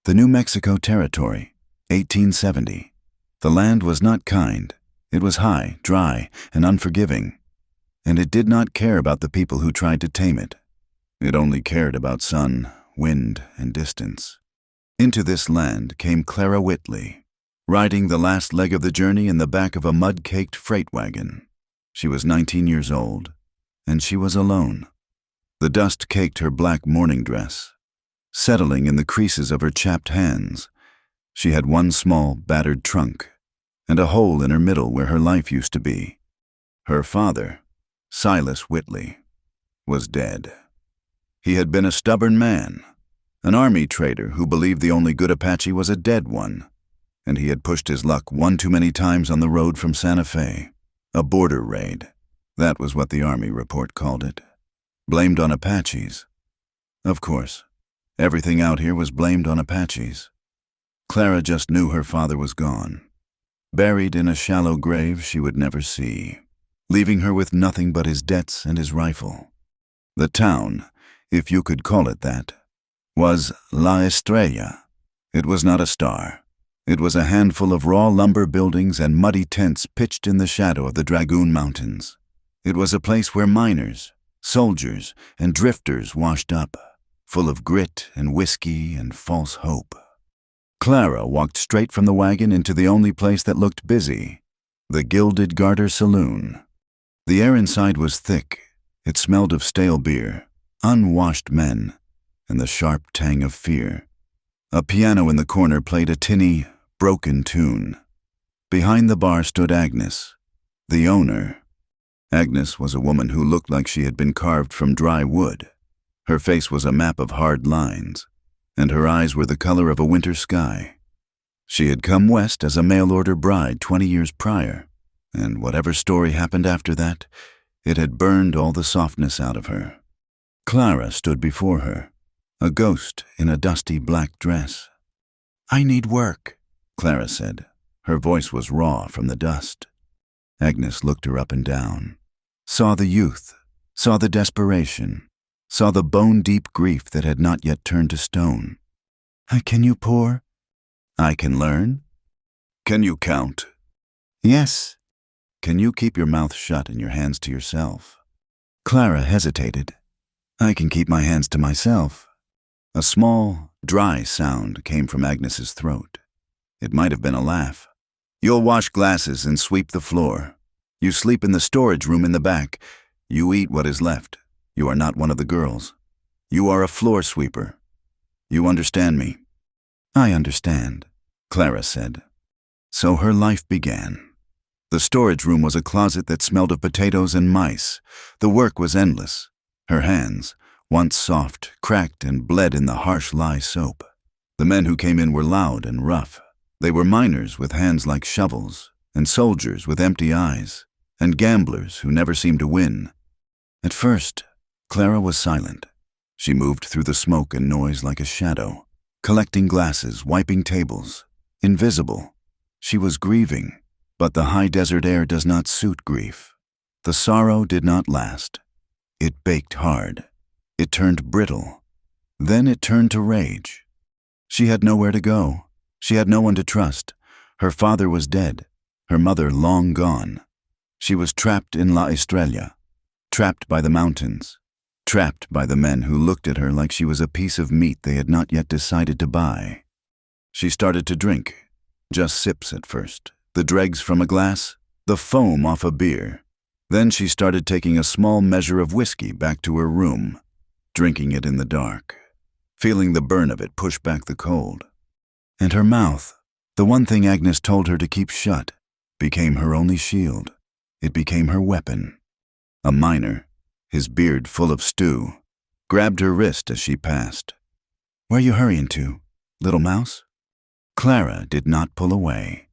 The New Mexico Territory, 1870. The land was not kind. It was high, dry, and unforgiving. And it did not care about the people who tried to tame it. It only cared about sun, wind, and distance. Into this land came Clara Whitley, riding the last leg of the journey in the back of a mud-caked freight wagon. She was 19 years old, and she was alone. The dust caked her black mourning dress, settling in the creases of her chapped hands. She had one small, battered trunk, and a hole in her middle where her life used to be. Her father, Silas Whitley, was dead. He had been a stubborn man, an army trader who believed the only good Apache was a dead one, and he had pushed his luck one too many times on the road from Santa Fe. A border raid. That was what the army report called it. Blamed on Apaches. Of course, everything out here was blamed on Apaches. Clara just knew her father was gone, buried in a shallow grave she would never see, leaving her with nothing but his debts and his rifle. The town, if you could call it that, was La Estrella. It was not a star. It was a handful of raw lumber buildings and muddy tents pitched in the shadow of the Dragoon Mountains. It was a place where miners, soldiers, and drifters washed up, full of grit and whiskey and false hope. Clara walked straight from the wagon into the only place that looked busy, the Gilded Garter Saloon. The air inside was thick. It smelled of stale beer, unwashed men, and the sharp tang of fear. A piano in the corner played a tinny, broken tune. Behind the bar stood Agnes, the owner. Agnes was a woman who looked like she had been carved from dry wood. Her face was a map of hard lines, and her eyes were the color of a winter sky. She had come west as a mail-order bride 20 years prior, and whatever story happened after that, it had burned all the softness out of her. Clara stood before her, a ghost in a dusty black dress. "I need work," Clara said. Her voice was raw from the dust. Agnes looked her up and down, saw the youth, saw the desperation, saw the bone-deep grief that had not yet turned to stone. "Can you pour?" "I can learn." "Can you count?" "Yes." "Can you keep your mouth shut and your hands to yourself?" Clara hesitated. "I can keep my hands to myself." A small, dry sound came from Agnes's throat. It might have been a laugh. "You'll wash glasses and sweep the floor. You sleep in the storage room in the back. You eat what is left. You are not one of the girls. You are a floor sweeper. You understand me?" "I understand," Clara said. So her life began. The storage room was a closet that smelled of potatoes and mice. The work was endless. Her hands, once soft, cracked and bled in the harsh lye soap. The men who came in were loud and rough. They were miners with hands like shovels, and soldiers with empty eyes, and gamblers who never seemed to win. At first, Clara was silent. She moved through the smoke and noise like a shadow, collecting glasses, wiping tables, invisible. She was grieving, but the high desert air does not suit grief. The sorrow did not last. It baked hard. It turned brittle. Then it turned to rage. She had nowhere to go. She had no one to trust. Her father was dead, her mother long gone. She was trapped in La Estrella, trapped by the mountains, trapped by the men who looked at her like she was a piece of meat they had not yet decided to buy. She started to drink, just sips at first, the dregs from a glass, the foam off a beer. Then she started taking a small measure of whiskey back to her room, drinking it in the dark, feeling the burn of it push back the cold. And her mouth, the one thing Agnes told her to keep shut, became her only shield. It became her weapon. A miner, his beard full of stew, grabbed her wrist as she passed. "Where you hurrying to, little mouse?" Clara did not pull away.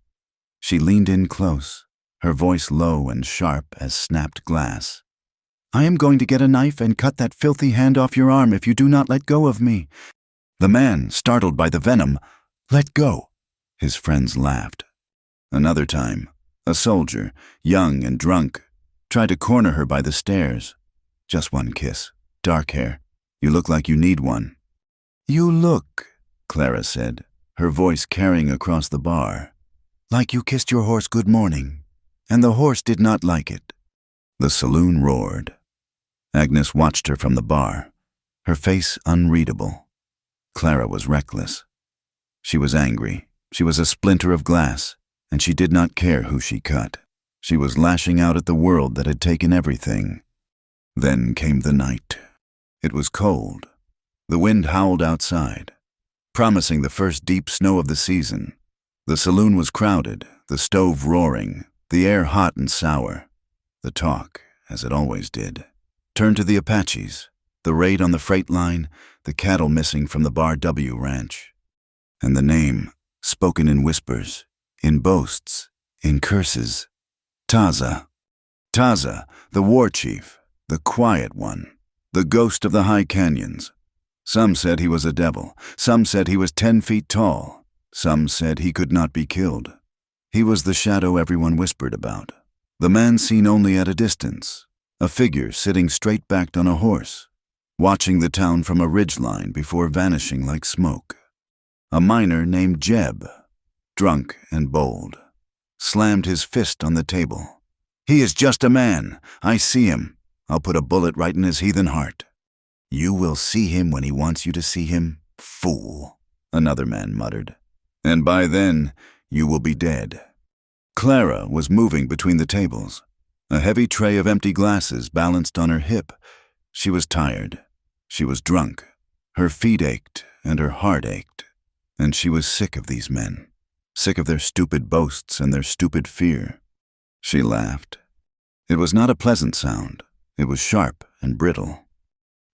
She leaned in close, her voice low and sharp as snapped glass. "I am going to get a knife and cut that filthy hand off your arm if you do not let go of me." The man, startled by the venom, "Let go," his friends laughed. Another time, a soldier, young and drunk, tried to corner her by the stairs. "Just one kiss. Dark hair. You look like you need one." "You look," Clara said, her voice carrying across the bar. Like you kissed your horse good morning, and the horse did not like it. The saloon roared. Agnes watched her from the bar, her face unreadable. Clara was reckless. She was angry. She was a splinter of glass, and she did not care who she cut. She was lashing out at the world that had taken everything. Then came the night. It was cold. The wind howled outside, promising the first deep snow of the season. The saloon was crowded, the stove roaring, the air hot and sour. The talk, as it always did, turned to the Apaches, the raid on the freight line, the cattle missing from the Bar W ranch. And the name, spoken in whispers, in boasts, in curses. Taza. Taza, the war chief, the quiet one, the ghost of the high canyons. Some said he was a devil. Some said he was 10 feet tall. Some said he could not be killed. He was the shadow everyone whispered about. The man seen only at a distance, a figure sitting straight-backed on a horse, watching the town from a ridgeline before vanishing like smoke. A miner named Jeb, drunk and bold, slammed his fist on the table. He is just a man. I see him. I'll put a bullet right in his heathen heart. You will see him when he wants you to see him, fool, another man muttered. And by then, you will be dead. Clara was moving between the tables, a heavy tray of empty glasses balanced on her hip. She was tired. She was drunk. Her feet ached and her heart ached. And she was sick of these men, sick of their stupid boasts and their stupid fear. She laughed. It was not a pleasant sound. It was sharp and brittle.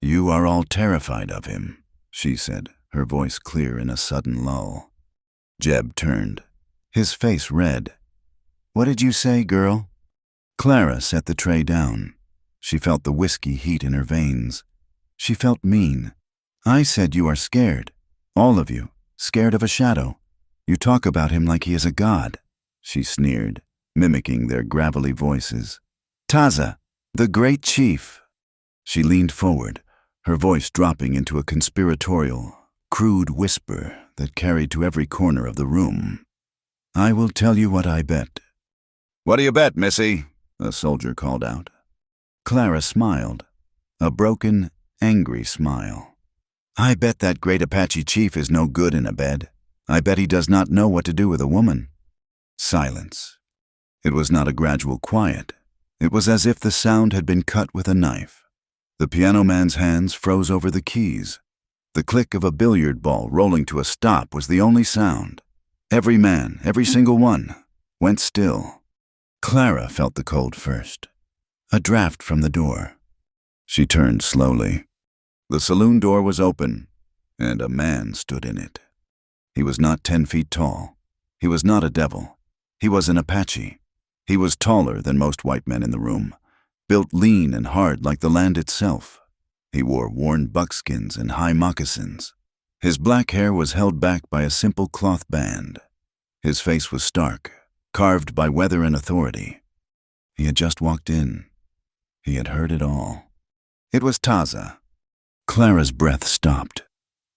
You are all terrified of him, she said, her voice clear in a sudden lull. Jeb turned, his face red. What did you say, girl? Clara set the tray down. She felt the whiskey heat in her veins. She felt mean. I said you are scared, all of you, scared of a shadow. You talk about him like he is a god, she sneered, mimicking their gravelly voices. Taza, the great chief. She leaned forward, her voice dropping into a conspiratorial, crude whisper that carried to every corner of the room. I will tell you what I bet. What do you bet, missy? A soldier called out. Clara smiled, a broken, angry smile. I bet that great Apache chief is no good in a bed. I bet he does not know what to do with a woman. Silence. It was not a gradual quiet. It was as if the sound had been cut with a knife. The piano man's hands froze over the keys. The click of a billiard ball rolling to a stop was the only sound. Every man, every single one, went still. Clara felt the cold first. A draft from the door. She turned slowly. The saloon door was open, and a man stood in it. He was not 10 feet tall. He was not a devil. He was an Apache. He was taller than most white men in the room, built lean and hard like the land itself. He wore worn buckskins and high moccasins. His black hair was held back by a simple cloth band. His face was stark, carved by weather and authority. He had just walked in. He had heard it all. It was Taza. Clara's breath stopped.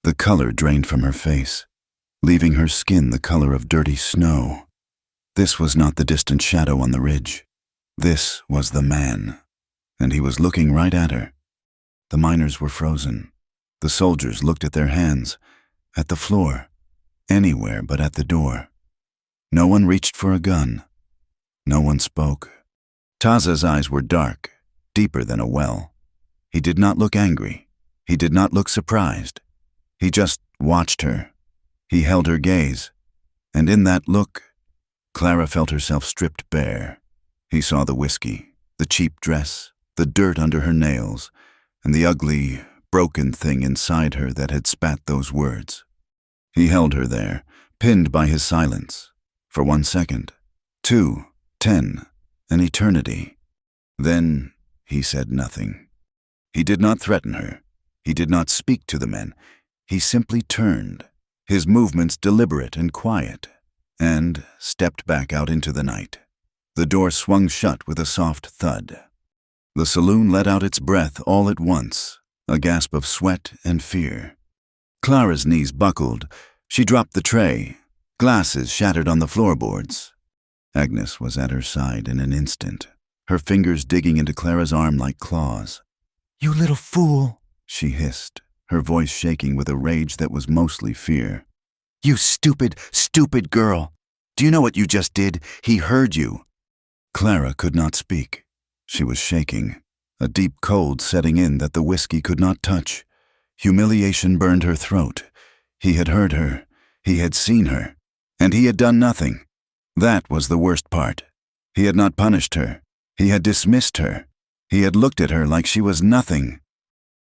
The color drained from her face, leaving her skin the color of dirty snow. This was not the distant shadow on the ridge. This was the man, and he was looking right at her. The miners were frozen. The soldiers looked at their hands, at the floor, anywhere but at the door. No one reached for a gun. No one spoke. Taza's eyes were dark, deeper than a well. He did not look angry. He did not look surprised. He just watched her. He held her gaze, and in that look, Clara felt herself stripped bare. He saw the whiskey, the cheap dress, the dirt under her nails, and the ugly, broken thing inside her that had spat those words. He held her there, pinned by his silence, for 1 second, 2, 10, an eternity. Then he said nothing. He did not threaten her. He did not speak to the men. He simply turned, his movements deliberate and quiet, and stepped back out into the night. The door swung shut with a soft thud. The saloon let out its breath all at once, a gasp of sweat and fear. Clara's knees buckled. She dropped the tray. Glasses shattered on the floorboards. Agnes was at her side in an instant, her fingers digging into Clara's arm like claws. "You little fool," she hissed, her voice shaking with a rage that was mostly fear. "You stupid, stupid girl. Do you know what you just did? He heard you." Clara could not speak. She was shaking, a deep cold setting in that the whiskey could not touch. Humiliation burned her throat. He had heard her. He had seen her. And he had done nothing. That was the worst part. He had not punished her. He had dismissed her. He had looked at her like she was nothing.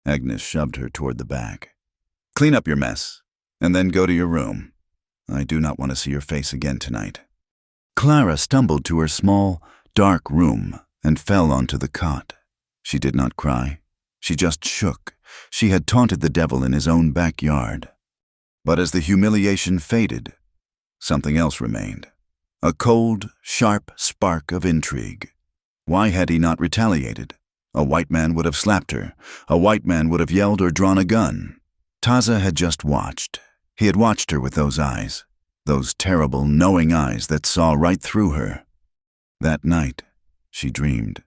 Agnes shoved her toward the back. "Clean up your mess, and then go to your room. I do not want to see your face again tonight." Clara stumbled to her small, dark room and fell onto the cot. She did not cry. She just shook. She had taunted the devil in his own backyard. But as the humiliation faded, something else remained. A cold, sharp spark of intrigue. Why had he not retaliated? A white man would have slapped her. A white man would have yelled or drawn a gun. Taza had just watched. He had watched her with those eyes, those terrible, knowing eyes that saw right through her. That night, she dreamed.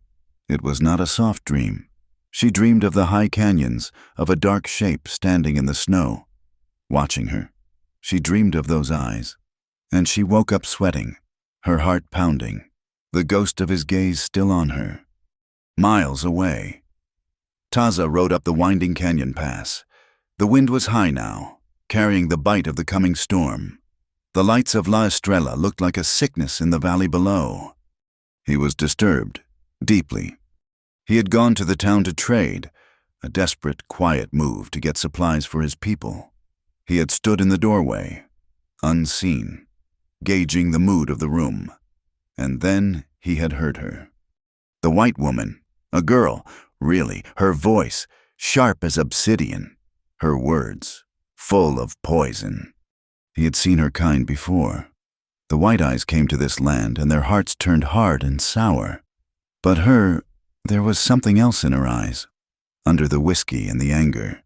It was not a soft dream. She dreamed of the high canyons, of a dark shape standing in the snow, watching her. She dreamed of those eyes, and she woke up sweating, her heart pounding, the ghost of his gaze still on her. Miles away. Taza rode up the winding canyon pass. The wind was high now, carrying the bite of the coming storm. The lights of La Estrella looked like a sickness in the valley below. He was disturbed, deeply. He had gone to the town to trade, a desperate, quiet move to get supplies for his people. He had stood in the doorway, unseen, gauging the mood of the room. And then he had heard her. The white woman, a girl, really, her voice, sharp as obsidian, her words, full of poison. He had seen her kind before. The white eyes came to this land and their hearts turned hard and sour. But there was something else in her eyes. Under the whiskey and the anger,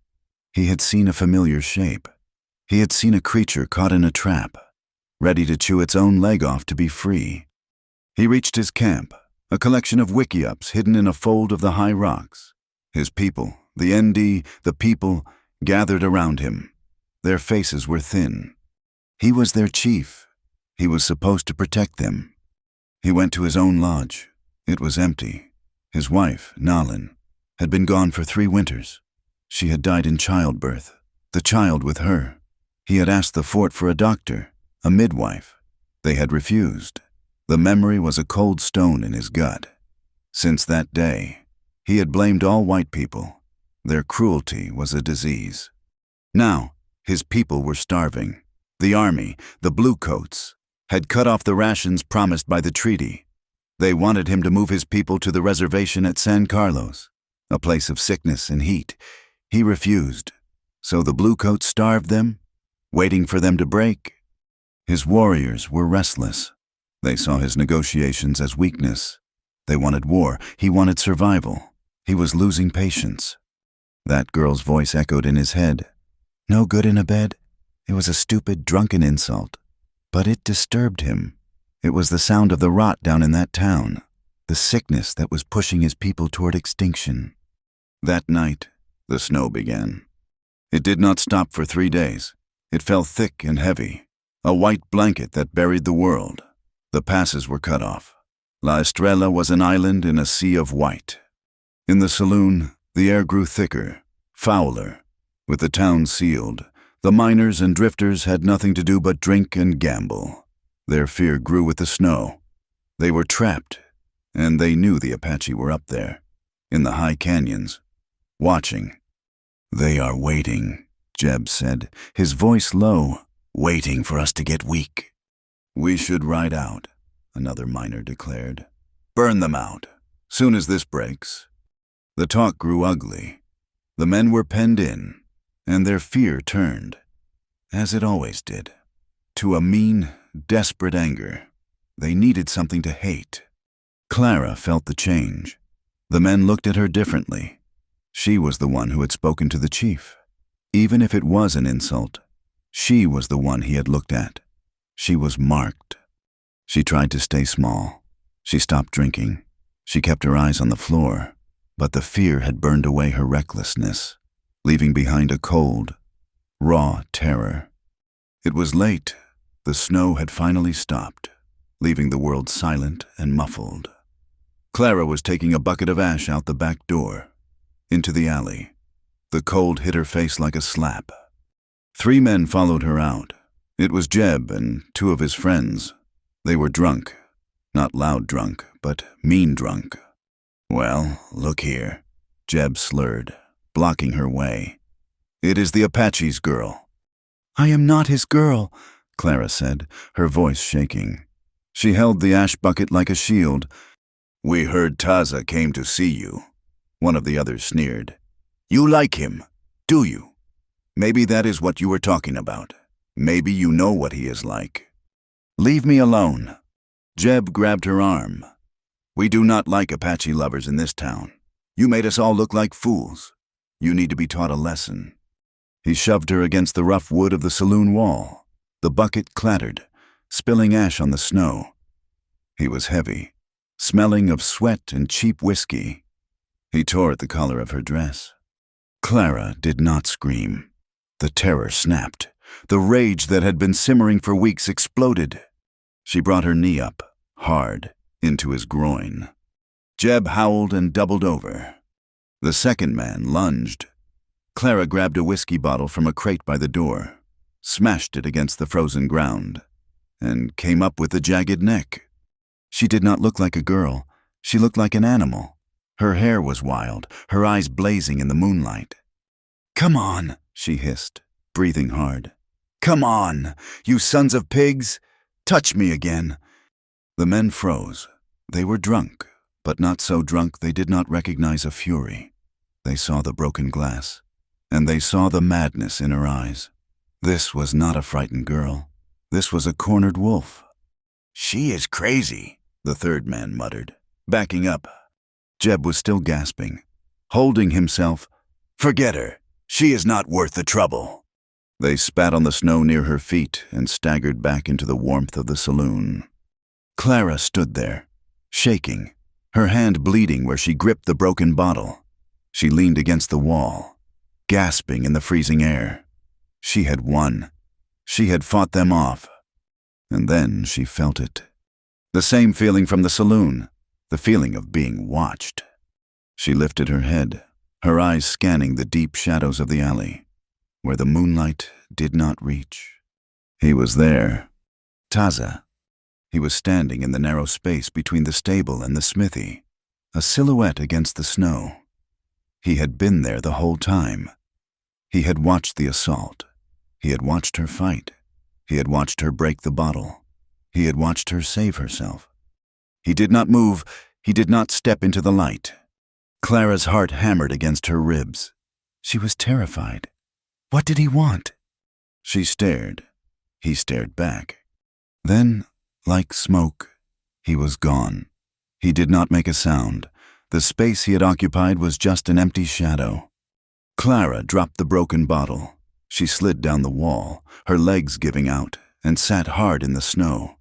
he had seen a familiar shape. He had seen a creature caught in a trap, ready to chew its own leg off to be free. He reached his camp, a collection of wickiups hidden in a fold of the high rocks. His people, the ND, the people, gathered around him. Their faces were thin. He was their chief. He was supposed to protect them. He went to his own lodge. It was empty. His wife, Nalin, had been gone for 3 winters. She had died in childbirth, the child with her. He had asked the fort for a doctor, a midwife. They had refused. The memory was a cold stone in his gut. Since that day, he had blamed all white people. Their cruelty was a disease. Now, his people were starving. The army, the bluecoats, had cut off the rations promised by the treaty. They wanted him to move his people to the reservation at San Carlos, a place of sickness and heat. He refused. So the bluecoats starved them, waiting for them to break. His warriors were restless. They saw his negotiations as weakness. They wanted war. He wanted survival. He was losing patience. That girl's voice echoed in his head. No good in a bed? It was a stupid, drunken insult. But it disturbed him. It was the sound of the rot down in that town, the sickness that was pushing his people toward extinction. That night, the snow began. It did not stop for 3 days. It fell thick and heavy, a white blanket that buried the world. The passes were cut off. La Estrella was an island in a sea of white. In the saloon, the air grew thicker, fouler. With the town sealed, the miners and drifters had nothing to do but drink and gamble. Their fear grew with the snow. They were trapped, and they knew the Apache were up there, in the high canyons, watching. "They are waiting," Jeb said, his voice low, "waiting for us to get weak." "We should ride out," another miner declared. "Burn them out, soon as this breaks." The talk grew ugly. The men were penned in, and their fear turned, as it always did, to a mean, desperate anger. They needed something to hate. Clara felt the change. The men looked at her differently. She was the one who had spoken to the chief. Even if it was an insult, she was the one he had looked at. She was marked. She tried to stay small. She stopped drinking. She kept her eyes on the floor, but the fear had burned away her recklessness, leaving behind a cold, raw terror. It was late. The snow had finally stopped, leaving the world silent and muffled. Clara was taking a bucket of ash out the back door, into the alley. The cold hit her face like a slap. 3 men followed her out. It was Jeb and 2 of his friends. They were drunk. Not loud drunk, but mean drunk. "Well, look here," Jeb slurred, blocking her way. "It is the Apache's girl." "I am not his girl," Clara said, her voice shaking. She held the ash bucket like a shield. "We heard Taza came to see you," one of the others sneered. "You like him, do you? Maybe that is what you were talking about. Maybe you know what he is like." "Leave me alone." Jeb grabbed her arm. "We do not like Apache lovers in this town. You made us all look like fools. You need to be taught a lesson." He shoved her against the rough wood of the saloon wall. The bucket clattered, spilling ash on the snow. He was heavy, smelling of sweat and cheap whiskey. He tore at the collar of her dress. Clara did not scream. The terror snapped. The rage that had been simmering for weeks exploded. She brought her knee up, hard, into his groin. Jeb howled and doubled over. The second man lunged. Clara grabbed a whiskey bottle from a crate by the door, smashed it against the frozen ground, and came up with a jagged neck. She did not look like a girl. She looked like an animal. Her hair was wild, her eyes blazing in the moonlight. "Come on," she hissed, breathing hard. "Come on, you sons of pigs! Touch me again." The men froze. They were drunk, but not so drunk they did not recognize a fury. They saw the broken glass, and they saw the madness in her eyes. This was not a frightened girl. This was a cornered wolf. "She is crazy," the third man muttered, backing up. Jeb was still gasping, holding himself. "Forget her. She is not worth the trouble." They spat on the snow near her feet and staggered back into the warmth of the saloon. Clara stood there, shaking, her hand bleeding where she gripped the broken bottle. She leaned against the wall, gasping in the freezing air. She had won. She had fought them off. And then she felt it. The same feeling from the saloon, the feeling of being watched. She lifted her head, her eyes scanning the deep shadows of the alley, where the moonlight did not reach. He was there. Taza. He was standing in the narrow space between the stable and the smithy, a silhouette against the snow. He had been there the whole time. He had watched the assault. He had watched her fight. He had watched her break the bottle. He had watched her save herself. He did not move. He did not step into the light. Clara's heart hammered against her ribs. She was terrified. What did he want? She stared. He stared back. Then, like smoke, he was gone. He did not make a sound. The space he had occupied was just an empty shadow. Clara dropped the broken bottle. She slid down the wall, her legs giving out, and sat hard in the snow.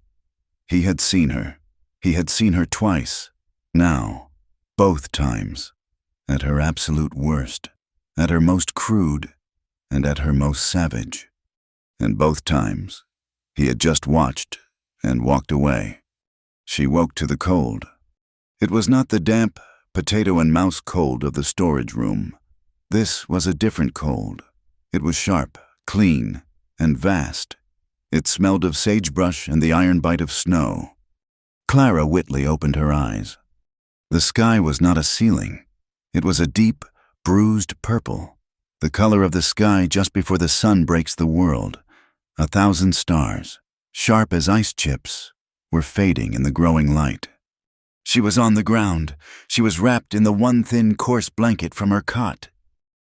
He had seen her. He had seen her twice. Now, both times. At her absolute worst. At her most crude. And at her most savage. And both times, he had just watched and walked away. She woke to the cold. It was not the damp, potato and mouse cold of the storage room. This was a different cold. It was sharp, clean, and vast. It smelled of sagebrush and the iron bite of snow. Clara Whitley opened her eyes. The sky was not a ceiling. It was a deep, bruised purple, the color of the sky just before the sun breaks the world. 1,000 stars, sharp as ice chips, were fading in the growing light. She was on the ground. She was wrapped in the one thin, coarse blanket from her cot.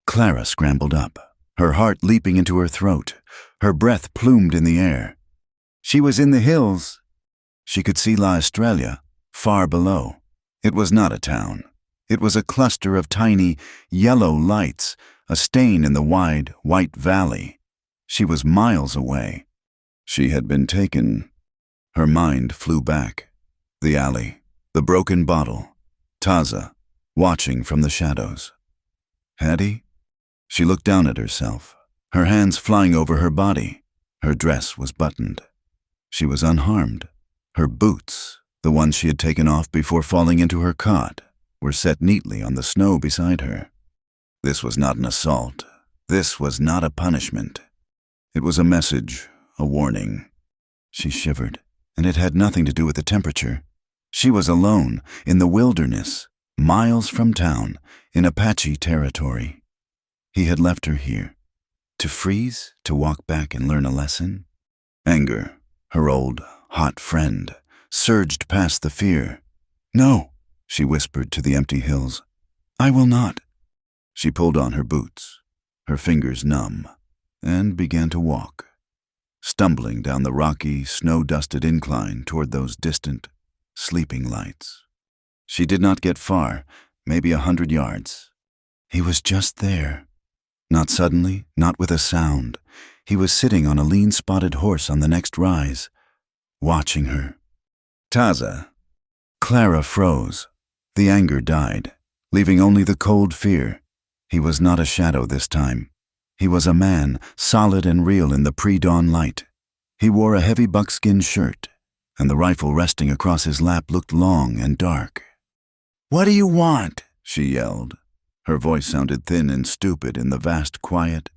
Clara scrambled up, her heart leaping into her throat, her breath plumed in the air. She was in the hills. She could see La Estrella, far below. It was not a town. It was a cluster of tiny, yellow lights, a stain in the wide, white valley. She was miles away. She had been taken. Her mind flew back. The alley, the broken bottle, Taza, watching from the shadows. Had he? She looked down at herself, her hands flying over her body. Her dress was buttoned. She was unharmed. Her boots, the ones she had taken off before falling into her cot, were set neatly on the snow beside her. This was not an assault. This was not a punishment. It was a message, a warning. She shivered, and it had nothing to do with the temperature. She was alone, in the wilderness, miles from town, in Apache territory. He had left her here. To freeze, to walk back and learn a lesson? Anger, her old, hot friend, surged past the fear. "No," she whispered to the empty hills. "I will not." She pulled on her boots, her fingers numb, and began to walk, stumbling down the rocky, snow-dusted incline toward those distant, sleeping lights. She did not get far, maybe 100 yards. He was just there. Not suddenly, not with a sound. He was sitting on a lean-spotted horse on the next rise, watching her. Taza. Clara froze. The anger died, leaving only the cold fear. He was not a shadow this time. He was a man, solid and real in the pre-dawn light. He wore a heavy buckskin shirt, and the rifle resting across his lap looked long and dark. "What do you want?" she yelled. Her voice sounded thin and stupid in the vast quiet.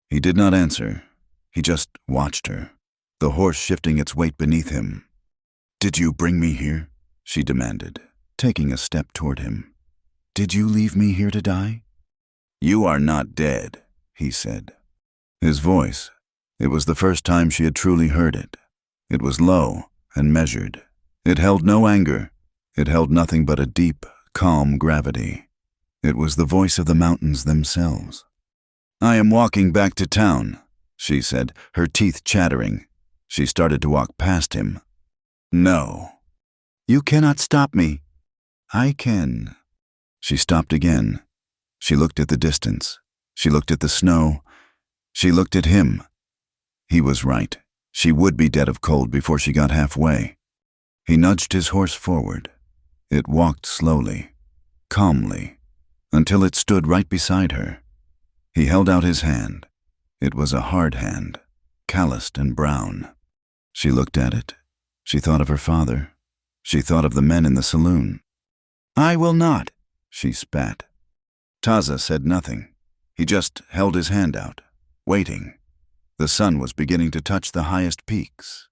He did not answer. He just watched her, the horse shifting its weight beneath him. "Did you bring me here?" she demanded, taking a step toward him. "Did you leave me here to die?" "You are not dead," he said. His voice, it was the first time she had truly heard it. It was low and measured. It held no anger. It held nothing but a deep, calm gravity. It was the voice of the mountains themselves. "I am walking back to town," she said, her teeth chattering. She started to walk past him. "No." "You cannot stop me." "I can." She stopped again. She looked at the distance. She looked at the snow. She looked at him. He was right. She would be dead of cold before she got halfway. He nudged his horse forward. It walked slowly, calmly, until it stood right beside her. He held out his hand. It was a hard hand, calloused and brown. She looked at it. She thought of her father. She thought of the men in the saloon. "I will not," she spat. Taza said nothing. He just held his hand out, waiting. The sun was beginning to touch the highest peaks,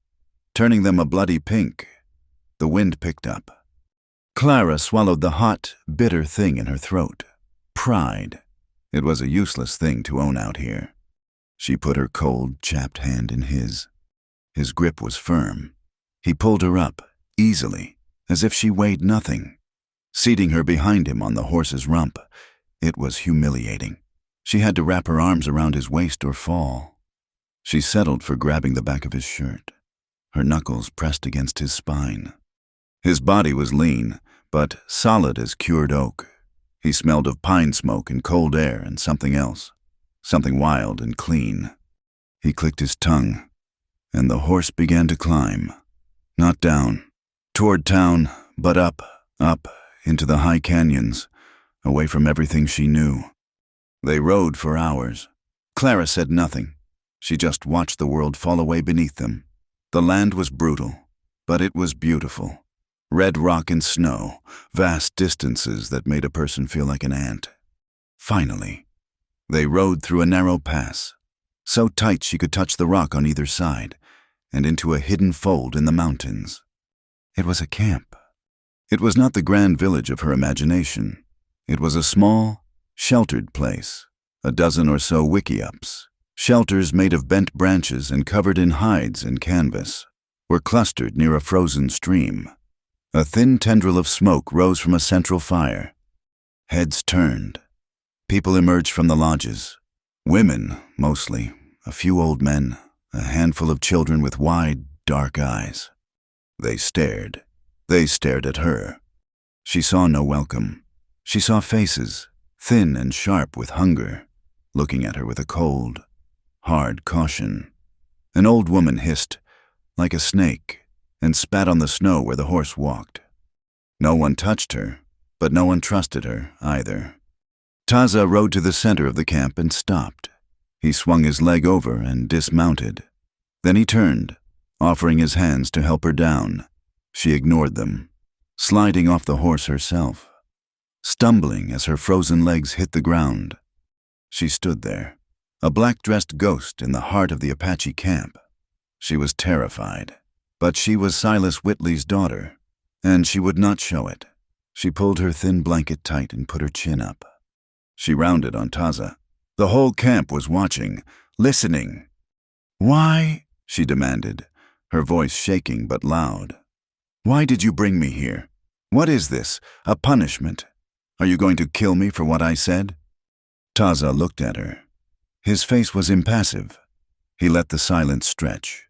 turning them a bloody pink. The wind picked up. Clara swallowed the hot, bitter thing in her throat. Pride. It was a useless thing to own out here. She put her cold, chapped hand in his. His grip was firm. He pulled her up, easily, as if she weighed nothing, seating her behind him on the horse's rump. It was humiliating. She had to wrap her arms around his waist or fall. She settled for grabbing the back of his shirt. Her knuckles pressed against his spine. His body was lean, but solid as cured oak. He smelled of pine smoke and cold air and something else, something wild and clean. He clicked his tongue, and the horse began to climb. Not down, toward town, but up, into the high canyons, away from everything she knew. They rode for hours. Clara said nothing. She just watched the world fall away beneath them. The land was brutal, but it was beautiful. Red rock and snow, vast distances that made a person feel like an ant. Finally, they rode through a narrow pass, so tight she could touch the rock on either side, and into a hidden fold in the mountains. It was a camp. It was not the grand village of her imagination. It was a small, sheltered place, a dozen or so wickiups. Shelters made of bent branches and covered in hides and canvas were clustered near a frozen stream. A thin tendril of smoke rose from a central fire. Heads turned. People emerged from the lodges. Women, mostly, a few old men, a handful of children with wide, dark eyes. They stared. They stared at her. She saw no welcome. She saw faces, thin and sharp with hunger, looking at her with a cold, hard caution. An old woman hissed, like a snake, and spat on the snow where the horse walked. No one touched her, but no one trusted her either. Taza rode to the center of the camp and stopped. He swung his leg over and dismounted. Then he turned, offering his hands to help her down. She ignored them, sliding off the horse herself, stumbling as her frozen legs hit the ground. She stood there, a black-dressed ghost in the heart of the Apache camp. She was terrified, but she was Silas Whitley's daughter, and she would not show it. She pulled her thin blanket tight and put her chin up. She rounded on Taza. The whole camp was watching, listening. "Why?" she demanded, her voice shaking but loud. "Why did you bring me here? What is this? A punishment? Are you going to kill me for what I said?" Taza looked at her. His face was impassive. He let the silence stretch,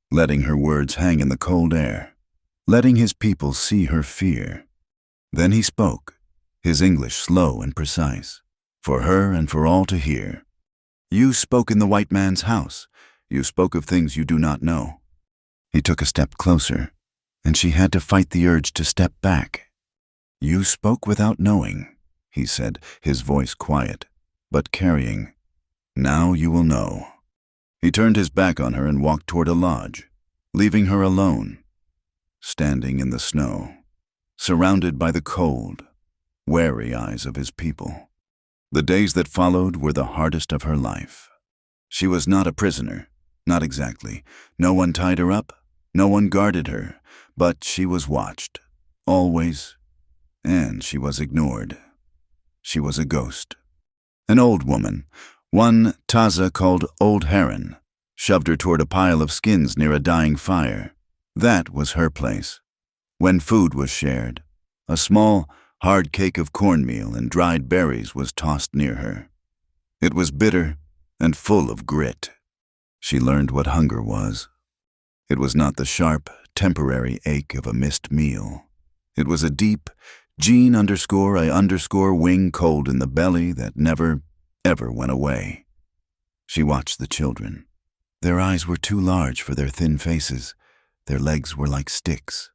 letting her words hang in the cold air, letting his people see her fear. Then he spoke, his English slow and precise, for her and for all to hear. "You spoke in the white man's house. You spoke of things you do not know." He took a step closer, and she had to fight the urge to step back. "You spoke without knowing," he said, his voice quiet, but carrying. "Now you will know." He turned his back on her and walked toward a lodge, leaving her alone, standing in the snow, surrounded by the cold, wary eyes of his people. The days that followed were the hardest of her life. She was not a prisoner, not exactly. No one tied her up, no one guarded her, but she was watched, always, and she was ignored. She was a ghost. An old woman, one Taza called Old Heron, shoved her toward a pile of skins near a dying fire. That was her place. When food was shared, a small, hard cake of cornmeal and dried berries was tossed near her. It was bitter and full of grit. She learned what hunger was. It was not the sharp, temporary ache of a missed meal. It was a deep, gene_a_wing cold in the belly that never, ever went away. She watched the children. Their eyes were too large for their thin faces. Their legs were like sticks.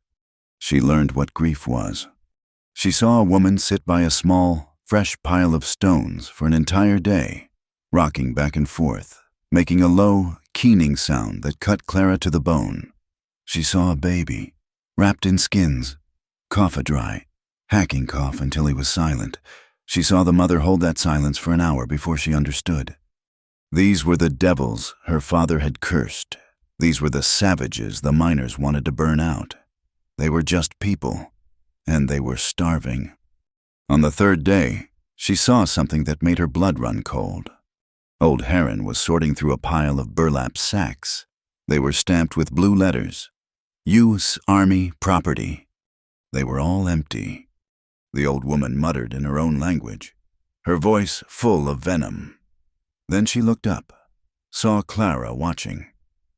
She learned what grief was. She saw a woman sit by a small, fresh pile of stones for an entire day, rocking back and forth, making a low, keening sound that cut Clara to the bone. She saw a baby, wrapped in skins, cough-a-dry, hacking cough until he was silent. She saw the mother hold that silence for an hour before she understood. These were the devils her father had cursed. These were the savages the miners wanted to burn out. They were just people, and they were starving. On the third day, she saw something that made her blood run cold. Old Heron was sorting through a pile of burlap sacks. They were stamped with blue letters. U.S. Army property. They were all empty. The old woman muttered in her own language, her voice full of venom. Then she looked up, saw Clara watching,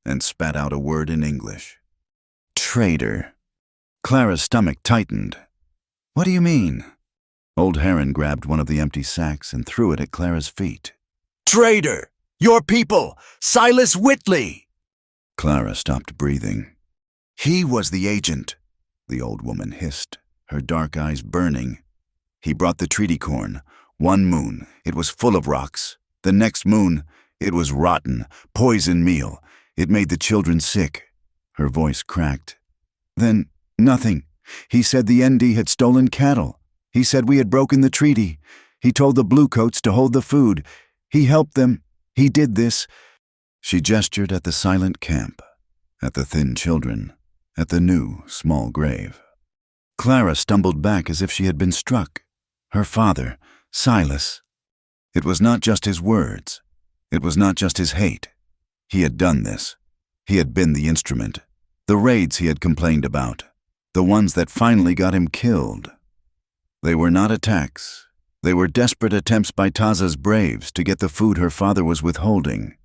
and spat out a word in English. Traitor. Clara's stomach tightened. What do you mean? Old Heron grabbed one of the empty sacks and threw it at Clara's feet. Traitor! Your people! Silas Whitley! Clara stopped breathing. He was the agent, the old woman hissed, her dark eyes burning. He brought the treaty corn. One moon, it was full of rocks. The next moon, it was rotten, poison meal. It made the children sick. Her voice cracked. Then, nothing. He said the ND had stolen cattle. He said we had broken the treaty. He told the bluecoats to hold the food. He helped them. He did this. She gestured at the silent camp, at the thin children, at the new, small grave. Clara stumbled back as if she had been struck. Her father, Silas. It was not just his words. It was not just his hate. He had done this. He had been the instrument. The raids he had complained about. The ones that finally got him killed. They were not attacks. They were desperate attempts by Taza's braves to get the food her father was withholding.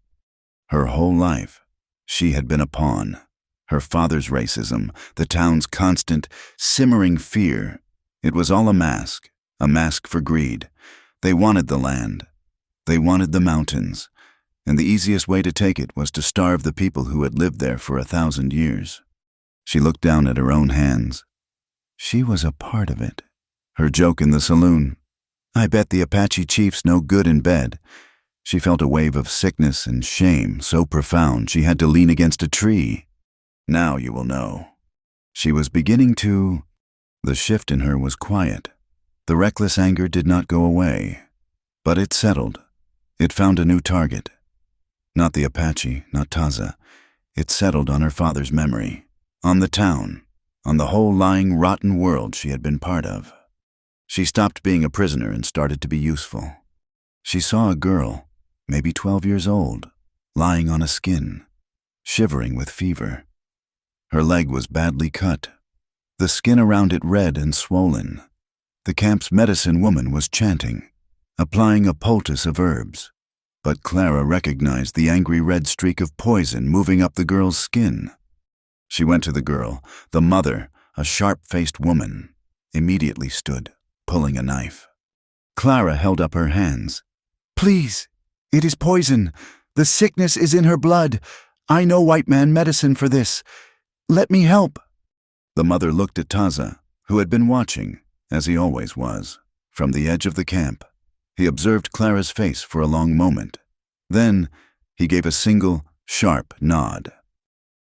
Her whole life, she had been a pawn. Her father's racism, the town's constant, simmering fear. It was all a mask for greed. They wanted the land. They wanted the mountains, and the easiest way to take it was to starve the people who had lived there for 1,000 years. She looked down at her own hands. She was a part of it. Her joke in the saloon. I bet the Apache chief's no good in bed. She felt a wave of sickness and shame so profound she had to lean against a tree. Now you will know. She was beginning to... The shift in her was quiet. The reckless anger did not go away. But it settled. It found a new target. Not the Apache, not Taza. It settled on her father's memory. On the town. On the whole lying, rotten world she had been part of. She stopped being a prisoner and started to be useful. She saw a girl, maybe 12 years old, lying on a skin, shivering with fever. Her leg was badly cut, the skin around it red and swollen. The camp's medicine woman was chanting, applying a poultice of herbs, but Clara recognized the angry red streak of poison moving up the girl's skin. She went to the girl. The mother, a sharp-faced woman, immediately stood, pulling a knife. Clara held up her hands. "Please, it is poison. The sickness is in her blood. I know white man medicine for this. Let me help." The mother looked at Taza, who had been watching, as he always was, from the edge of the camp. He observed Clara's face for a long moment. Then he gave a single, sharp nod.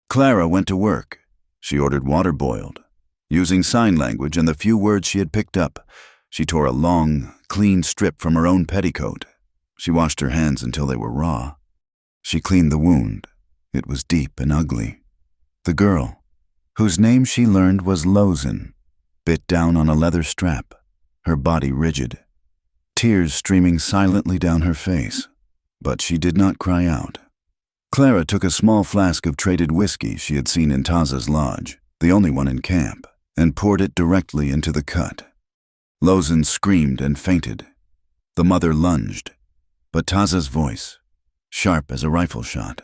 Clara went to work. She ordered water boiled. Using sign language and the few words she had picked up, she tore a long, clean strip from her own petticoat. She washed her hands until they were raw. She cleaned the wound. It was deep and ugly. The girl, whose name she learned was Lozen, bit down on a leather strap, her body rigid, tears streaming silently down her face, but she did not cry out. Clara took a small flask of traded whiskey she had seen in Taza's lodge, the only one in camp, and poured it directly into the cut. Lozen screamed and fainted. The mother lunged, but Taza's voice, sharp as a rifle shot,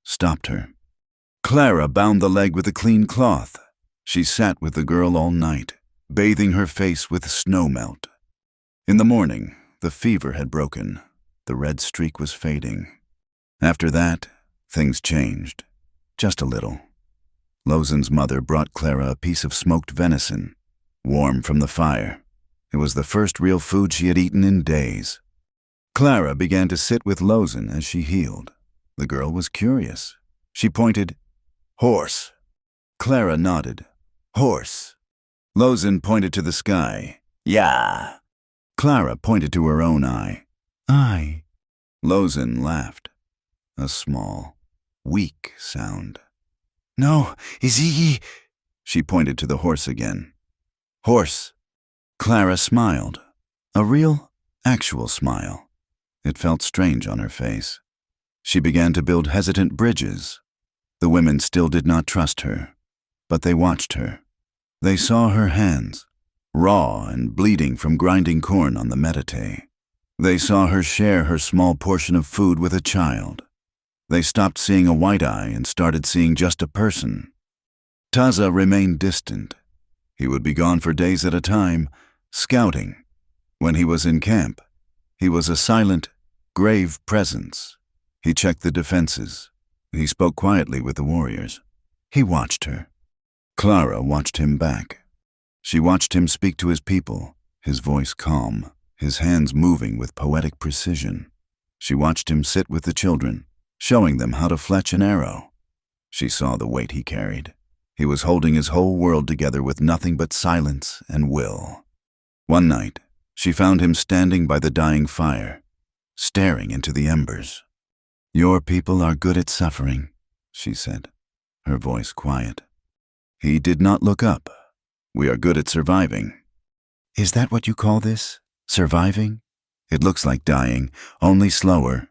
stopped her. Clara bound the leg with a clean cloth. She sat with the girl all night, bathing her face with snow melt. In the morning, the fever had broken. The red streak was fading. After that, things changed. Just a little. Lozen's mother brought Clara a piece of smoked venison, warm from the fire. It was the first real food she had eaten in days. Clara began to sit with Lozen as she healed. The girl was curious. She pointed, "Horse." Clara nodded. "Horse." Lozen pointed to the sky. "Yeah." Clara pointed to her own eye. "Eye." Lozen laughed. A small, weak sound. "No, is he?" She pointed to the horse again. "Horse." Clara smiled. A real, actual smile. It felt strange on her face. She began to build hesitant bridges. The women still did not trust her, but they watched her. They saw her hands, raw and bleeding from grinding corn on the metate. They saw her share her small portion of food with a child. They stopped seeing a white eye and started seeing just a person. Taza remained distant. He would be gone for days at a time, scouting. When he was in camp, he was a silent, grave presence. He checked the defenses. He spoke quietly with the warriors. He watched her. Clara watched him back. She watched him speak to his people, his voice calm, his hands moving with poetic precision. She watched him sit with the children, showing them how to fletch an arrow. She saw the weight he carried. He was holding his whole world together with nothing but silence and will. One night, she found him standing by the dying fire, staring into the embers. "Your people are good at suffering," she said, her voice quiet. He did not look up. "We are good at surviving." "Is that what you call this? Surviving? It looks like dying, only slower."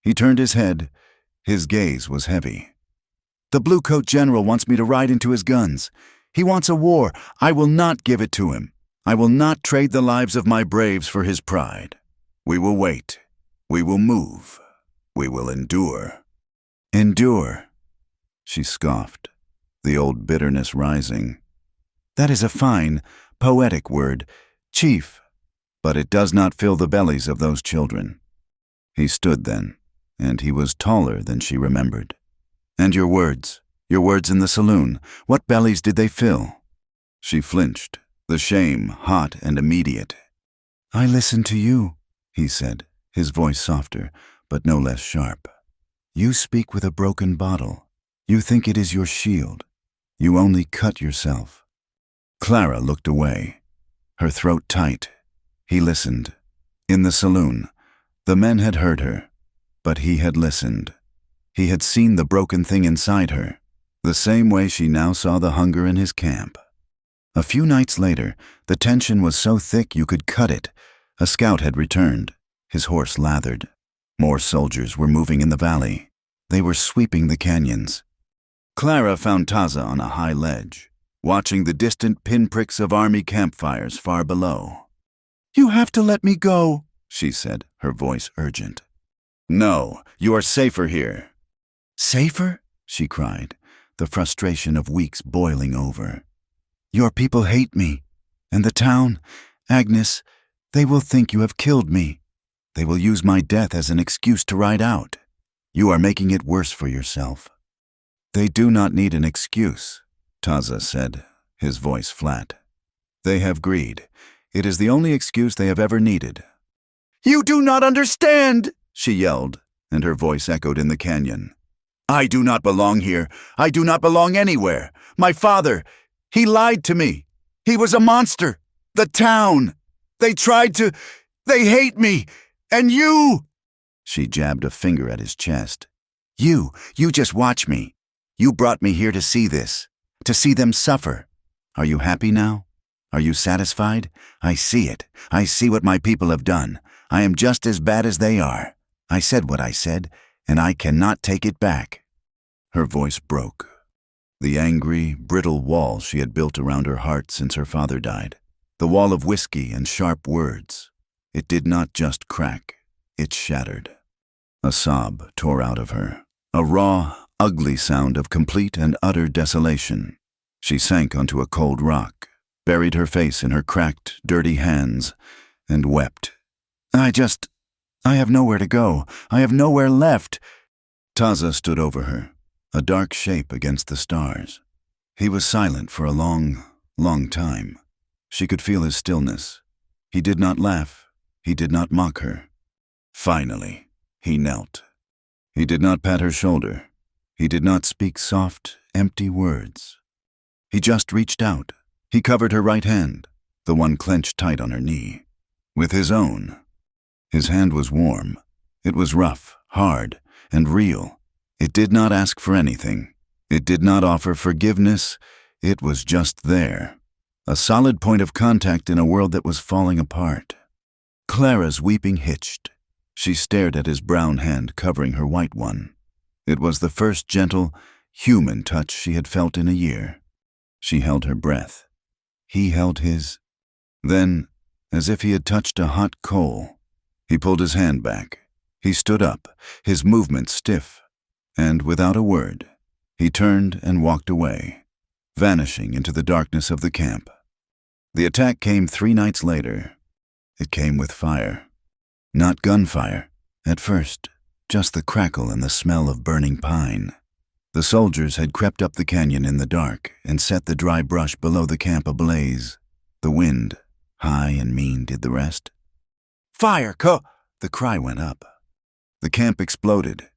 He turned his head. His gaze was heavy. "The Blue-Coat General wants me to ride into his guns. He wants a war. I will not give it to him. I will not trade the lives of my braves for his pride. We will wait. We will move. We will endure." "Endure," she scoffed, the old bitterness rising. "That is a fine, poetic word, Chief, but it does not fill the bellies of those children. He stood then, and he was taller than she remembered. And your words in the saloon, what bellies did they fill? She flinched, the shame hot and immediate. I listened to you, he said, his voice softer, but no less sharp. You speak with a broken bottle. You think it is your shield. You only cut yourself. Clara looked away, her throat tight. He listened. In the saloon, the men had heard her, but he had listened. He had seen the broken thing inside her, the same way she now saw the hunger in his camp. A few nights later, the tension was so thick you could cut it. A scout had returned, his horse lathered. More soldiers were moving in the valley. They were sweeping the canyons. Clara found Taza on a high ledge, watching the distant pinpricks of army campfires far below. You have to let me go, she said, her voice urgent. No, you are safer here. Safer? She cried, the frustration of weeks boiling over. Your people hate me, and the town, Agnes, they will think you have killed me. They will use my death as an excuse to ride out. You are making it worse for yourself. They do not need an excuse, Taza said, his voice flat. They have greed. It is the only excuse they have ever needed. You do not understand, she yelled, and her voice echoed in the canyon. I do not belong here. I do not belong anywhere. My father, he lied to me. He was a monster. The town. They hate me. And you. She jabbed a finger at his chest. You just watch me. You brought me here to see this, to see them suffer. Are you happy now? Are you satisfied? I see it. I see what my people have done. I am just as bad as they are. I said what I said, and I cannot take it back. Her voice broke. The angry, brittle wall she had built around her heart since her father died. The wall of whiskey and sharp words. It did not just crack. It shattered. A sob tore out of her. A raw, ugly sound of complete and utter desolation. She sank onto a cold rock, buried her face in her cracked, dirty hands, and wept. I have nowhere to go. I have nowhere left. Taza stood over her, a dark shape against the stars. He was silent for a long, long time. She could feel his stillness. He did not laugh. He did not mock her. Finally, he knelt. He did not pat her shoulder. He did not speak soft, empty words. He just reached out. He covered her right hand, the one clenched tight on her knee, with his own. His hand was warm. It was rough, hard, and real. It did not ask for anything. It did not offer forgiveness. It was just there. A solid point of contact in a world that was falling apart. Clara's weeping hitched. She stared at his brown hand covering her white one. It was the first gentle, human touch she had felt in a year. She held her breath. He held his. Then, as if he had touched a hot coal, he pulled his hand back. He stood up, his movement stiff, and without a word, he turned and walked away, vanishing into the darkness of the camp. The attack came 3 nights later. It came with fire. Not gunfire, at first, just the crackle and the smell of burning pine. The soldiers had crept up the canyon in the dark and set the dry brush below the camp ablaze. The wind, high and mean, did the rest. Fire, the cry went up. The camp exploded.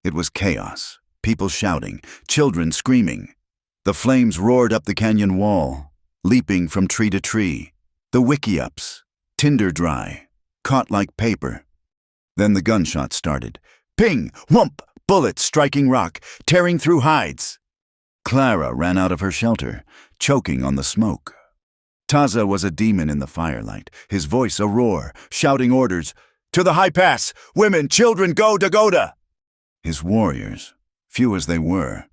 It was chaos, people shouting, children screaming. The flames roared up the canyon wall, leaping from tree to tree. The wickiups, tinder dry, caught like paper. Then the gunshots started. Ping, whump, bullets striking rock, tearing through hides. Clara ran out of her shelter, choking on the smoke. Taza was a demon in the firelight, his voice a roar, shouting orders. To the high pass! Women, children, go Dagoda! His warriors, few as they were,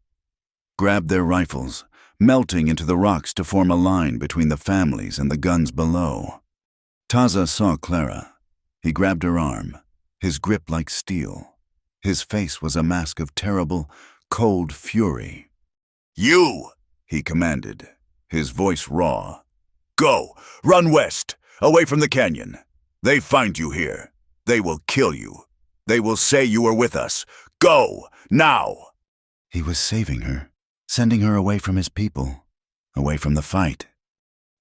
grabbed their rifles, melting into the rocks to form a line between the families and the guns below. Taza saw Clara. He grabbed her arm, his grip like steel. His face was a mask of terrible, cold fury. You, he commanded, his voice raw. Go, run west, away from the canyon. They find you here. They will kill you. They will say you were with us. Go, now! He was saving her, sending her away from his people, away from the fight.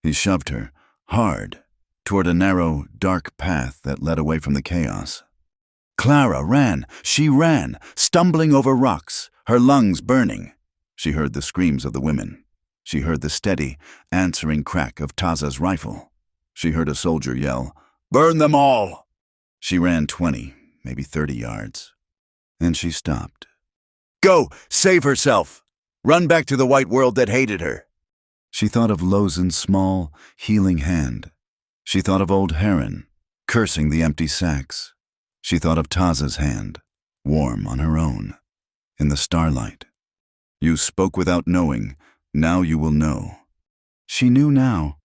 He shoved her, hard, toward a narrow, dark path that led away from the chaos. Clara ran. She ran, stumbling over rocks, her lungs burning. She heard the screams of the women. She heard the steady, answering crack of Taza's rifle. She heard a soldier yell, "Burn them all!" She ran 20, maybe 30 yards. And she stopped. Go! Save herself! Run back to the white world that hated her! She thought of Lozen's small, healing hand. She thought of old Heron, cursing the empty sacks. She thought of Taza's hand, warm on her own, in the starlight. You spoke without knowing. Now you will know. She knew now.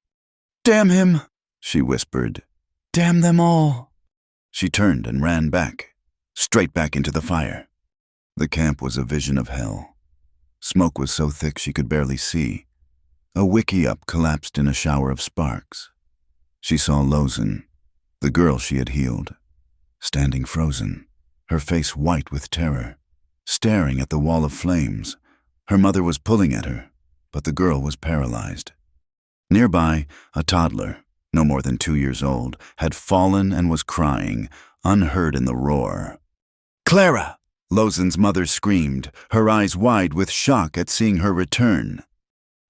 Damn him, she whispered. Damn them all. She turned and ran back, straight back into the fire. The camp was a vision of hell. Smoke was so thick she could barely see. A wickiup collapsed in a shower of sparks. She saw Lozen, the girl she had healed, standing frozen, her face white with terror, staring at the wall of flames. Her mother was pulling at her, but the girl was paralyzed. Nearby, a toddler, no more than 2 years old, had fallen and was crying, unheard in the roar. Clara! Lozen's mother screamed, her eyes wide with shock at seeing her return.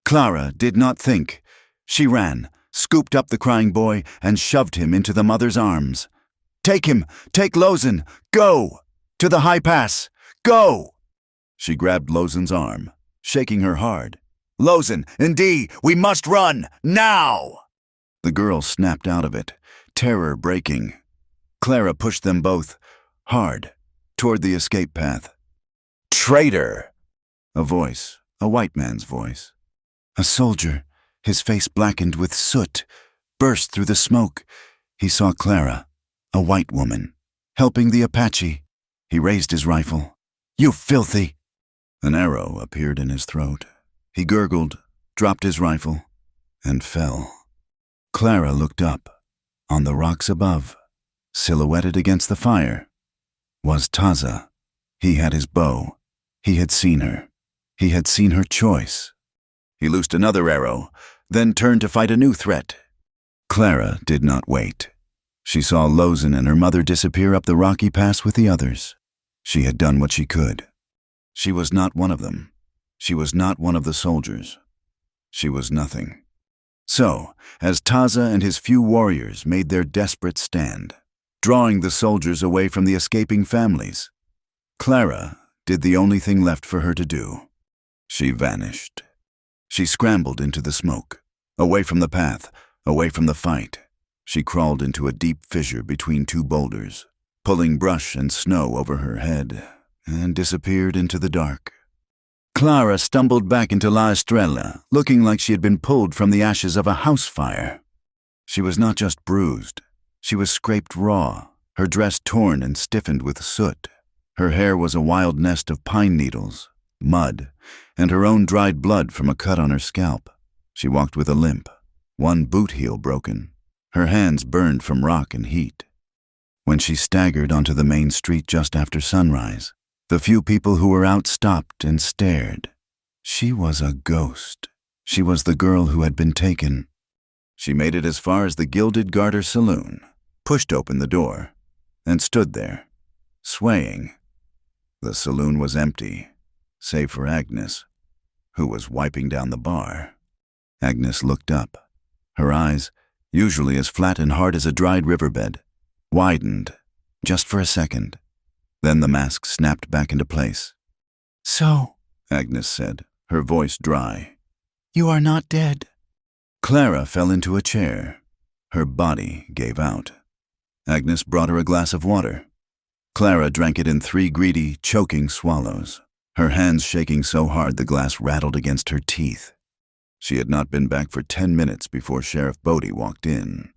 Clara did not think. She ran, scooped up the crying boy, and shoved him into the mother's arms. Take him! Take Lozen! Go! To the high pass! Go! She grabbed Lozen's arm, shaking her hard. Lozen, indeed, we must run, now! The girl snapped out of it, terror breaking. Clara pushed them both, hard, toward the escape path. Traitor! A voice, a white man's voice. A soldier, his face blackened with soot, burst through the smoke. He saw Clara, a white woman, helping the Apache. He raised his rifle. You filthy! An arrow appeared in his throat. He gurgled, dropped his rifle, and fell. Clara looked up. On the rocks above, silhouetted against the fire, was Taza. He had his bow. He had seen her. He had seen her choice. He loosed another arrow, then turned to fight a new threat. Clara did not wait. She saw Lozen and her mother disappear up the rocky pass with the others. She had done what she could. She was not one of them. She was not one of the soldiers. She was nothing. So, as Taza and his few warriors made their desperate stand, drawing the soldiers away from the escaping families, Clara did the only thing left for her to do. She vanished. She scrambled into the smoke, away from the path, away from the fight. She crawled into a deep fissure between two boulders, pulling brush and snow over her head, and disappeared into the dark. Clara stumbled back into La Estrella, looking like she had been pulled from the ashes of a house fire. She was not just bruised. She was scraped raw, her dress torn and stiffened with soot. Her hair was a wild nest of pine needles, mud, and her own dried blood from a cut on her scalp. She walked with a limp, one boot heel broken, her hands burned from rock and heat. When she staggered onto the main street just after sunrise, the few people who were out stopped and stared. She was a ghost. She was the girl who had been taken. She made it as far as the Gilded Garter Saloon, pushed open the door, and stood there, swaying. The saloon was empty, save for Agnes, who was wiping down the bar. Agnes looked up. Her eyes, usually as flat and hard as a dried riverbed, widened, just for a second. Then the mask snapped back into place. So, Agnes said, her voice dry, you are not dead. Clara fell into a chair. Her body gave out. Agnes brought her a glass of water. Clara drank it in 3 greedy, choking swallows, her hands shaking so hard the glass rattled against her teeth. She had not been back for 10 minutes before Sheriff Bodie walked in.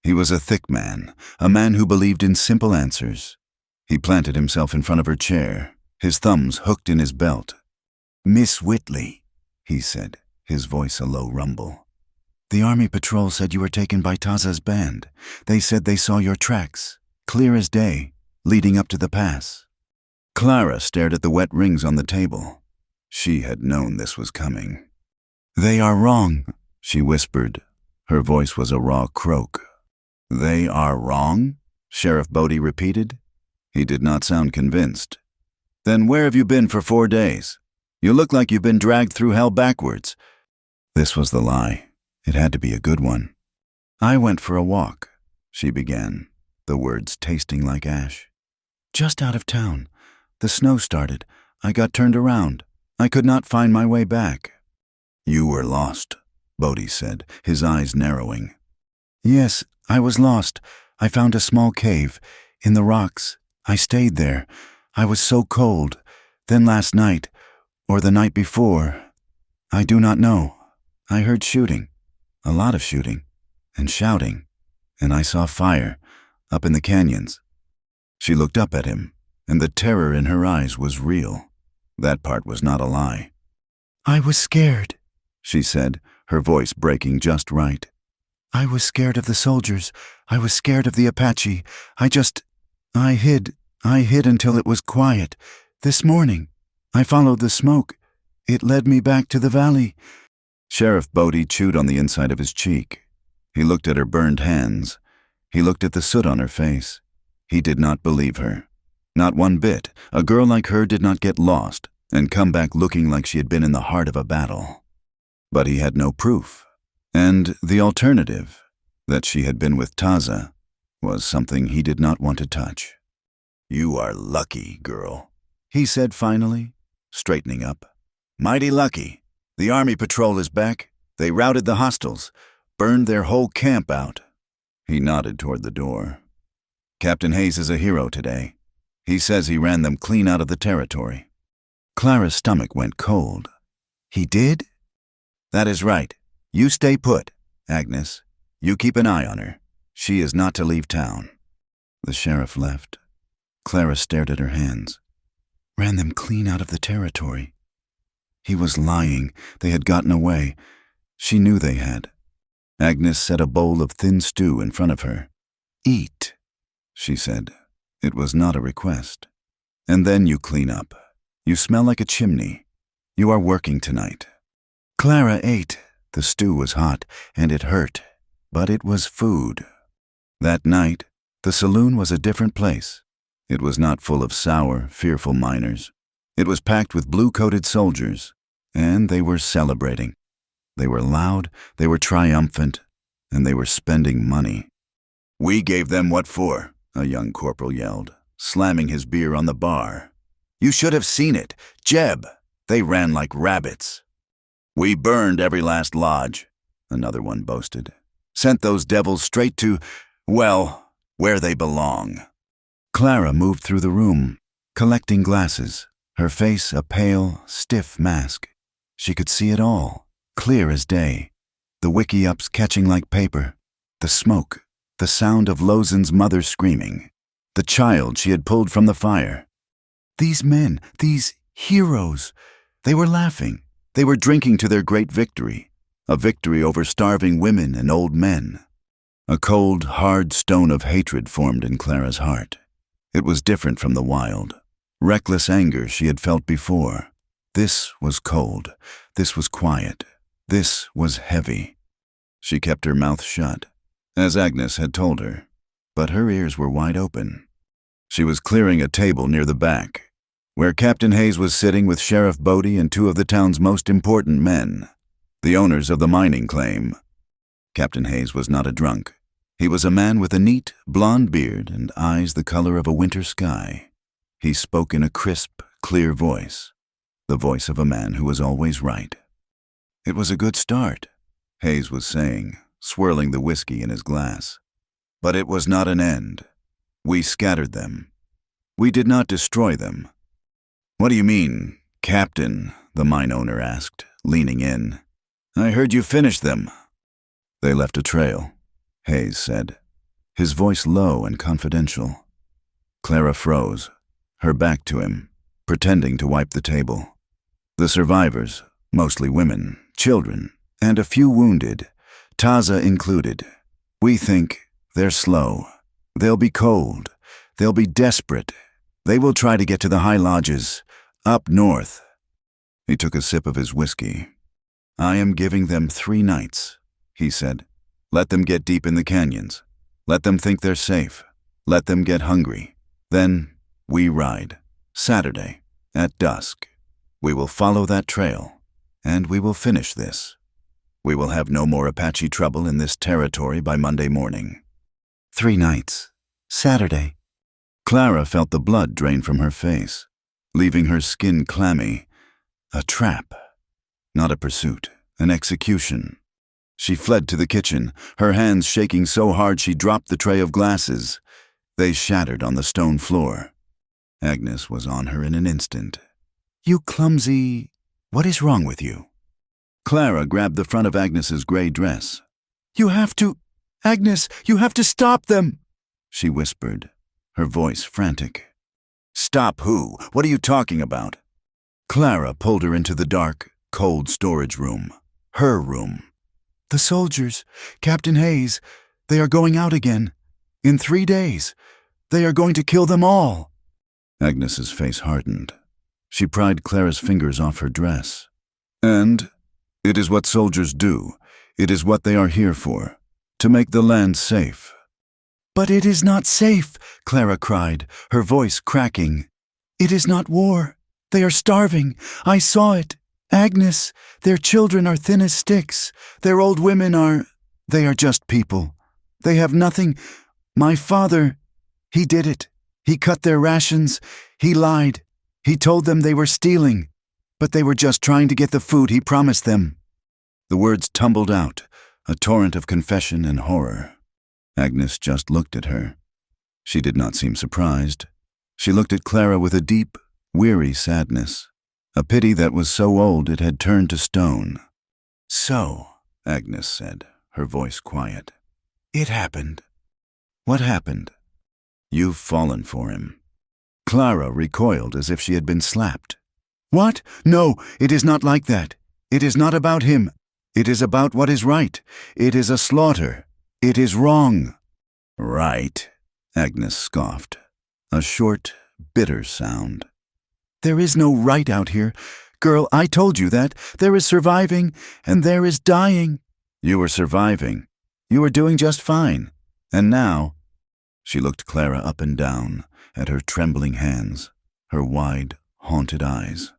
He was a thick man, a man who believed in simple answers. He planted himself in front of her chair, his thumbs hooked in his belt. Miss Whitley, he said, his voice a low rumble. The Army Patrol said you were taken by Taza's band. They said they saw your tracks, clear as day. leading up to the pass. Clara stared at the wet rings on the table. She had known this was coming. "They are wrong," she whispered. Her voice was a raw croak. "They are wrong?" Sheriff Bodie repeated. He did not sound convinced. "Then where have you been for 4 days? You look like you've been dragged through hell backwards." This was the lie. It had to be a good one. "I went for a walk," she began, the words tasting like ash. "Just out of town. The snow started. I got turned around. I could not find my way back." "You were lost," Bodie said, his eyes narrowing. "Yes, I was lost. I found a small cave in the rocks. I stayed there. I was so cold. Then last night, or the night before, I do not know. I heard shooting, a lot of shooting, and shouting, and I saw fire up in the canyons." She looked up at him, and the terror in her eyes was real. That part was not a lie. "I was scared," she said, her voice breaking just right. "I was scared of the soldiers. I was scared of the Apache. I hid until it was quiet. This morning, I followed the smoke. It led me back to the valley." Sheriff Bodie chewed on the inside of his cheek. He looked at her burned hands. He looked at the soot on her face. He did not believe her. Not one bit. A girl like her did not get lost and come back looking like she had been in the heart of a battle. But he had no proof. And the alternative, that she had been with Taza, was something he did not want to touch. "You are lucky, girl," he said finally, straightening up. "Mighty lucky. The army patrol is back. They routed the hostiles, burned their whole camp out." He nodded toward the door. "Captain Hayes is a hero today. He says he ran them clean out of the territory." Clara's stomach went cold. "He did?" "That is right. You stay put, Agnes. You keep an eye on her. She is not to leave town." The sheriff left. Clara stared at her hands. "Ran them clean out of the territory." He was lying. They had gotten away. She knew they had. Agnes set a bowl of thin stew in front of her. "Eat," she said. It was not a request. "And then you clean up. You smell like a chimney. You are working tonight." Clara ate. The stew was hot, and it hurt, but it was food. That night, the saloon was a different place. It was not full of sour, fearful miners. It was packed with blue-coated soldiers, and they were celebrating. They were loud, they were triumphant, and they were spending money. "We gave them what for," a young corporal yelled, slamming his beer on the bar. "You should have seen it. Jeb, they ran like rabbits." "We burned every last lodge," another one boasted. "Sent those devils straight to, well, where they belong." Clara moved through the room, collecting glasses, her face a pale, stiff mask. She could see it all, clear as day. The wiki-ups catching like paper, the smoke, the sound of Lozen's mother screaming, the child she had pulled from the fire. These men, these heroes, they were laughing. They were drinking to their great victory, a victory over starving women and old men. A cold, hard stone of hatred formed in Clara's heart. It was different from the wild, reckless anger she had felt before. This was cold. This was quiet. This was heavy. She kept her mouth shut, as Agnes had told her, but her ears were wide open. She was clearing a table near the back, where Captain Hayes was sitting with Sheriff Bodie and 2 of the town's most important men, the owners of the mining claim. Captain Hayes was not a drunk. He was a man with a neat, blonde beard and eyes the color of a winter sky. He spoke in a crisp, clear voice, the voice of a man who was always right. "It was a good start," Hayes was saying, swirling the whiskey in his glass. "But it was not an end. We scattered them. We did not destroy them." "What do you mean, Captain?" the mine owner asked, leaning in. "I heard you finished them." "They left a trail," Hayes said, his voice low and confidential. Clara froze, her back to him, pretending to wipe the table. "The survivors, mostly women, children, and a few wounded, Taza included. We think they're slow. They'll be cold. They'll be desperate. They will try to get to the high lodges, up north. He took a sip of his whiskey. I am giving them 3 nights, he said. Let them get deep in the canyons. Let them think they're safe. Let them get hungry. Then we ride. Saturday, at dusk. We will follow that trail, and we will finish this. We will have no more Apache trouble in this territory by Monday morning. 3 nights. Saturday. Clara felt the blood drain from her face, leaving her skin clammy. A trap. Not a pursuit, an execution. She fled to the kitchen, her hands shaking so hard she dropped the tray of glasses. They shattered on the stone floor. Agnes was on her in an instant. You clumsy... What is wrong with you? Clara grabbed the front of Agnes's gray dress. You have to... Agnes, you have to stop them, she whispered, her voice frantic. Stop who? What are you talking about? Clara pulled her into the dark, cold storage room. Her room. The soldiers, Captain Hayes, they are going out again. In 3 days. They are going to kill them all. Agnes's face hardened. She pried Clara's fingers off her dress. And it is what soldiers do. It is what they are here for. To make the land safe. But it is not safe, Clara cried, her voice cracking. It is not war. They are starving. I saw it. Agnes, their children are thin as sticks. Their old women are... They are just people. They have nothing. My father, he did it. He cut their rations. He lied. He told them they were stealing. But they were just trying to get the food he promised them. The words tumbled out, a torrent of confession and horror. Agnes just looked at her. She did not seem surprised. She looked at Clara with a deep, weary sadness, a pity that was so old it had turned to stone. So, Agnes said, her voice quiet. It happened. What happened? You've fallen for him. Clara recoiled as if she had been slapped. What? No, it is not like that. It is not about him. It is about what is right. It is a slaughter. It is wrong. Right, Agnes scoffed. A short, bitter sound. There is no right out here. Girl, I told you that. There is surviving, and there is dying. You were surviving. You were doing just fine. And now... She looked Clara up and down, at her trembling hands, her wide, haunted eyes.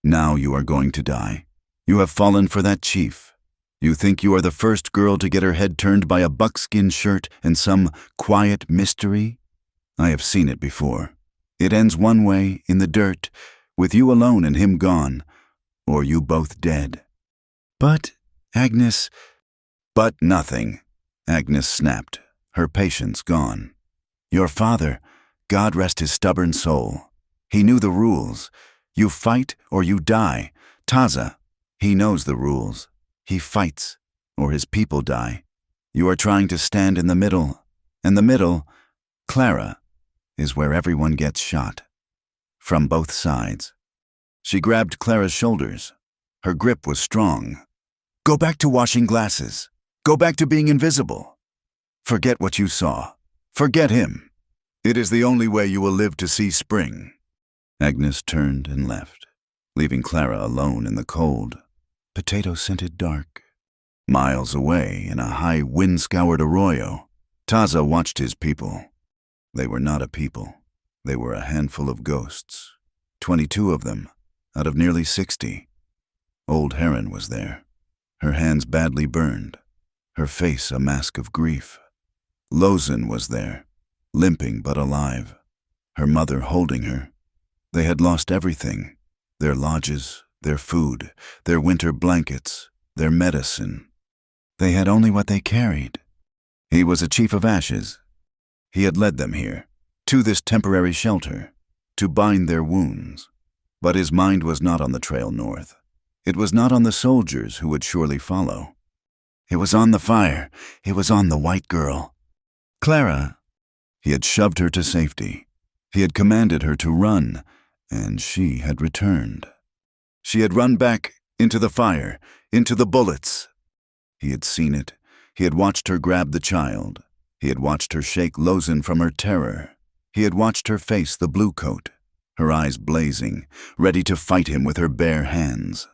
Now you are going to die. You have fallen for that chief. You think you are the first girl to get her head turned by a buckskin shirt and some quiet mystery? I have seen it before. It ends one way, in the dirt, with you alone and him gone, or you both dead. But, Agnes... But nothing, Agnes snapped, her patience gone. Your father, God rest his stubborn soul. He knew the rules. You fight or you die. Taza, he knows the rules. He fights, or his people die. You are trying to stand in the middle, and the middle, Clara, is where everyone gets shot. From both sides. She grabbed Clara's shoulders. Her grip was strong. Go back to washing glasses. Go back to being invisible. Forget what you saw. Forget him. It is the only way you will live to see spring. Agnes turned and left, leaving Clara alone in the cold, potato-scented dark. Miles away, in a high wind-scoured arroyo, Taza watched his people. They were not a people. They were a handful of ghosts. 22 of them, out of nearly 60. Old Heron was there, her hands badly burned, her face a mask of grief. Lozen was there, limping but alive, her mother holding her. They had lost everything, their lodges, their food, their winter blankets, their medicine. They had only what they carried. He was a chief of ashes. He had led them here, to this temporary shelter, to bind their wounds. But his mind was not on the trail north. It was not on the soldiers who would surely follow. It was on the fire. It was on the white girl. Clara. He had shoved her to safety. He had commanded her to run, and she had returned. She had run back into the fire, into the bullets. He had seen it. He had watched her grab the child. He had watched her shake Lozen from her terror. He had watched her face the blue coat, her eyes blazing, ready to fight him with her bare hands.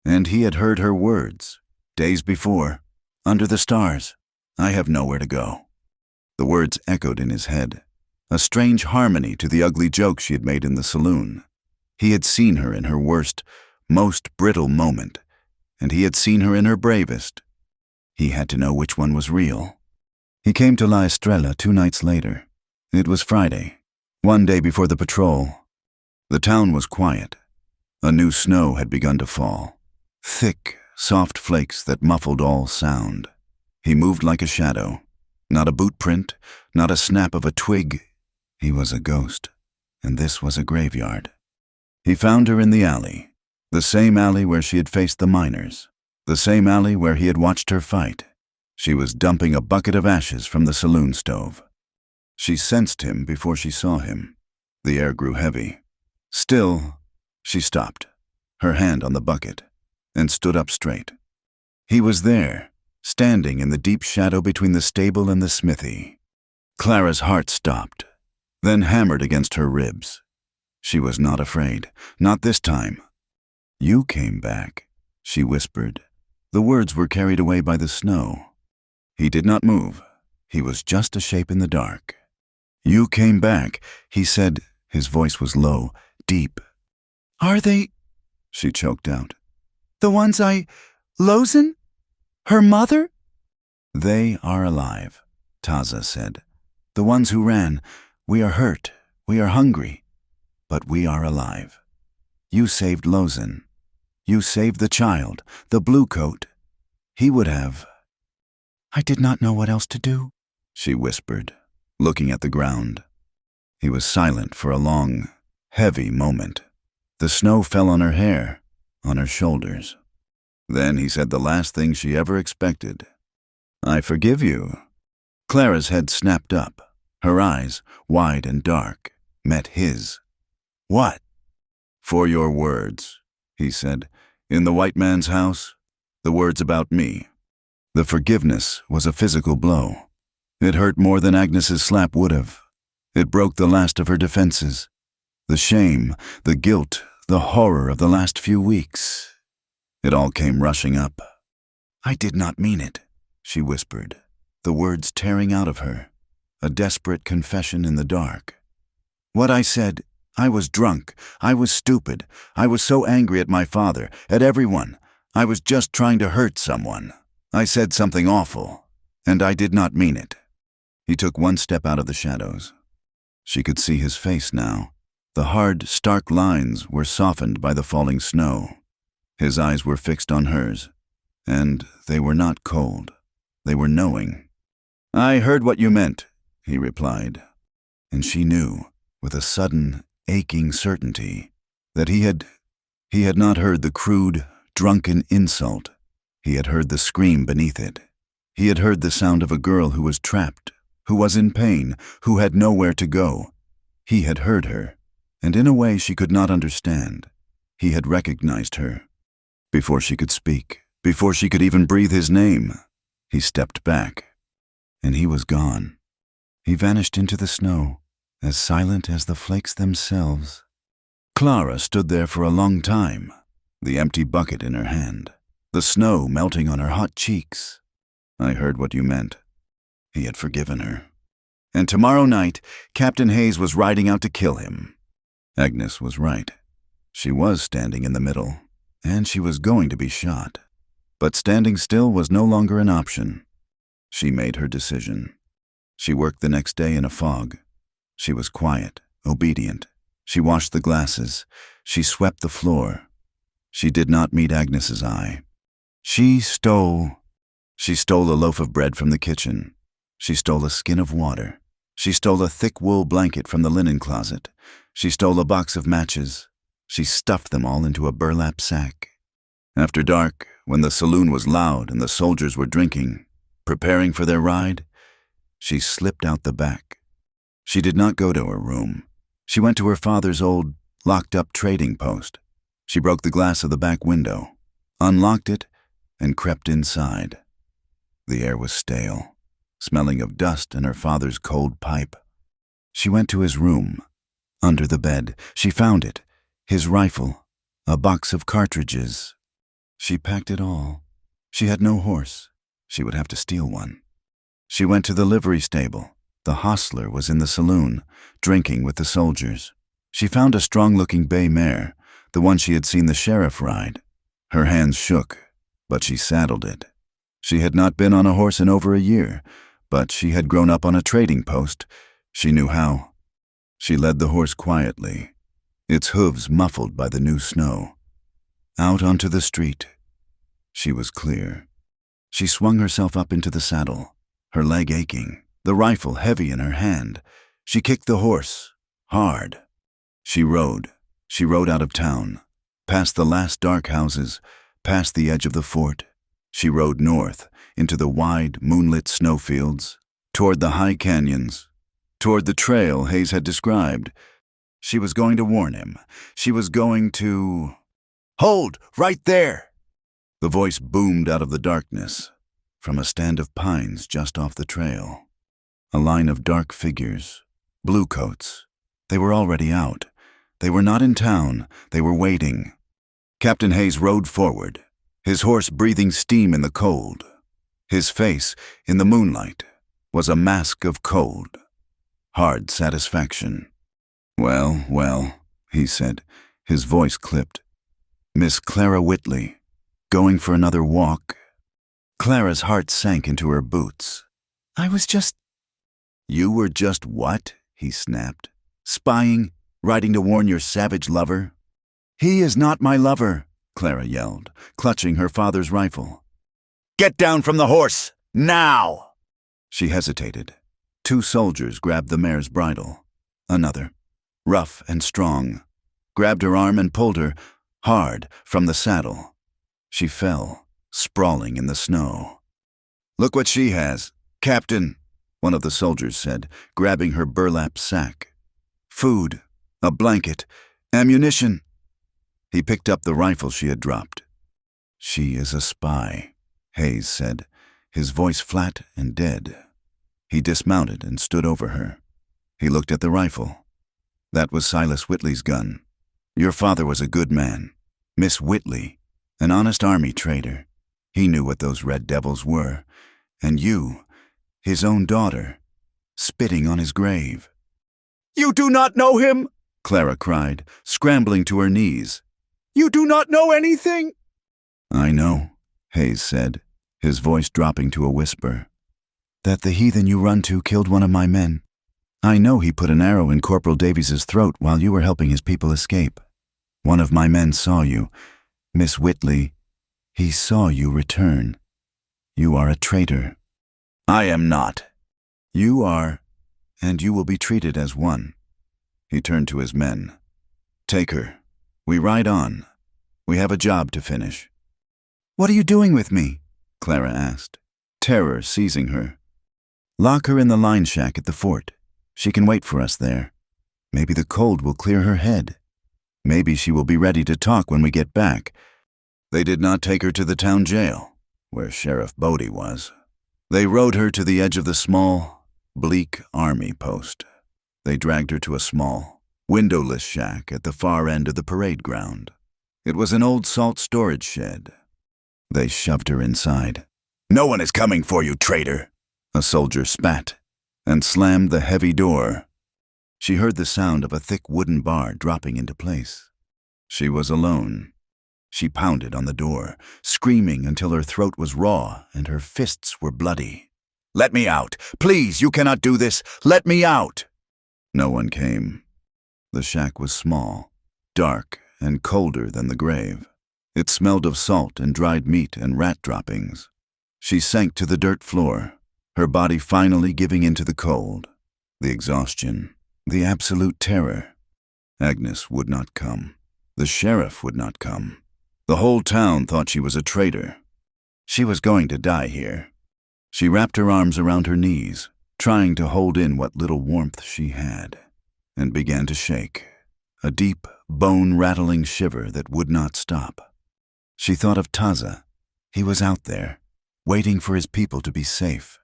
And he had heard her words, days before, under the stars, "I have nowhere to go." The words echoed in his head, a strange harmony to the ugly joke she had made in the saloon. He had seen her in her worst, most brittle moment, and he had seen her in her bravest. He had to know which one was real. He came to La Estrella 2 nights later. It was Friday, one day before the patrol. The town was quiet. A new snow had begun to fall, thick, soft flakes that muffled all sound. He moved like a shadow, not a boot print, not a snap of a twig. He was a ghost, and this was a graveyard. He found her in the alley, the same alley where she had faced the miners, the same alley where he had watched her fight. She was dumping a bucket of ashes from the saloon stove. She sensed him before she saw him. The air grew heavy. Still, she stopped, her hand on the bucket, and stood up straight. He was there, standing in the deep shadow between the stable and the smithy. Clara's heart stopped, then hammered against her ribs. She was not afraid, not this time. "You came back," she whispered. The words were carried away by the snow. He did not move. He was just a shape in the dark. "You came back," he said. His voice was low, deep. "Are they," she choked out, "the ones Lozen? Her mother?" "They are alive," Taza said. "The ones who ran. We are hurt. We are hungry. But we are alive. You saved Lozen. You saved the child, the blue coat. He would have—" "I did not know what else to do," she whispered, looking at the ground. He was silent for a long, heavy moment. The snow fell on her hair, on her shoulders. Then he said the last thing she ever expected. "I forgive you." Clara's head snapped up. Her eyes, wide and dark, met his. "What?" "For your words," he said, "in the white man's house, the words about me." The forgiveness was a physical blow. It hurt more than Agnes's slap would have. It broke the last of her defenses. The shame, the guilt, the horror of the last few weeks. It all came rushing up. "I did not mean it," she whispered, the words tearing out of her, a desperate confession in the dark. "What I said, I was drunk, I was stupid, I was so angry at my father, at everyone. I was just trying to hurt someone. I said something awful, and I did not mean it." He took one step out of the shadows. She could see his face now. The hard, stark lines were softened by the falling snow. His eyes were fixed on hers, and they were not cold. They were knowing. "I heard what you meant," he replied. And she knew, with a sudden, aching certainty, that he had not heard the crude, drunken insult. He had heard the scream beneath it. He had heard the sound of a girl who was trapped, who was in pain, who had nowhere to go. He had heard her, and in a way she could not understand. He had recognized her. Before she could speak, before she could even breathe his name, he stepped back, and he was gone. He vanished into the snow, as silent as the flakes themselves. Clara stood there for a long time, the empty bucket in her hand, the snow melting on her hot cheeks. "I heard what you meant." He had forgiven her. And tomorrow night, Captain Hayes was riding out to kill him. Agnes was right. She was standing in the middle, and she was going to be shot. But standing still was no longer an option. She made her decision. She worked the next day in a fog. She was quiet, obedient. She washed the glasses. She swept the floor. She did not meet Agnes's eye. She stole a loaf of bread from the kitchen. She stole a skin of water. She stole a thick wool blanket from the linen closet. She stole a box of matches. She stuffed them all into a burlap sack. After dark, when the saloon was loud and the soldiers were drinking, preparing for their ride, she slipped out the back. She did not go to her room. She went to her father's old, locked-up trading post. She broke the glass of the back window, unlocked it, and crept inside. The air was stale, smelling of dust and her father's cold pipe. She went to his room. Under the bed, she found it, his rifle, a box of cartridges. She packed it all. She had no horse. She would have to steal one. She went to the livery stable. The hostler was in the saloon, drinking with the soldiers. She found a strong-looking bay mare, the one she had seen the sheriff ride. Her hands shook, but she saddled it. She had not been on a horse in over a year, but she had grown up on a trading post. She knew how. She led the horse quietly, its hooves muffled by the new snow. Out onto the street. She was clear. She swung herself up into the saddle, her leg aching, the rifle heavy in her hand. She kicked the horse, hard. She rode out of town, past the last dark houses, past the edge of the fort. She rode north, into the wide, moonlit snowfields, toward the high canyons, toward the trail Hayes had described. She was going to warn him. She was going to... "Hold, right there!" The voice boomed out of the darkness, from a stand of pines just off the trail. A line of dark figures, blue coats. They were already out. They were not in town. They were waiting. Captain Hayes rode forward, his horse breathing steam in the cold. His face, in the moonlight, was a mask of cold, hard satisfaction. "Well, well," he said, his voice clipped. "Miss Clara Whitley, going for another walk?" Clara's heart sank into her boots. I was just... "You were just what?" he snapped. "Spying? Riding to warn your savage lover?" "He is not my lover," Clara yelled, clutching her father's rifle. "Get down from the horse, now!" She hesitated. 2 soldiers grabbed the mare's bridle. Another, rough and strong, grabbed her arm and pulled her, hard, from the saddle. She fell, sprawling in the snow. "Look what she has, Captain," one of the soldiers said, grabbing her burlap sack. "Food, a blanket, ammunition." He picked up the rifle she had dropped. "She is a spy," Hayes said, his voice flat and dead. He dismounted and stood over her. He looked at the rifle. "That was Silas Whitley's gun. Your father was a good man. Miss Whitley, an honest army trader. He knew what those red devils were. And you, his own daughter, spitting on his grave." "You do not know him!" Clara cried, scrambling to her knees. "You do not know anything!" "I know," Hayes said, his voice dropping to a whisper. "That the heathen you run to killed one of my men. I know he put an arrow in Corporal Davies's throat while you were helping his people escape. One of my men saw you, Miss Whitley. He saw you return. You are a traitor." "I am not." "You are, and you will be treated as one." He turned to his men. "Take her. We ride on. We have a job to finish." "What are you doing with me?" Clara asked, terror seizing her. "Lock her in the line shack at the fort. She can wait for us there. Maybe the cold will clear her head. Maybe she will be ready to talk when we get back." They did not take her to the town jail, where Sheriff Bodie was. They rode her to the edge of the small, bleak army post. They dragged her to a small, windowless shack at the far end of the parade ground. It was an old salt storage shed. They shoved her inside. "No one is coming for you, traitor!" A soldier spat and slammed the heavy door. She heard the sound of a thick wooden bar dropping into place. She was alone. She pounded on the door, screaming until her throat was raw and her fists were bloody. "Let me out! Please, you cannot do this! Let me out!" No one came. The shack was small, dark, and colder than the grave. It smelled of salt and dried meat and rat droppings. She sank to the dirt floor, her body finally giving in to the cold, the exhaustion, the absolute terror. Agnes would not come. The sheriff would not come. The whole town thought she was a traitor. She was going to die here. She wrapped her arms around her knees, trying to hold in what little warmth she had, and began to shake, a deep, bone-rattling shiver that would not stop. She thought of Taza. He was out there, waiting for his people to be safe,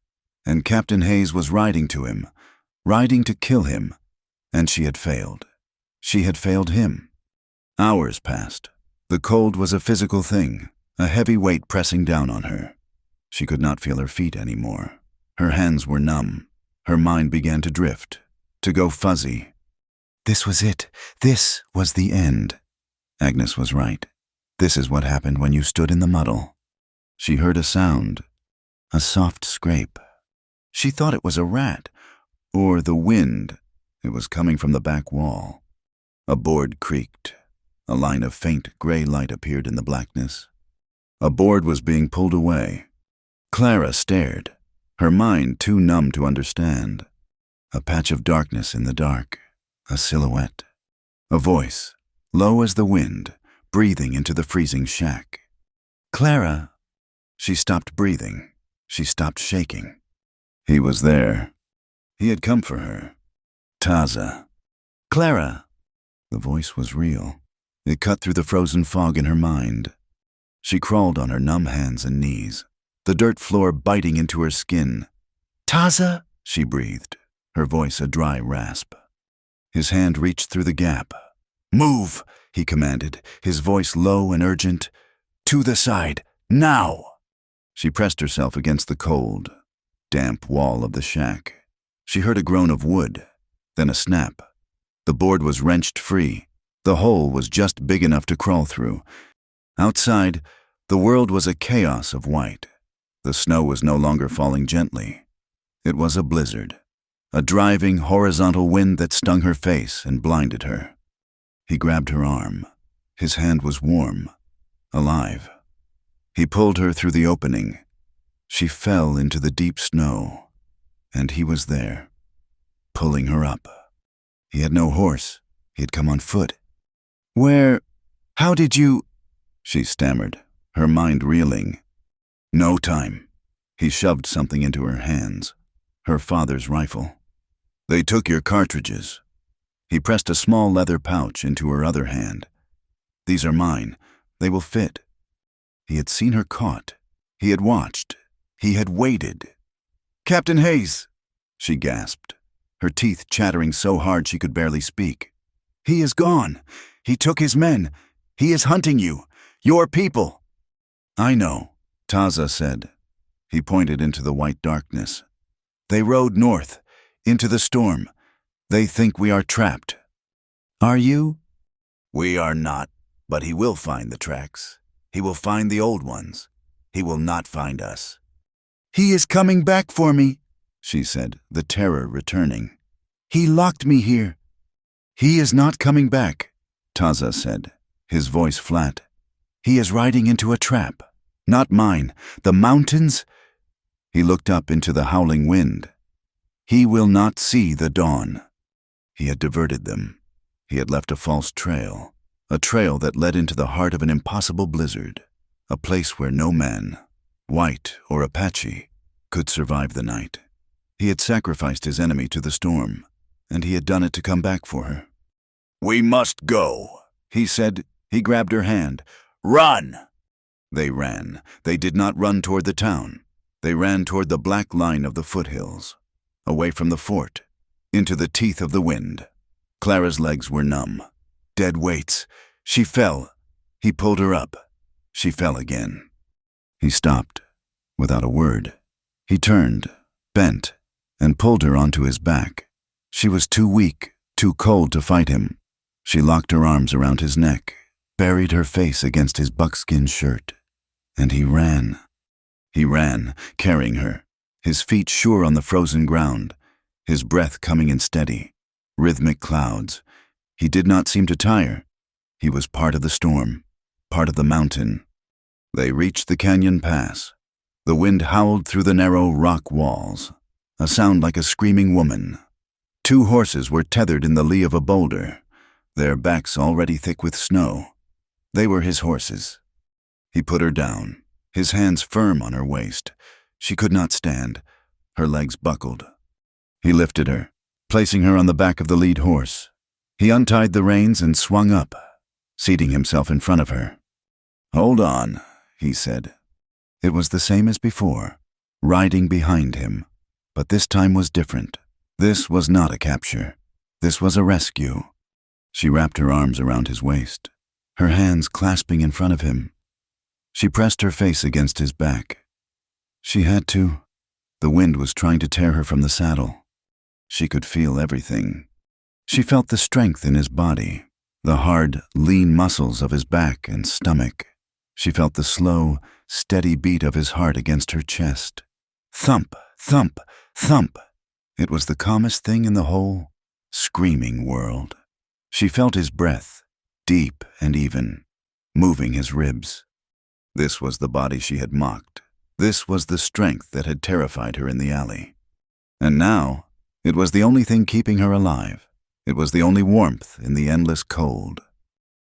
and Captain Hayes was riding to him, riding to kill him, And she had failed. She had failed him. Hours passed. The cold was a physical thing, a heavy weight pressing down on her. She could not feel her feet anymore. Her hands were numb. Her mind began to drift, to go fuzzy. This was it. This was the end. Agnes was right. This is what happened when you stood in the muddle. She heard a sound, a soft scrape. She thought it was a rat, or the wind. It was coming from the back wall. A board creaked. A line of faint gray light appeared in the blackness. A board was being pulled away. Clara stared, her mind too numb to understand. A patch of darkness in the dark, a silhouette. A voice, low as the wind, breathing into the freezing shack. Clara! She stopped breathing. She stopped shaking. He was there. He had come for her. Taza. Clara! The voice was real. It cut through the frozen fog in her mind. She crawled on her numb hands and knees, the dirt floor biting into her skin. Taza! She breathed, her voice a dry rasp. His hand reached through the gap. Move, he commanded, his voice low and urgent. To the side, now! She pressed herself against the cold, damp wall of the shack. She heard a groan of wood, then a snap. The board was wrenched free. The hole was just big enough to crawl through. Outside, the world was a chaos of white. The snow was no longer falling gently. It was a blizzard, a driving, horizontal wind that stung her face and blinded her. He grabbed her arm. His hand was warm, alive. He pulled her through the opening. She fell into the deep snow, and he was there, pulling her up. He had no horse. He had come on foot. How did you... She stammered, her mind reeling. No time. He shoved something into her hands, her father's rifle. They took your cartridges. He pressed a small leather pouch into her other hand. These are mine. They will fit. He had seen her caught. He had watched. He had waited. Captain Hayes, she gasped, her teeth chattering so hard she could barely speak. He is gone. He took his men. He is hunting you. Your people. I know, Taza said. He pointed into the white darkness. They rode north, into the storm. They think we are trapped. Are you? We are not, but he will find the tracks. He will find the old ones. He will not find us. He is coming back for me, she said, the terror returning. He locked me here. He is not coming back, Taza said, his voice flat. He is riding into a trap. Not mine. The mountains. He looked up into the howling wind. He will not see the dawn. He had diverted them. He had left a false trail, a trail that led into the heart of an impossible blizzard, a place where no man, white or Apache, could survive the night. He had sacrificed his enemy to the storm, and he had done it to come back for her. We must go, he said. He grabbed her hand. Run! They ran. They did not run toward the town. They ran toward the black line of the foothills, away from the fort, into the teeth of the wind. Clara's legs were numb. Dead weights. She fell. He pulled her up. She fell again. He stopped, without a word. He turned, bent, and pulled her onto his back. She was too weak, too cold to fight him. She locked her arms around his neck, buried her face against his buckskin shirt, and he ran. He ran, carrying her, his feet sure on the frozen ground, his breath coming in steady, rhythmic clouds. He did not seem to tire. He was part of the storm, part of the mountain. They reached the canyon pass. The wind howled through the narrow rock walls, a sound like a screaming woman. 2 horses were tethered in the lee of a boulder, their backs already thick with snow. They were his horses. He put her down, his hands firm on her waist. She could not stand. Her legs buckled. He lifted her, placing her on the back of the lead horse. He untied the reins and swung up, seating himself in front of her. Hold on, he said. It was the same as before, riding behind him, but this time was different. This was not a capture. This was a rescue. She wrapped her arms around his waist, her hands clasping in front of him. She pressed her face against his back. She had to. The wind was trying to tear her from the saddle. She could feel everything. She felt the strength in his body, the hard, lean muscles of his back and stomach. She felt the slow, steady beat of his heart against her chest. Thump, thump, thump. It was the calmest thing in the whole screaming world. She felt his breath, deep and even, moving his ribs. This was the body she had mocked. This was the strength that had terrified her in the alley. And now, it was the only thing keeping her alive. It was the only warmth in the endless cold.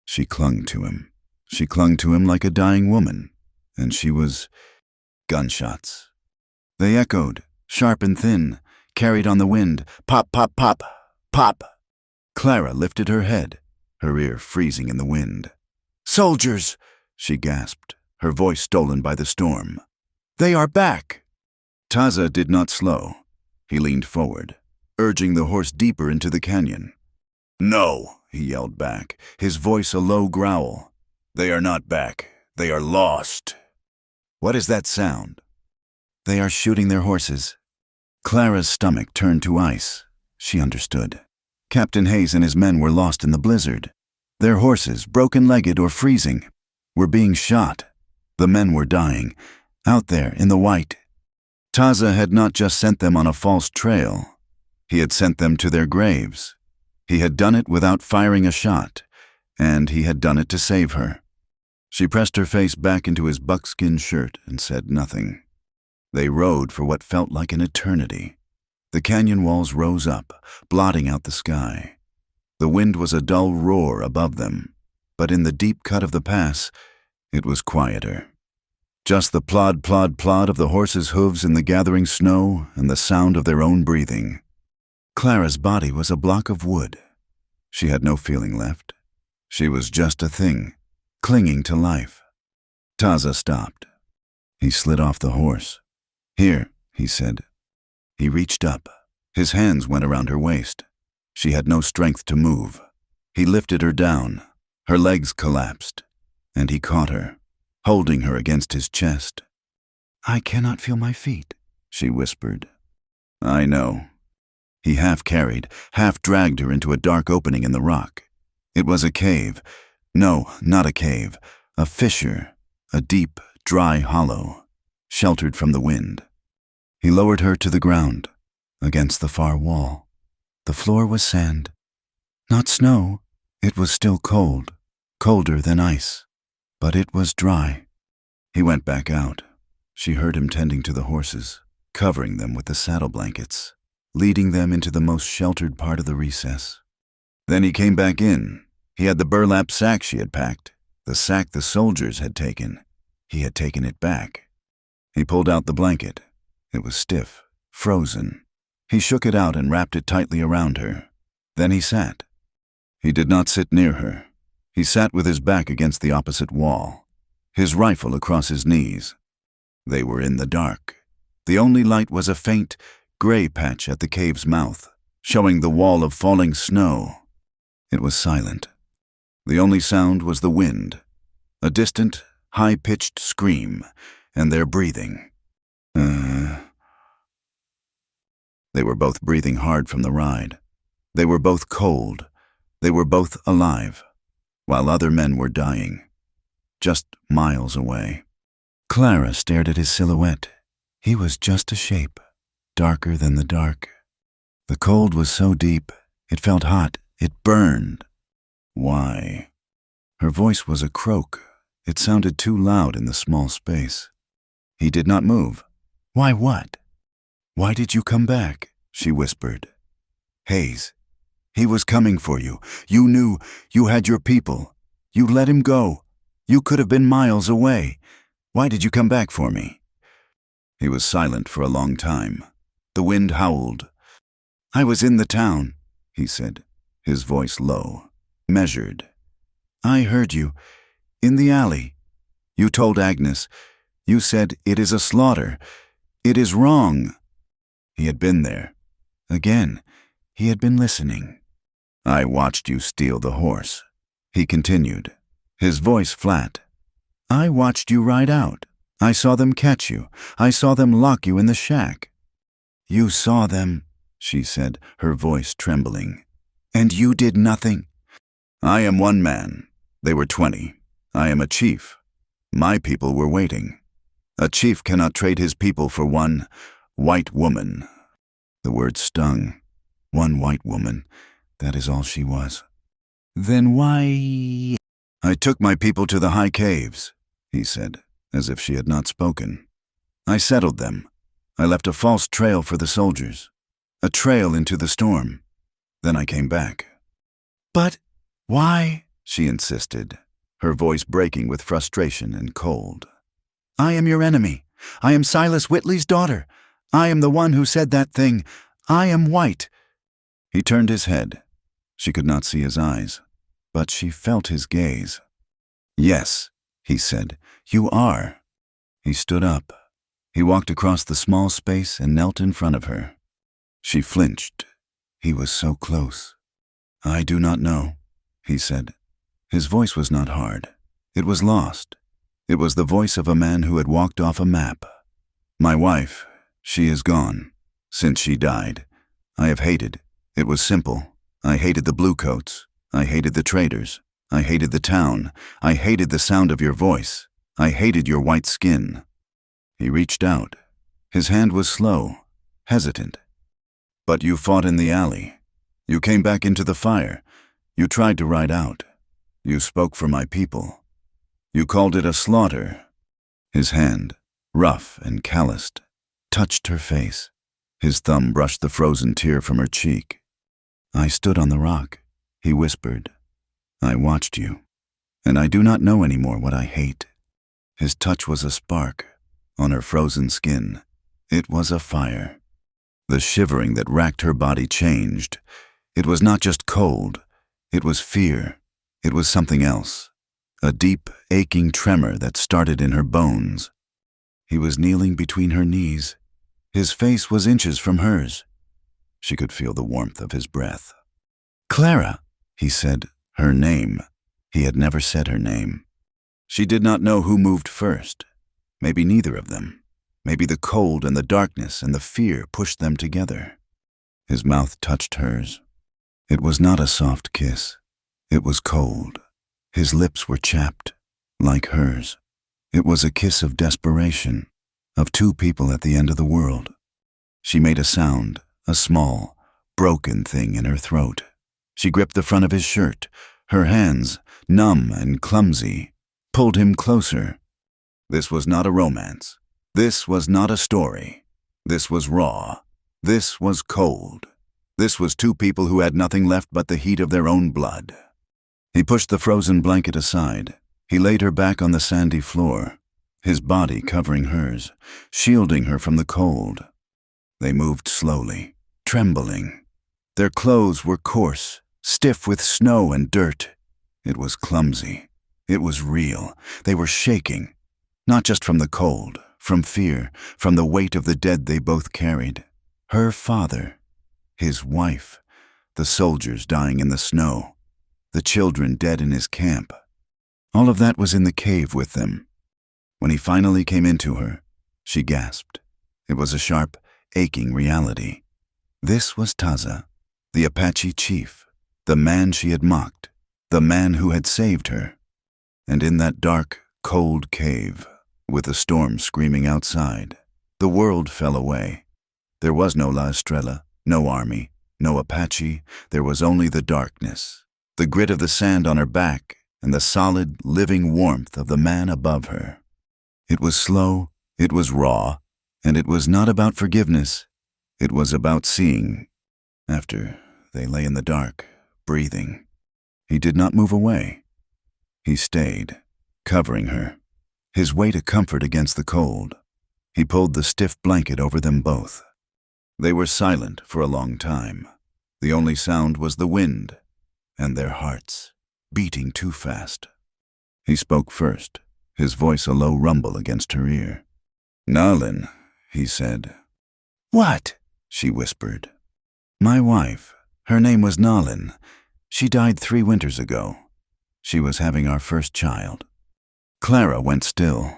She clung to him. She clung to him like a dying woman, and she was... Gunshots. They echoed, sharp and thin, carried on the wind. Pop, pop, pop, pop. Clara lifted her head, her ear freezing in the wind. "Soldiers!" she gasped, her voice stolen by the storm. "They are back!" Taza did not slow. He leaned forward, urging the horse deeper into the canyon. "No," he yelled back, his voice a low growl. "They are not back. They are lost." "What is that sound?" "They are shooting their horses." Clara's stomach turned to ice. She understood. Captain Hayes and his men were lost in the blizzard. Their horses, broken-legged or freezing, were being shot. The men were dying, out there in the white. Taza had not just sent them on a false trail. He had sent them to their graves. He had done it without firing a shot, and he had done it to save her. She pressed her face back into his buckskin shirt and said nothing. They rode for what felt like an eternity. The canyon walls rose up, blotting out the sky. The wind was a dull roar above them, but in the deep cut of the pass, it was quieter. Just the plod, plod, plod of the horses' hooves in the gathering snow and the sound of their own breathing. Clara's body was a block of wood. She had no feeling left. She was just a thing, clinging to life. Taza stopped. He slid off the horse. "Here," he said. He reached up. His hands went around her waist. She had no strength to move. He lifted her down. Her legs collapsed, and he caught her, holding her against his chest. "I cannot feel my feet," she whispered. "I know." He half carried, half dragged her into a dark opening in the rock. It was a cave. No, not a cave. A fissure, a deep, dry hollow, sheltered from the wind. He lowered her to the ground, against the far wall. The floor was sand. Not snow. It was still cold, colder than ice. But it was dry. He went back out. She heard him tending to the horses, covering them with the saddle blankets, leading them into the most sheltered part of the recess. Then he came back in. He had the burlap sack she had packed, the sack the soldiers had taken. He had taken it back. He pulled out the blanket. It was stiff, frozen. He shook it out and wrapped it tightly around her. Then he sat. He did not sit near her. He sat with his back against the opposite wall, his rifle across his knees. They were in the dark. The only light was a faint, gray patch at the cave's mouth, showing the wall of falling snow. It was silent. The only sound was the wind, a distant, high-pitched scream, and their breathing. They were both breathing hard from the ride. They were both cold. They were both alive, while other men were dying, just miles away. Clara stared at his silhouette. He was just a shape, darker than the dark. The cold was so deep, it felt hot, it burned. Why? Her voice was a croak. It sounded too loud in the small space. He did not move. "Why what?" "Why did you come back?" she whispered. "Hayes. He was coming for you. You knew. You had your people. You let him go. You could have been miles away. Why did you come back for me?" He was silent for a long time. The wind howled. "I was in the town," he said, his voice low, measured. "I heard you. In the alley. You told Agnes. You said it is a slaughter. It is wrong." He had been there. Again, he had been listening. I watched you steal the horse. He continued, his voice flat. I watched you ride out. I saw them catch you. I saw them lock you in the shack. You saw them, she said, her voice trembling. And you did nothing? I am one man. They were 20. I am a chief. My people were waiting. A chief cannot trade his people for one white woman. The word stung. One white woman. That is all she was. Then why? I took my people to the high caves, he said, as if she had not spoken. I settled them. I left a false trail for the soldiers. A trail into the storm. Then I came back. But why? She insisted, her voice breaking with frustration and cold. I am your enemy. I am Silas Whitley's daughter. I am the one who said that thing. I am white. He turned his head. She could not see his eyes, but she felt his gaze. Yes, he said, you are. He stood up. He walked across the small space and knelt in front of her. She flinched. He was so close. I do not know, he said. His voice was not hard. It was lost. It was the voice of a man who had walked off a map. My wife, she is gone. Since she died, I have hated. It was simple. I hated the bluecoats. I hated the traders. I hated the town. I hated the sound of your voice. I hated your white skin. He reached out. His hand was slow, hesitant. But you fought in the alley. You came back into the fire. You tried to ride out. You spoke for my people. You called it a slaughter. His hand, rough and calloused, touched her face. His thumb brushed the frozen tear from her cheek. I stood on the rock, he whispered. I watched you, and I do not know anymore what I hate. His touch was a spark on her frozen skin. It was a fire. The shivering that racked her body changed. It was not just cold. It was fear. It was something else. A deep, aching tremor that started in her bones. He was kneeling between her knees. His face was inches from hers. She could feel the warmth of his breath. Clara, he said, her name. He had never said her name. She did not know who moved first. Maybe neither of them. Maybe the cold and the darkness and the fear pushed them together. His mouth touched hers. It was not a soft kiss. It was cold. His lips were chapped, like hers. It was a kiss of desperation, of two people at the end of the world. She made a sound, a small, broken thing in her throat. She gripped the front of his shirt. Her hands, numb and clumsy, pulled him closer. This was not a romance. This was not a story. This was raw. This was cold. This was two people who had nothing left but the heat of their own blood. He pushed the frozen blanket aside. He laid her back on the sandy floor, his body covering hers, shielding her from the cold. They moved slowly, trembling. Their clothes were coarse, stiff with snow and dirt. It was clumsy. It was real. They were shaking, not just from the cold, from fear, from the weight of the dead they both carried. Her father, his wife, the soldiers dying in the snow, the children dead in his camp. All of that was in the cave with them. When he finally came into her, she gasped. It was a sharp, aching reality. This was Taza, the Apache chief, the man she had mocked, the man who had saved her. And in that dark, cold cave, with the storm screaming outside, the world fell away. There was no La Estrella, no army, no Apache. There was only the darkness, the grit of the sand on her back, and the solid, living warmth of the man above her. It was slow, it was raw, and it was not about forgiveness. It was about seeing. After they lay in the dark, breathing, he did not move away. He stayed, covering her, his weight a comfort against the cold. He pulled the stiff blanket over them both. They were silent for a long time. The only sound was the wind and their hearts, beating too fast. He spoke first, his voice a low rumble against her ear. "Nalin," he said. "What?" she whispered. "My wife. Her name was Nalin. She died 3 winters ago. She was having our first child. Clara went still.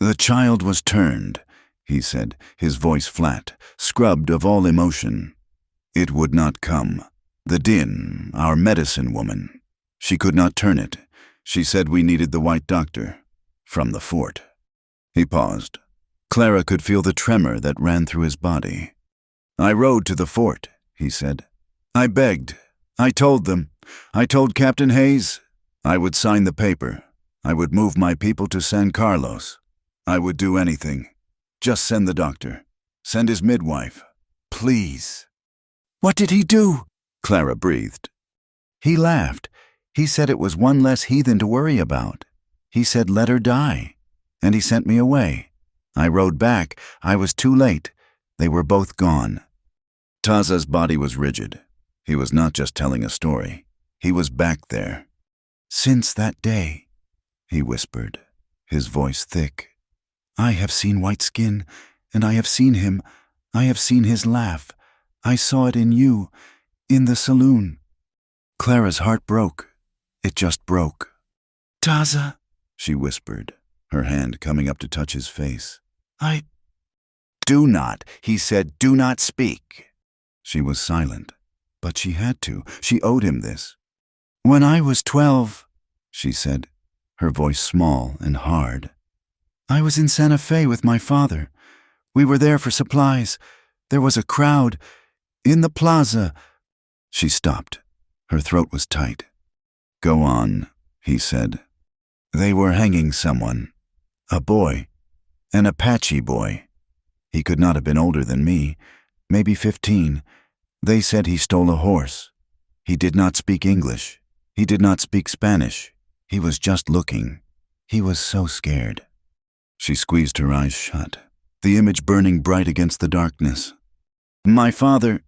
The child was turned, he said, his voice flat, scrubbed of all emotion. It would not come. The din, our medicine woman. She could not turn it. She said we needed the white doctor. From the fort. He paused. Clara could feel the tremor that ran through his body. I rode to the fort, he said. I begged. I told them. I told Captain Hayes I would sign the paper. I would move my people to San Carlos. I would do anything. Just send the doctor. Send his midwife. Please. What did he do? Clara breathed. He laughed. He said it was one less heathen to worry about. He said let her die. And he sent me away. I rode back. I was too late. They were both gone. Taza's body was rigid. He was not just telling a story. He was back there. Since that day, he whispered, his voice thick. I have seen white skin, and I have seen him. I have seen his laugh. I saw it in you, in the saloon. Clara's heart broke. It just broke. Taza, she whispered, her hand coming up to touch his face. Do not, he said, do not speak. She was silent, but she had to. She owed him this. When I was 12, she said, her voice small and hard. I was in Santa Fe with my father. We were there for supplies. There was a crowd. In the plaza. She stopped. Her throat was tight. Go on, he said. They were hanging someone. A boy. An Apache boy. He could not have been older than me, maybe 15. They said he stole a horse. He did not speak English. He did not speak Spanish. He was just looking. He was so scared. She squeezed her eyes shut, the image burning bright against the darkness. My father,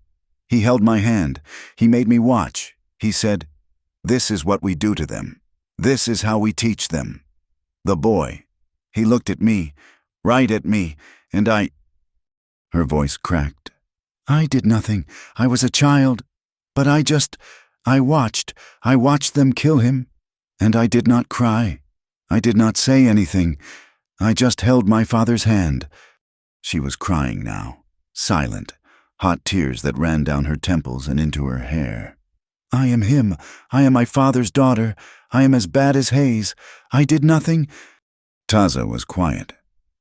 he held my hand. He made me watch. He said, this is what we do to them. This is how we teach them. The boy, he looked at me, right at me, and I... Her voice cracked. I did nothing. I was a child. But I watched them kill him. And I did not cry. I did not say anything. I just held my father's hand. She was crying now, silent, hot tears that ran down her temples and into her hair. I am him. I am my father's daughter. I am as bad as Hayes. I did nothing. Taza was quiet.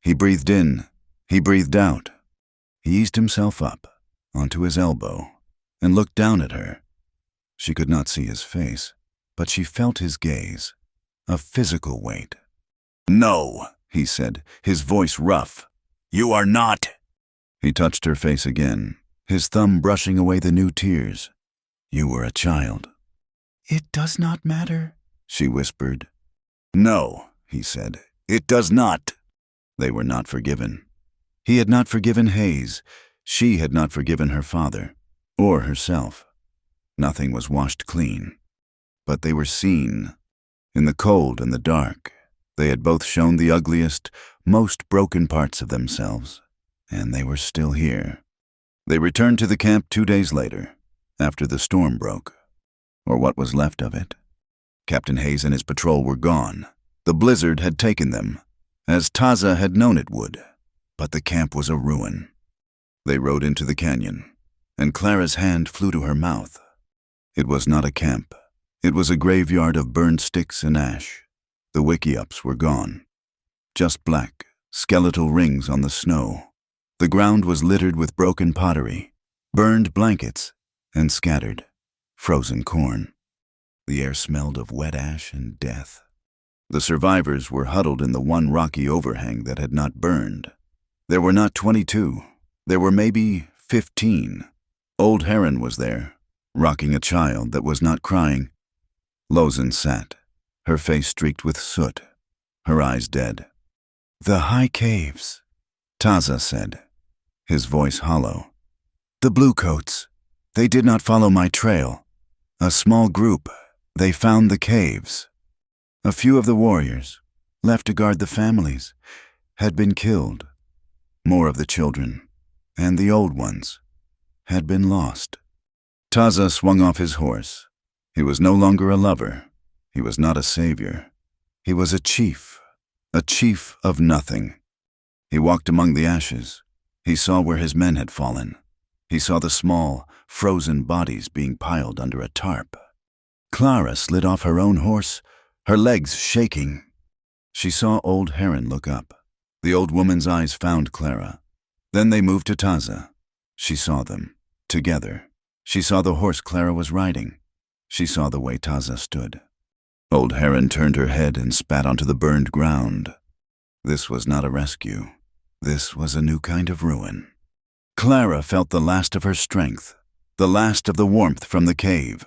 He breathed in. He breathed out. He eased himself up, onto his elbow, and looked down at her. She could not see his face, but she felt his gaze, a physical weight. No, he said, his voice rough. You are not. He touched her face again, his thumb brushing away the new tears. You were a child. It does not matter, she whispered. No, he said, it does not. They were not forgiven. He had not forgiven Hayes. She had not forgiven her father, or herself. Nothing was washed clean. But they were seen. In the cold and the dark, they had both shown the ugliest, most broken parts of themselves, and they were still here. They returned to the camp 2 days later, after the storm broke, or what was left of it. Captain Hayes and his patrol were gone. The blizzard had taken them, as Taza had known it would, but the camp was a ruin. They rode into the canyon, and Clara's hand flew to her mouth. It was not a camp. It was a graveyard of burned sticks and ash. The wickiups were gone. Just black, skeletal rings on the snow. The ground was littered with broken pottery, burned blankets, and scattered, frozen corn. The air smelled of wet ash and death. The survivors were huddled in the one rocky overhang that had not burned. There were not 22. There were maybe 15. Old Heron was there, rocking a child that was not crying. Lozen sat, her face streaked with soot, her eyes dead. The high caves, Taza said, his voice hollow. The bluecoats, they did not follow my trail. A small group, they found the caves. A few of the warriors, left to guard the families, had been killed. More of the children, and the old ones, had been lost. Taza swung off his horse. He was no longer a lover. He was not a savior. He was a chief of nothing. He walked among the ashes. He saw where his men had fallen. He saw the small, frozen bodies being piled under a tarp. Clara slid off her own horse, her legs shaking. She saw old Heron look up. The old woman's eyes found Clara. Then they moved to Taza. She saw them, together. She saw the horse Clara was riding. She saw the way Taza stood. Old Heron turned her head and spat onto the burned ground. This was not a rescue. This was a new kind of ruin. Clara felt the last of her strength, the last of the warmth from the cave,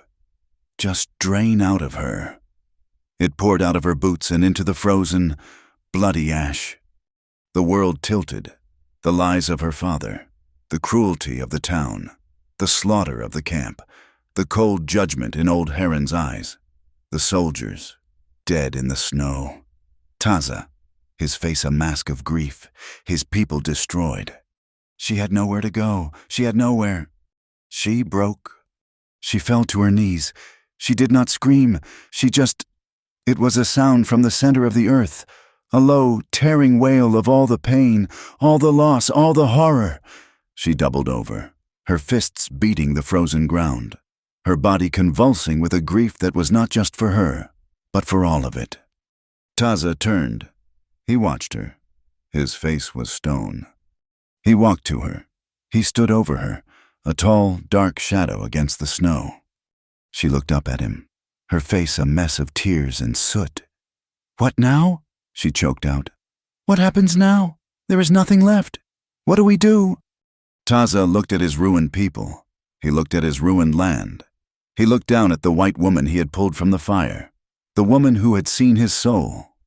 just drain out of her. It poured out of her boots and into the frozen, bloody ash. The world tilted, the lies of her father, the cruelty of the town, the slaughter of the camp, the cold judgment in old Heron's eyes, the soldiers, dead in the snow. Taza, his face a mask of grief, his people destroyed. She had nowhere to go. She had nowhere. She broke. She fell to her knees. She did not scream. It was a sound from the center of the earth, a low, tearing wail of all the pain, all the loss, all the horror. She doubled over, her fists beating the frozen ground, her body convulsing with a grief that was not just for her, but for all of it. Taza turned. He watched her. His face was stone. He walked to her. He stood over her, a tall, dark shadow against the snow. She looked up at him, her face a mess of tears and soot. "What now?" she choked out. "What happens now? There is nothing left. What do we do?" Taza looked at his ruined people. He looked at his ruined land. He looked down at the white woman he had pulled from the fire, the woman who had seen his soul,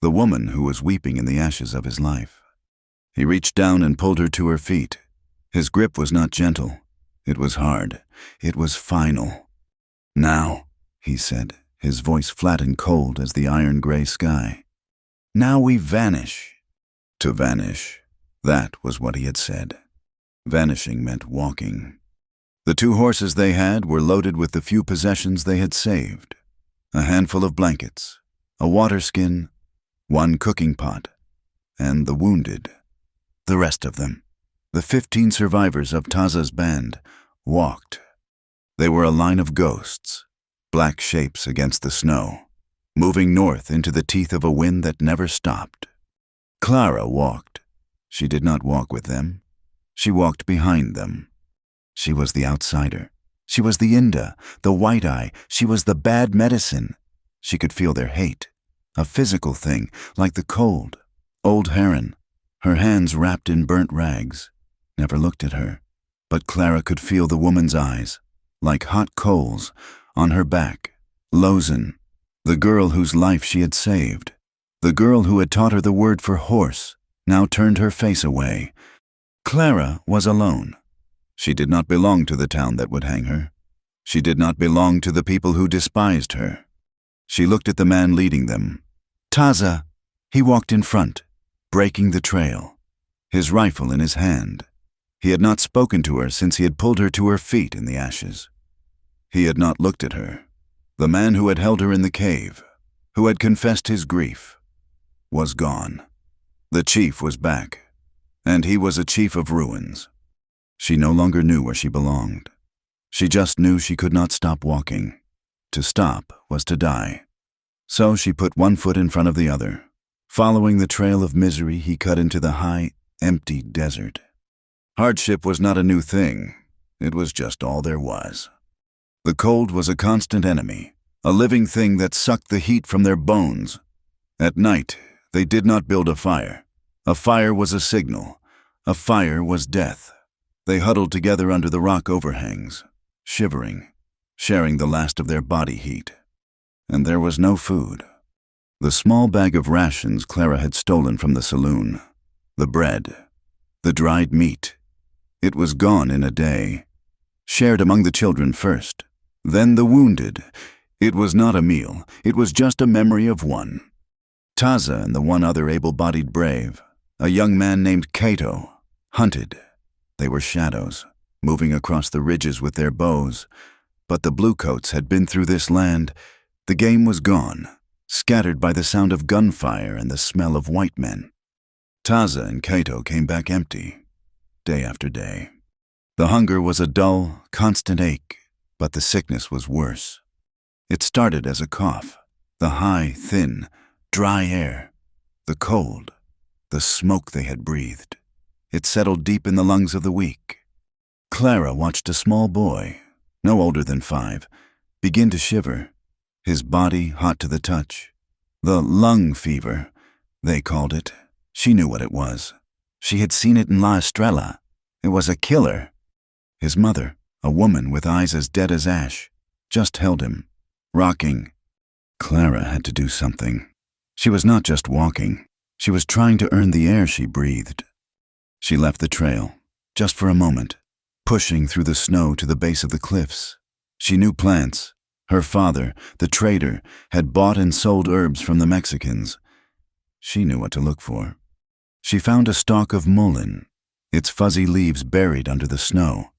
the woman who was weeping in the ashes of his life. He reached down and pulled her to her feet. His grip was not gentle. It was hard. It was final. "Now," he said, his voice flat and cold as the iron-gray sky. "Now we vanish." To vanish, that was what he had said. Vanishing meant walking. The 2 horses they had were loaded with the few possessions they had saved. A handful of blankets, a water skin, 1 cooking pot, and the wounded. The rest of them, the 15 survivors of Taza's band, walked. They were a line of ghosts, black shapes against the snow, moving north into the teeth of a wind that never stopped. Clara walked. She did not walk with them. She walked behind them. She was the outsider. She was the Inda, the white eye. She was the bad medicine. She could feel their hate, a physical thing, like the cold. Old Heron, her hands wrapped in burnt rags, never looked at her, but Clara could feel the woman's eyes, like hot coals, on her back. Lozen, the girl whose life she had saved, the girl who had taught her the word for horse, now turned her face away. Clara was alone. She did not belong to the town that would hang her. She did not belong to the people who despised her. She looked at the man leading them. Taza, he walked in front, breaking the trail, his rifle in his hand. He had not spoken to her since he had pulled her to her feet in the ashes. He had not looked at her. The man who had held her in the cave, who had confessed his grief, was gone. The chief was back, and he was a chief of ruins. She no longer knew where she belonged. She just knew she could not stop walking. To stop was to die. So she put 1 foot in front of the other. Following the trail of misery, he cut into the high, empty desert. Hardship was not a new thing. It was just all there was. The cold was a constant enemy, a living thing that sucked the heat from their bones. At night, they did not build a fire. A fire was a signal. A fire was death. They huddled together under the rock overhangs, shivering, sharing the last of their body heat. And there was no food. The small bag of rations Clara had stolen from the saloon, the bread, the dried meat, it was gone in a day. Shared among the children first, then the wounded. It was not a meal, it was just a memory of one. Taza and the 1 other able-bodied brave, a young man named Cato, hunted. They were shadows, moving across the ridges with their bows. But the bluecoats had been through this land. The game was gone, scattered by the sound of gunfire and the smell of white men. Taza and Cato came back empty, day after day. The hunger was a dull, constant ache, but the sickness was worse. It started as a cough, the high, thin, dry air, the cold, the smoke they had breathed. It settled deep in the lungs of the weak. Clara watched a small boy, no older than 5, begin to shiver, his body hot to the touch. The lung fever, they called it. She knew what it was. She had seen it in La Estrella. It was a killer. His mother, a woman with eyes as dead as ash, just held him, rocking. Clara had to do something. She was not just walking. She was trying to earn the air she breathed. She left the trail, just for a moment, pushing through the snow to the base of the cliffs. She knew plants. Her father, the trader, had bought and sold herbs from the Mexicans. She knew what to look for. She found a stalk of mullein, its fuzzy leaves buried under the snow.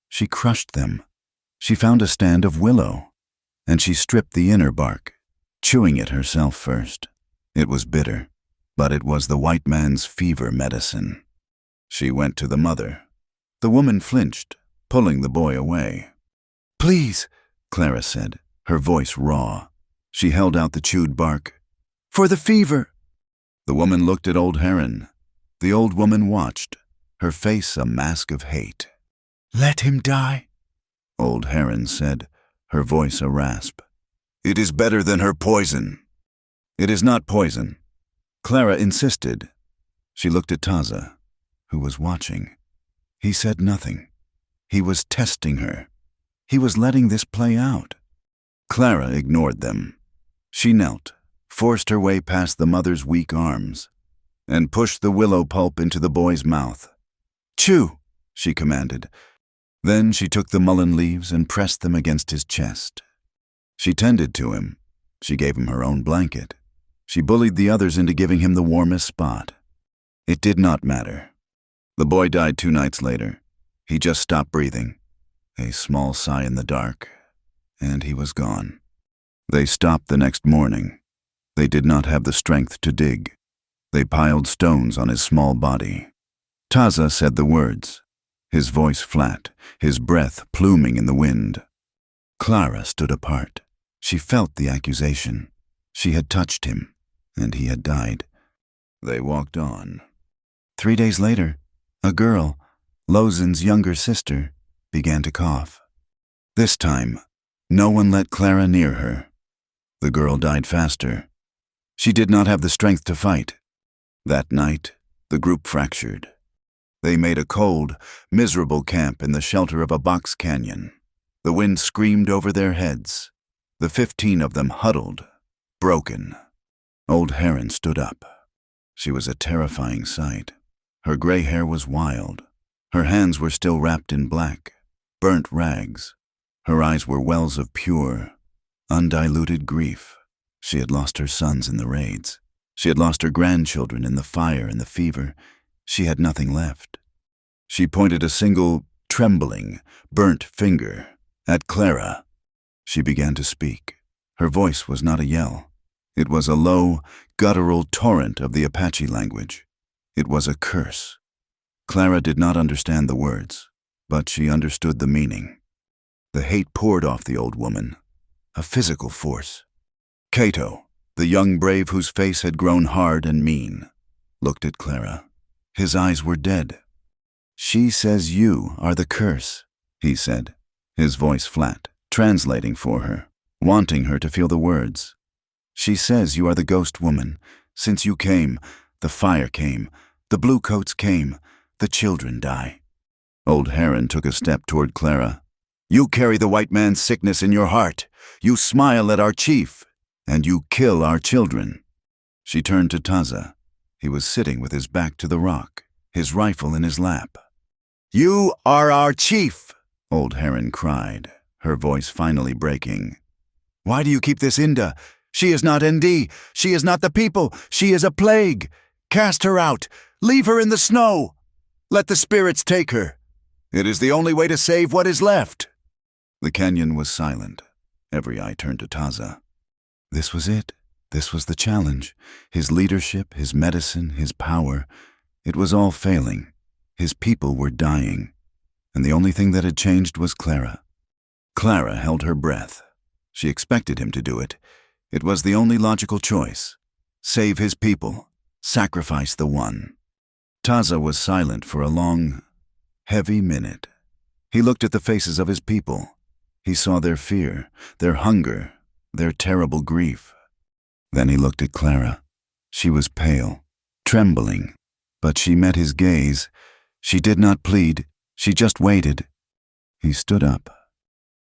She crushed them. She found a stand of willow, and she stripped the inner bark, chewing it herself first. It was bitter, but it was the white man's fever medicine. She went to the mother. The woman flinched, pulling the boy away. "Please," Clara said, her voice raw. She held out the chewed bark. "For the fever." The woman looked at Old Heron. The old woman watched, her face a mask of hate. "Let him die," Old Heron said, her voice a rasp. "It is better than her poison." "It is not poison," Clara insisted. She looked at Taza, who was watching. He said nothing. He was testing her. He was letting this play out. Clara ignored them. She knelt, forced her way past the mother's weak arms, and pushed the willow pulp into the boy's mouth. "Chew," she commanded. Then she took the mullein leaves and pressed them against his chest. She tended to him. She gave him her own blanket. She bullied the others into giving him the warmest spot. It did not matter. The boy died 2 nights later. He just stopped breathing. A small sigh in the dark, and he was gone. They stopped the next morning. They did not have the strength to dig. They piled stones on his small body. Taza said the words, his voice flat, his breath pluming in the wind. Clara stood apart. She felt the accusation. She had touched him, and he had died. They walked on. 3 days later, a girl, Lozen's younger sister, began to cough. This time, no one let Clara near her. The girl died faster. She did not have the strength to fight. That night, the group fractured. They made a cold, miserable camp in the shelter of a box canyon. The wind screamed over their heads. The 15 of them huddled, broken. Old Heron stood up. She was a terrifying sight. Her gray hair was wild. Her hands were still wrapped in black, burnt rags. Her eyes were wells of pure, undiluted grief. She had lost her sons in the raids. She had lost her grandchildren in the fire and the fever. She had nothing left. She pointed a single, trembling, burnt finger at Clara. She began to speak. Her voice was not a yell. It was a low, guttural torrent of the Apache language. It was a curse. Clara did not understand the words, but she understood the meaning. The hate poured off the old woman, a physical force. Cato, the young brave whose face had grown hard and mean, looked at Clara. His eyes were dead. "She says you are the curse," he said, his voice flat, translating for her, wanting her to feel the words. "She says you are the ghost woman. Since you came, the fire came, the bluecoats came, the children die." Old Heron took a step toward Clara. "You carry the white man's sickness in your heart. You smile at our chief, and you kill our children." She turned to Taza. He was sitting with his back to the rock, his rifle in his lap. "You are our chief," Old Heron cried, her voice finally breaking. "Why do you keep this Inda? She is not ND. She is not the people. She is a plague. Cast her out. Leave her in the snow. Let the spirits take her. It is the only way to save what is left." The canyon was silent. Every eye turned to Taza. This was it. This was the challenge. His leadership, his medicine, his power. It was all failing. His people were dying. And the only thing that had changed was Clara. Clara held her breath. She expected him to do it. It was the only logical choice. Save his people. Sacrifice the one. Taza was silent for a long, heavy minute. He looked at the faces of his people. He saw their fear, their hunger, their terrible grief. Then he looked at Clara. She was pale, trembling, but she met his gaze. She did not plead. She just waited. He stood up.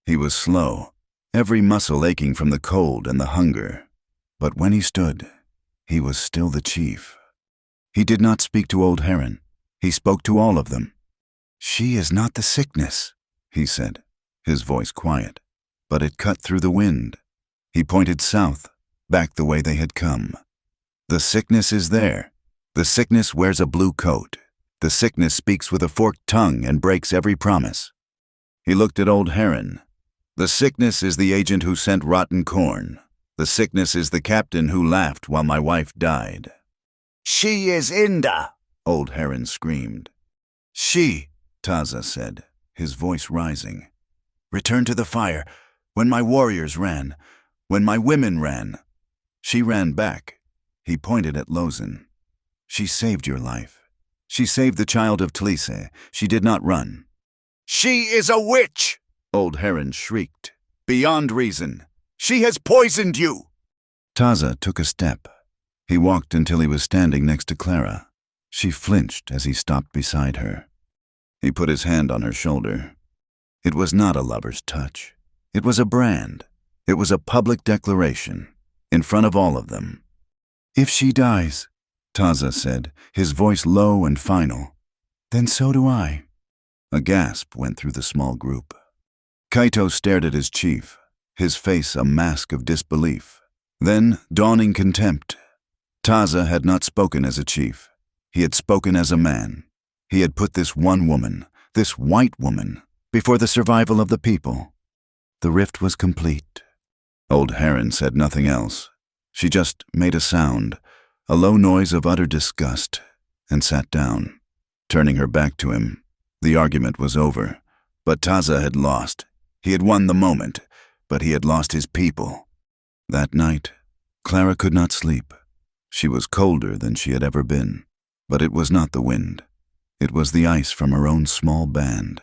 He was slow, every muscle aching from the cold and the hunger. But when he stood, he was still the chief. He did not speak to Old Heron. He spoke to all of them. "She is not the sickness," he said, his voice quiet, but it cut through the wind. He pointed south, back the way they had come. The sickness is there. The sickness wears a blue coat. The sickness speaks with a forked tongue and breaks every promise. He looked at Old Heron. The sickness is the agent who sent rotten corn. The sickness is the captain who laughed while my wife died. "She is Inda," Old Heron screamed. "She," Taza said, his voice rising. "returned to the fire when my warriors ran, when my women ran." She ran back. He pointed at Lozin. She saved your life. She saved the child of Tlise. She did not run. "She is a witch!" Old Heron shrieked. "Beyond reason. She has poisoned you!" Taza took a step. He walked until he was standing next to Clara. She flinched as he stopped beside her. He put his hand on her shoulder. It was not a lover's touch. It was a brand. It was a public declaration, in front of all of them. "If she dies," Taza said, his voice low and final, "then so do I." A gasp went through the small group. Kaito stared at his chief, his face a mask of disbelief. Then dawning contempt. Taza had not spoken as a chief. He had spoken as a man. He had put this one woman, this white woman, before the survival of the people. The rift was complete. Old Heron said nothing else. She just made a sound, a low noise of utter disgust, and sat down. Turning her back to him, the argument was over. But Taza had lost. He had won the moment, but he had lost his people. That night, Clara could not sleep. She was colder than she had ever been, but it was not the wind. It was the ice from her own small band.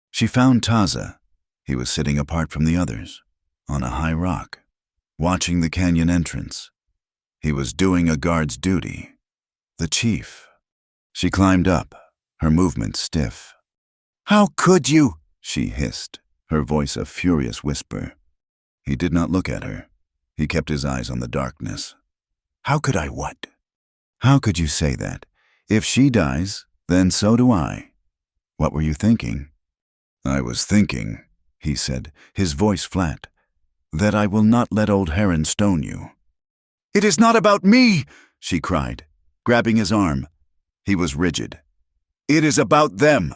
She found Taza. He was sitting apart from the others, on a high rock, watching the canyon entrance. He was doing a guard's duty. The chief. She climbed up, her movements stiff. "How could you?" she hissed, her voice a furious whisper. He did not look at her. He kept his eyes on the darkness. "How could I what?" "How could you say that? If she dies, then so do I." "What were you thinking?" "I was thinking," he said, his voice flat, "that I will not let Old Heron stone you." "It is not about me," she cried, grabbing his arm. He was rigid. "It is about them.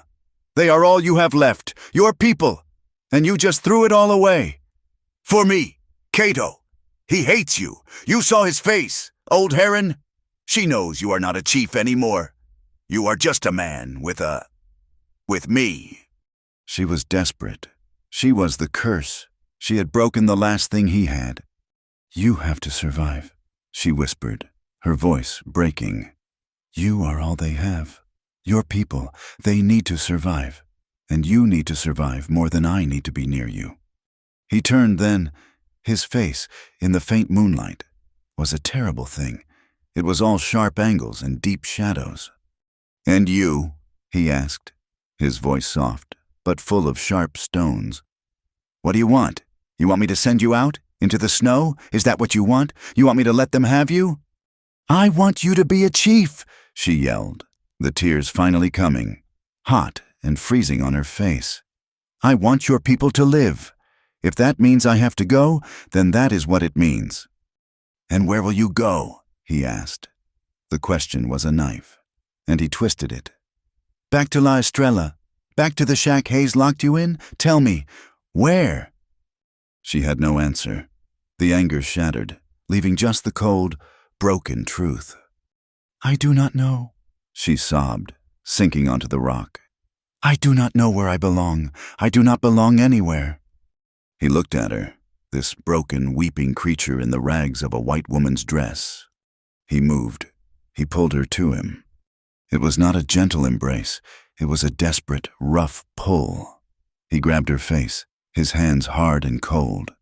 They are all you have left, your people, and you just threw it all away. "For me, Cato. He hates you. You saw his face. Old Heron. She knows you are not a chief anymore. You are just a man with me." She was desperate. She was the curse. She had broken the last thing he had. "You have to survive," she whispered, her voice breaking. "You are all they have. Your people, they need to survive. And you need to survive more than I need to be near you." He turned then. His face, in the faint moonlight, was a terrible thing. It was all sharp angles and deep shadows. "And you?" he asked, his voice soft, but full of sharp stones. "What do you want? You want me to send you out? Into the snow? Is that what you want? You want me to let them have you?" "I want you to be a chief," she yelled, the tears finally coming, hot and freezing on her face. "I want your people to live. If that means I have to go, then that is what it means." "And where will you go?" he asked. The question was a knife, and he twisted it. "Back to La Estrella. Back to the shack Hayes locked you in? Tell me, Where? She had no answer. The anger shattered, leaving just the cold, broken truth. I do not know, She sobbed, sinking onto the rock. I do not know where I belong. I do not belong anywhere. He looked at her, this broken, weeping creature in the rags of a white woman's dress. He moved. He pulled her to him. It was not a gentle embrace. It was a desperate, rough pull. He grabbed her face, his hands hard and cold.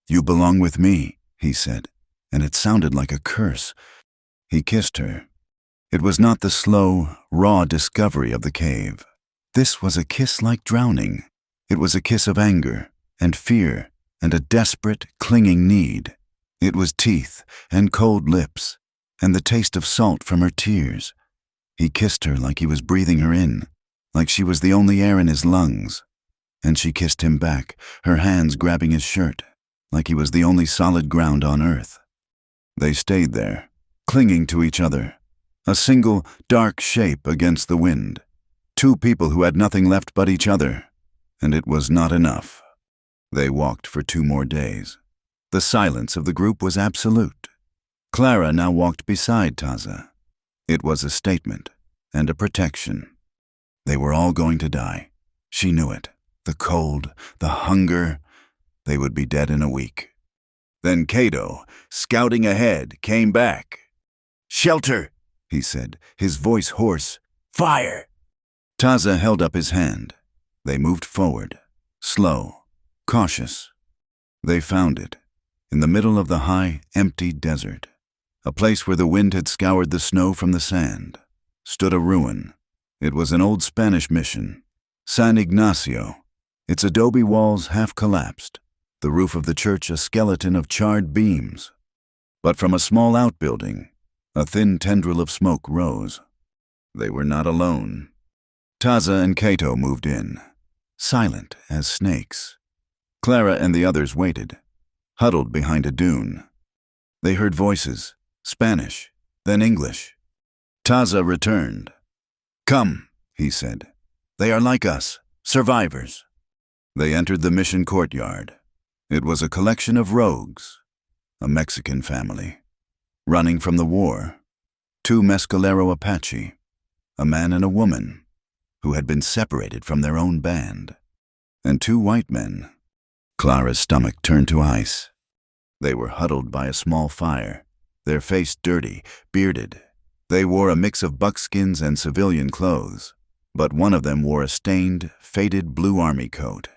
"You belong with me," he said, and it sounded like a curse. He kissed her. It was not the slow, raw discovery of the cave. This was a kiss like drowning. It was a kiss of anger and fear and a desperate, clinging need. It was teeth and cold lips and the taste of salt from her tears. He kissed her like he was breathing her in, like she was the only air in his lungs. And she kissed him back, her hands grabbing his shirt, like he was the only solid ground on earth. They stayed there, clinging to each other, a single, dark shape against the wind. Two people who had nothing left but each other, and it was not enough. They walked for 2 more days. The silence of the group was absolute. Clara now walked beside Taza. It was a statement and a protection. They were all going to die. She knew it. The cold, the hunger. They would be dead in a week. Then Cato, scouting ahead, came back. "Shelter," he said, his voice hoarse. "Fire." Taza held up his hand. They moved forward, slow, cautious. They found it, in the middle of the high, empty desert. A place where the wind had scoured the snow from the sand, stood a ruin. It was an old Spanish mission, San Ignacio. Its adobe walls half collapsed, the roof of the church a skeleton of charred beams. But from a small outbuilding, a thin tendril of smoke rose. They were not alone. Taza and Cato moved in, silent as snakes. Clara and the others waited, huddled behind a dune. They heard voices, Spanish, then English. Taza returned. "Come," he said. "They are like us, survivors." They entered the mission courtyard. It was a collection of rogues, a Mexican family, running from the war, 2 Mescalero Apache, a man and a woman, who had been separated from their own band, and 2 white men. Clara's stomach turned to ice. They were huddled by a small fire, their face dirty, bearded. They wore a mix of buckskins and civilian clothes, but one of them wore a stained, faded blue army coat.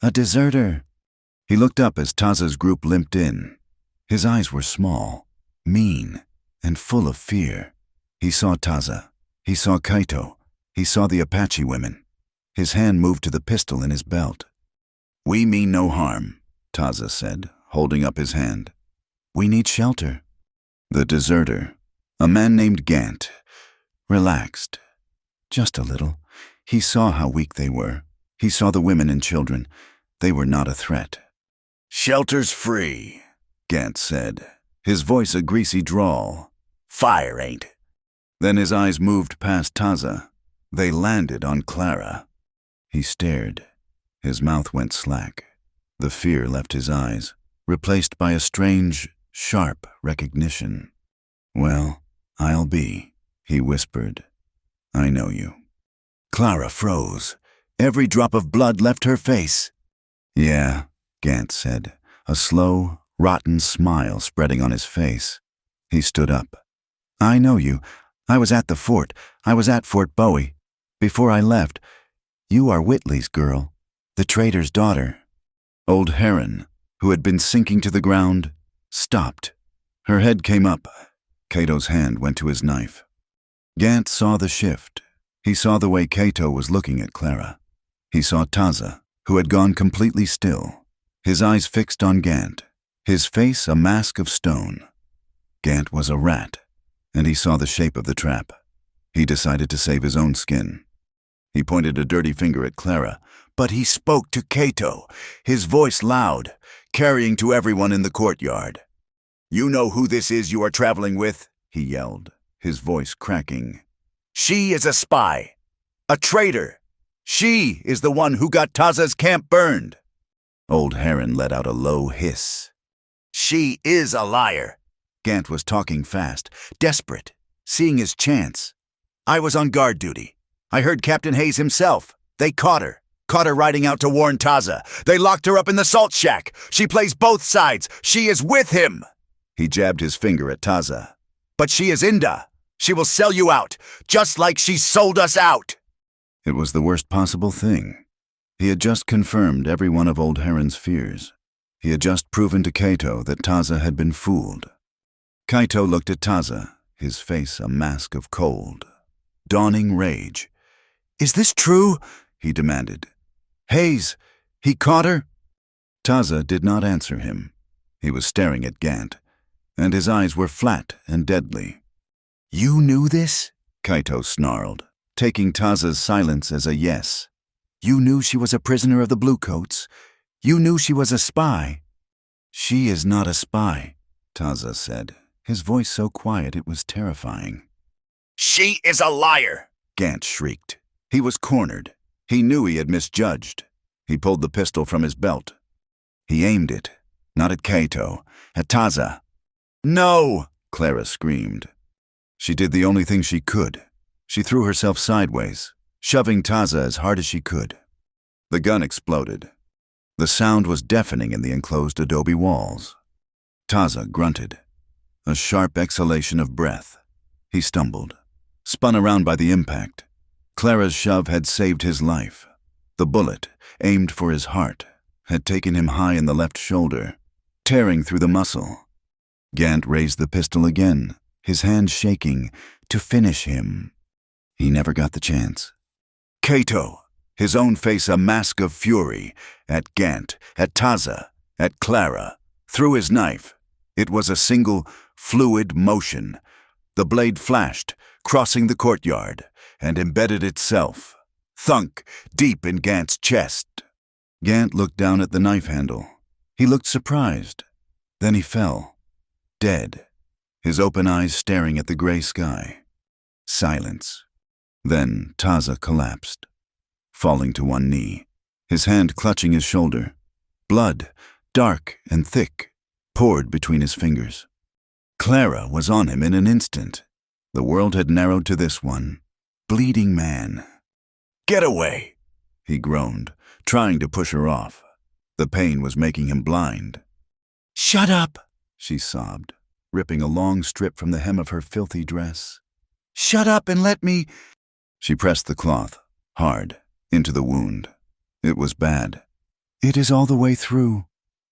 "A deserter." He looked up as Taza's group limped in. His eyes were small, mean, and full of fear. He saw Taza. He saw Kaito. He saw the Apache women. His hand moved to the pistol in his belt. "We mean no harm," Taza said, holding up his hand. "We need shelter." The deserter, a man named Gant, relaxed. Just a little. He saw how weak they were. He saw the women and children. They were not a threat. "Shelter's free," Gant said, his voice a greasy drawl. "Fire ain't." Then his eyes moved past Taza. They landed on Clara. He stared. His mouth went slack. The fear left his eyes, replaced by a strange, sharp recognition. "Well, I'll be," he whispered. "I know you." Clara froze. Every drop of blood left her face. "Yeah," Gant said, a slow, rotten smile spreading on his face. He stood up. "I know you. I was at the fort. I was at Fort Bowie. Before I left, you are Whitley's girl, the trader's daughter." Old Heron, who had been sinking to the ground, stopped. Her head came up. Cato's hand went to his knife. Gant saw the shift. He saw the way Cato was looking at Clara. He saw Taza, who had gone completely still, his eyes fixed on Gant, his face a mask of stone. Gant was a rat, and he saw the shape of the trap. He decided to save his own skin. He pointed a dirty finger at Clara, but he spoke to Cato, his voice loud, carrying to everyone in the courtyard. "You know who this is you are traveling with?" he yelled, his voice cracking. "She is a spy, a traitor. She is the one who got Taza's camp burned." Old Heron let out a low hiss. She is a liar. Gant was talking fast, desperate, seeing his chance. I was on guard duty. I heard Captain Hayes himself. They caught her riding out to warn Taza. They locked her up in the salt shack. She plays both sides. She is with him. He jabbed his finger at Taza. But she is Inda. She will sell you out, just like she sold us out. It was the worst possible thing. He had just confirmed every one of Old Heron's fears. He had just proven to Kaito that Taza had been fooled. Kaito looked at Taza, his face a mask of cold, dawning rage. Is this true? He demanded. Hayes, he caught her? Taza did not answer him. He was staring at Gant, and his eyes were flat and deadly. You knew this? Kaito snarled, taking Taza's silence as a yes. You knew she was a prisoner of the Bluecoats. You knew she was a spy. She is not a spy, Taza said, his voice so quiet it was terrifying. She is a liar, Gant shrieked. He was cornered. He knew he had misjudged. He pulled the pistol from his belt. He aimed it, not at Kaito, at Taza. No, Clara screamed. She did the only thing she could. She threw herself sideways, shoving Taza as hard as she could. The gun exploded. The sound was deafening in the enclosed adobe walls. Taza grunted, a sharp exhalation of breath. He stumbled, spun around by the impact. Clara's shove had saved his life. The bullet, aimed for his heart, had taken him high in the left shoulder, tearing through the muscle. Gant raised the pistol again, his hand shaking, to finish him. He never got the chance. Kaito, his own face a mask of fury, at Gant, at Taza, at Clara, threw his knife. It was a single, fluid motion. The blade flashed, crossing the courtyard, and embedded itself, thunk, deep in Gant's chest. Gant looked down at the knife handle. He looked surprised. Then he fell, dead, his open eyes staring at the gray sky. Silence. Then Taza collapsed, falling to one knee, his hand clutching his shoulder. Blood, dark and thick, poured between his fingers. Clara was on him in an instant. The world had narrowed to this one, bleeding man. Get away, he groaned, trying to push her off. The pain was making him blind. Shut up, she sobbed, ripping a long strip from the hem of her filthy dress. Shut up and let me. She pressed the cloth, hard, into the wound. It was bad. It is all the way through,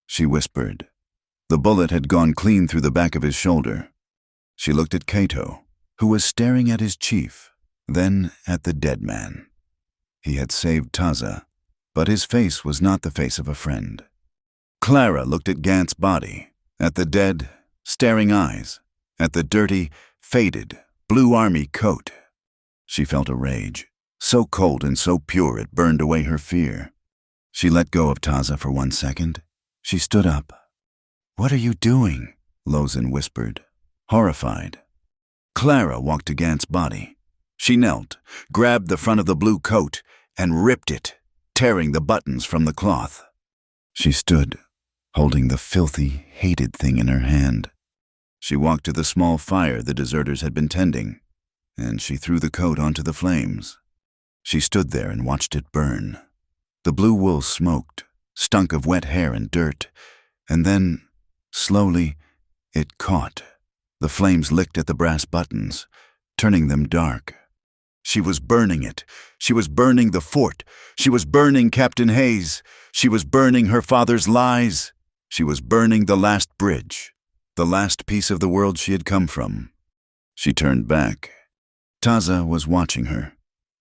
she whispered. The bullet had gone clean through the back of his shoulder. She looked at Kaito, who was staring at his chief, then at the dead man. He had saved Taza, but his face was not the face of a friend. Clara looked at Gant's body, at the dead, staring eyes, at the dirty, faded, blue army coat. She felt a rage, so cold and so pure it burned away her fear. She let go of Taza for 1 second. She stood up. "What are you doing?" Lozin whispered, horrified. Clara walked to Gant's body. She knelt, grabbed the front of the blue coat, and ripped it, tearing the buttons from the cloth. She stood, holding the filthy, hated thing in her hand. She walked to the small fire the deserters had been tending, and she threw the coat onto the flames. She stood there and watched it burn. The blue wool smoked, stunk of wet hair and dirt, and then, slowly, it caught. The flames licked at the brass buttons, turning them dark. She was burning it. She was burning the fort. She was burning Captain Hayes. She was burning her father's lies. She was burning the last bridge, the last piece of the world she had come from. She turned back. Taza was watching her.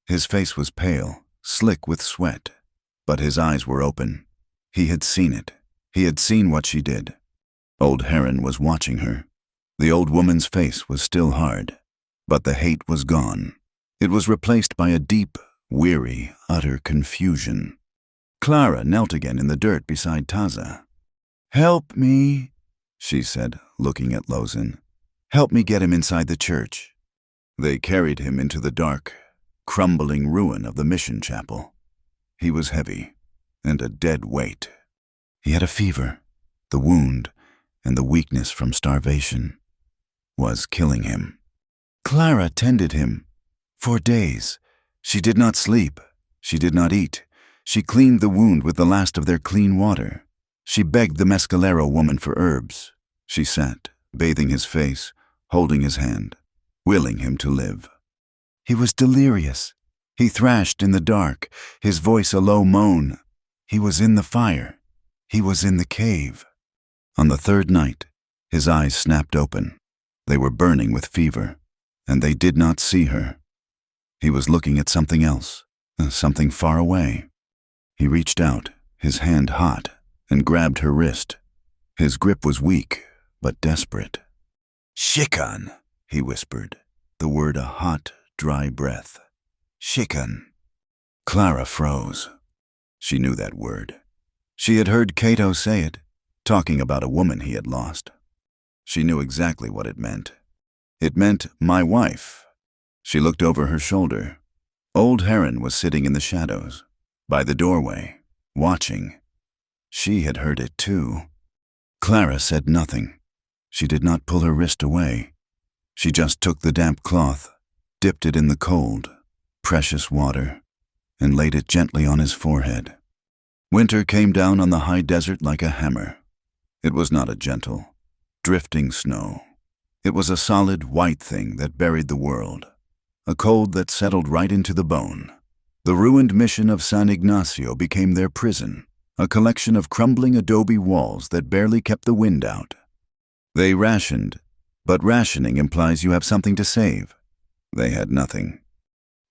His face was pale, slick with sweat, but his eyes were open. He had seen it. He had seen what she did. Old Heron was watching her. The old woman's face was still hard, but the hate was gone. It was replaced by a deep, weary, utter confusion. Clara knelt again in the dirt beside Taza. "Help me," she said, looking at Lozin. "Help me get him inside the church." They carried him into the dark, crumbling ruin of the mission chapel. He was heavy, and a dead weight. He had a fever. The wound and the weakness from starvation was killing him. Clara tended him. For days, she did not sleep. She did not eat. She cleaned the wound with the last of their clean water. She begged the mescalero woman for herbs. She sat, bathing his face, holding his hand, willing him to live. He was delirious. He thrashed in the dark, his voice a low moan. He was in the fire. He was in the cave. On the third night, his eyes snapped open. They were burning with fever, and they did not see her. He was looking at something else, something far away. He reached out, his hand hot, and grabbed her wrist. His grip was weak, but desperate. "Shikan," he whispered, the word a hot, dry breath. "Shikan." Clara froze. She knew that word. She had heard Cato say it, talking about a woman he had lost. She knew exactly what it meant. It meant my wife. She looked over her shoulder. Old Heron was sitting in the shadows, by the doorway, watching. She had heard it too. Clara said nothing. She did not pull her wrist away. She just took the damp cloth, dipped it in the cold, precious water, and laid it gently on his forehead. Winter came down on the high desert like a hammer. It was not a gentle, drifting snow. It was a solid, white thing that buried the world, a cold that settled right into the bone. The ruined mission of San Ignacio became their prison, a collection of crumbling adobe walls that barely kept the wind out. They rationed, but rationing implies you have something to save. They had nothing.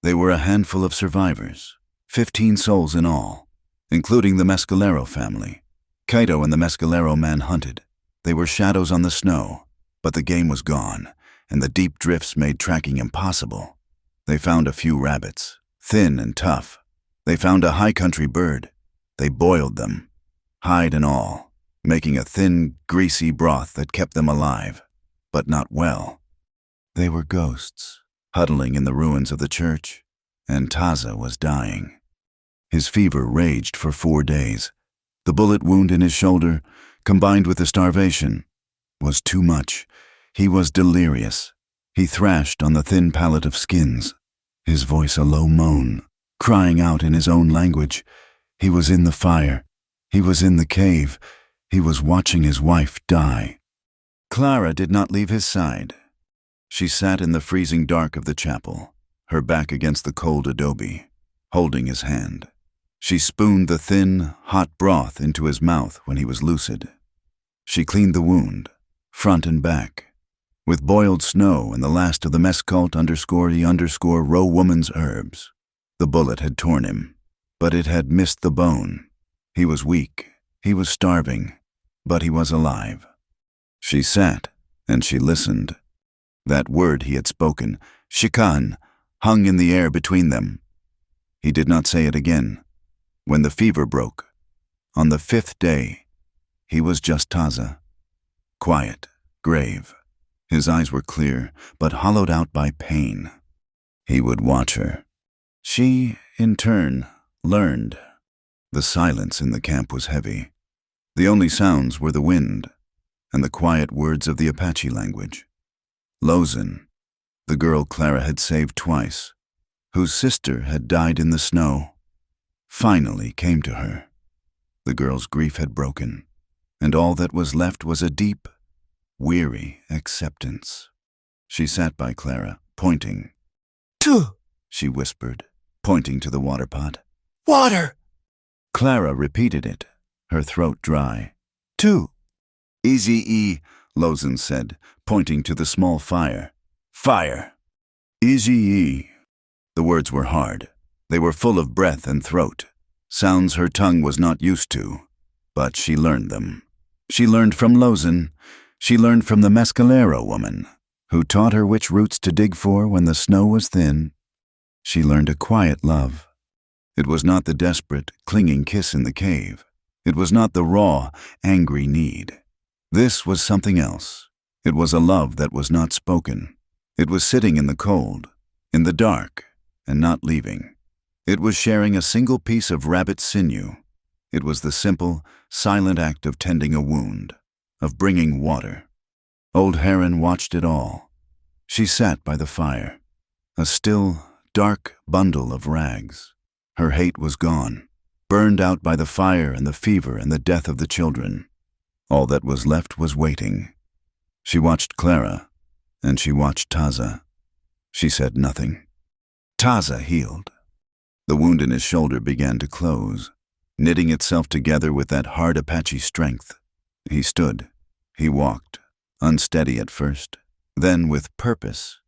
They were a handful of survivors, 15 souls in all, including the Mescalero family. Cato and the Mescalero man hunted. They were shadows on the snow, but the game was gone, and the deep drifts made tracking impossible. They found a few rabbits, thin and tough. They found a high country bird. They boiled them, hide and all, making a thin, greasy broth that kept them alive, but not well. They were ghosts, huddling in the ruins of the church, and Taza was dying. His fever raged for 4 days. The bullet wound in his shoulder, combined with the starvation, was too much. He was delirious. He thrashed on the thin pallet of skins, his voice a low moan, crying out in his own language. He was in the fire. He was in the cave. He was watching his wife die. Clara did not leave his side. She sat in the freezing dark of the chapel, her back against the cold adobe, holding his hand. She spooned the thin, hot broth into his mouth when he was lucid. She cleaned the wound, front and back, with boiled snow and the last of the mescalt_E_row woman's herbs. The bullet had torn him, but it had missed the bone. He was weak, he was starving, but he was alive. She sat, and she listened. That word he had spoken, Shikan, hung in the air between them. He did not say it again. When the fever broke, on the 5th day, he was just Taza, quiet, grave. His eyes were clear, but hollowed out by pain. He would watch her. She, in turn, learned. The silence in the camp was heavy. The only sounds were the wind and the quiet words of the Apache language. Lozin, the girl Clara had saved twice, whose sister had died in the snow, finally came to her. The girl's grief had broken, and all that was left was a deep, weary acceptance. She sat by Clara, pointing. "Tuh," she whispered, pointing to the water pot. "Water." Clara repeated it, her throat dry. "Two." "Easy-e," Lozin said, pointing to the small fire. "Fire." "Easy-e." The words were hard. They were full of breath and throat, sounds her tongue was not used to, but she learned them. She learned from Lozin. She learned from the Mescalero woman, who taught her which roots to dig for when the snow was thin. She learned a quiet love. It was not the desperate, clinging kiss in the cave. It was not the raw, angry need. This was something else. It was a love that was not spoken. It was sitting in the cold, in the dark, and not leaving. It was sharing a single piece of rabbit sinew, It was the simple, silent act of tending a wound, of bringing water. Old Heron watched it all. She sat by the fire, a still, dark bundle of rags. Her hate was gone, burned out by the fire and the fever and the death of the children. All that was left was waiting. She watched Clara, and she watched Taza. She said nothing. Taza healed. The wound in his shoulder began to close, knitting itself together with that hard Apache strength. He stood. He walked, unsteady at first. Then, with purpose,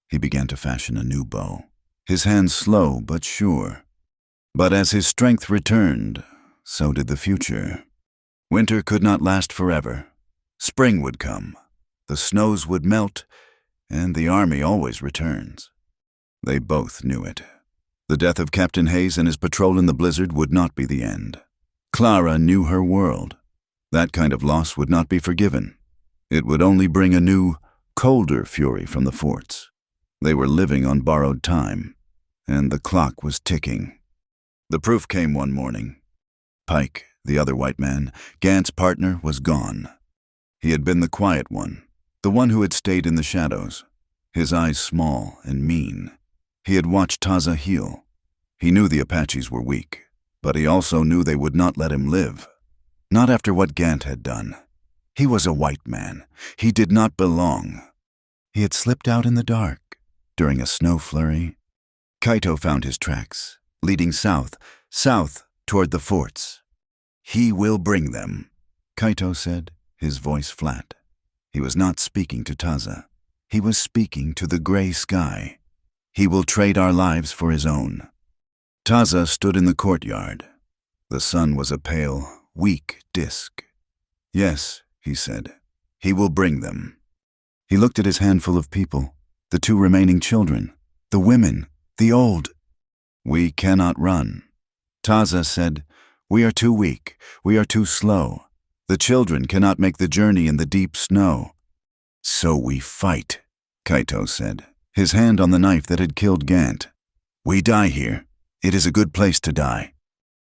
he began to fashion a new bow, his hands slow but sure. But as his strength returned, so did the future. Winter could not last forever. Spring would come. The snows would melt, and the army always returns. They both knew it. The death of Captain Hayes and his patrol in the blizzard would not be the end. Clara knew her world. That kind of loss would not be forgiven. It would only bring a new, colder fury from the forts. They were living on borrowed time, and the clock was ticking. The proof came one morning. Pike, the other white man, Gant's partner, was gone. He had been the quiet one, the one who had stayed in the shadows, his eyes small and mean. He had watched Taza heal. He knew the Apaches were weak, but he also knew they would not let him live. Not after what Gant had done. He was a white man. He did not belong. He had slipped out in the dark during a snow flurry. Kaito found his tracks, leading south toward the forts. "He will bring them," Kaito said, his voice flat. He was not speaking to Taza. He was speaking to the gray sky. "He will trade our lives for his own." Taza stood in the courtyard. The sun was a pale, weak disk. "Yes," he said, "he will bring them." He looked at his handful of people, the two remaining children, the women, the old. "We cannot run." Taza said, "We are too weak. We are too slow. The children cannot make the journey in the deep snow." "So we fight," Kaito said, his hand on the knife that had killed Gant. "We die here. It is a good place to die."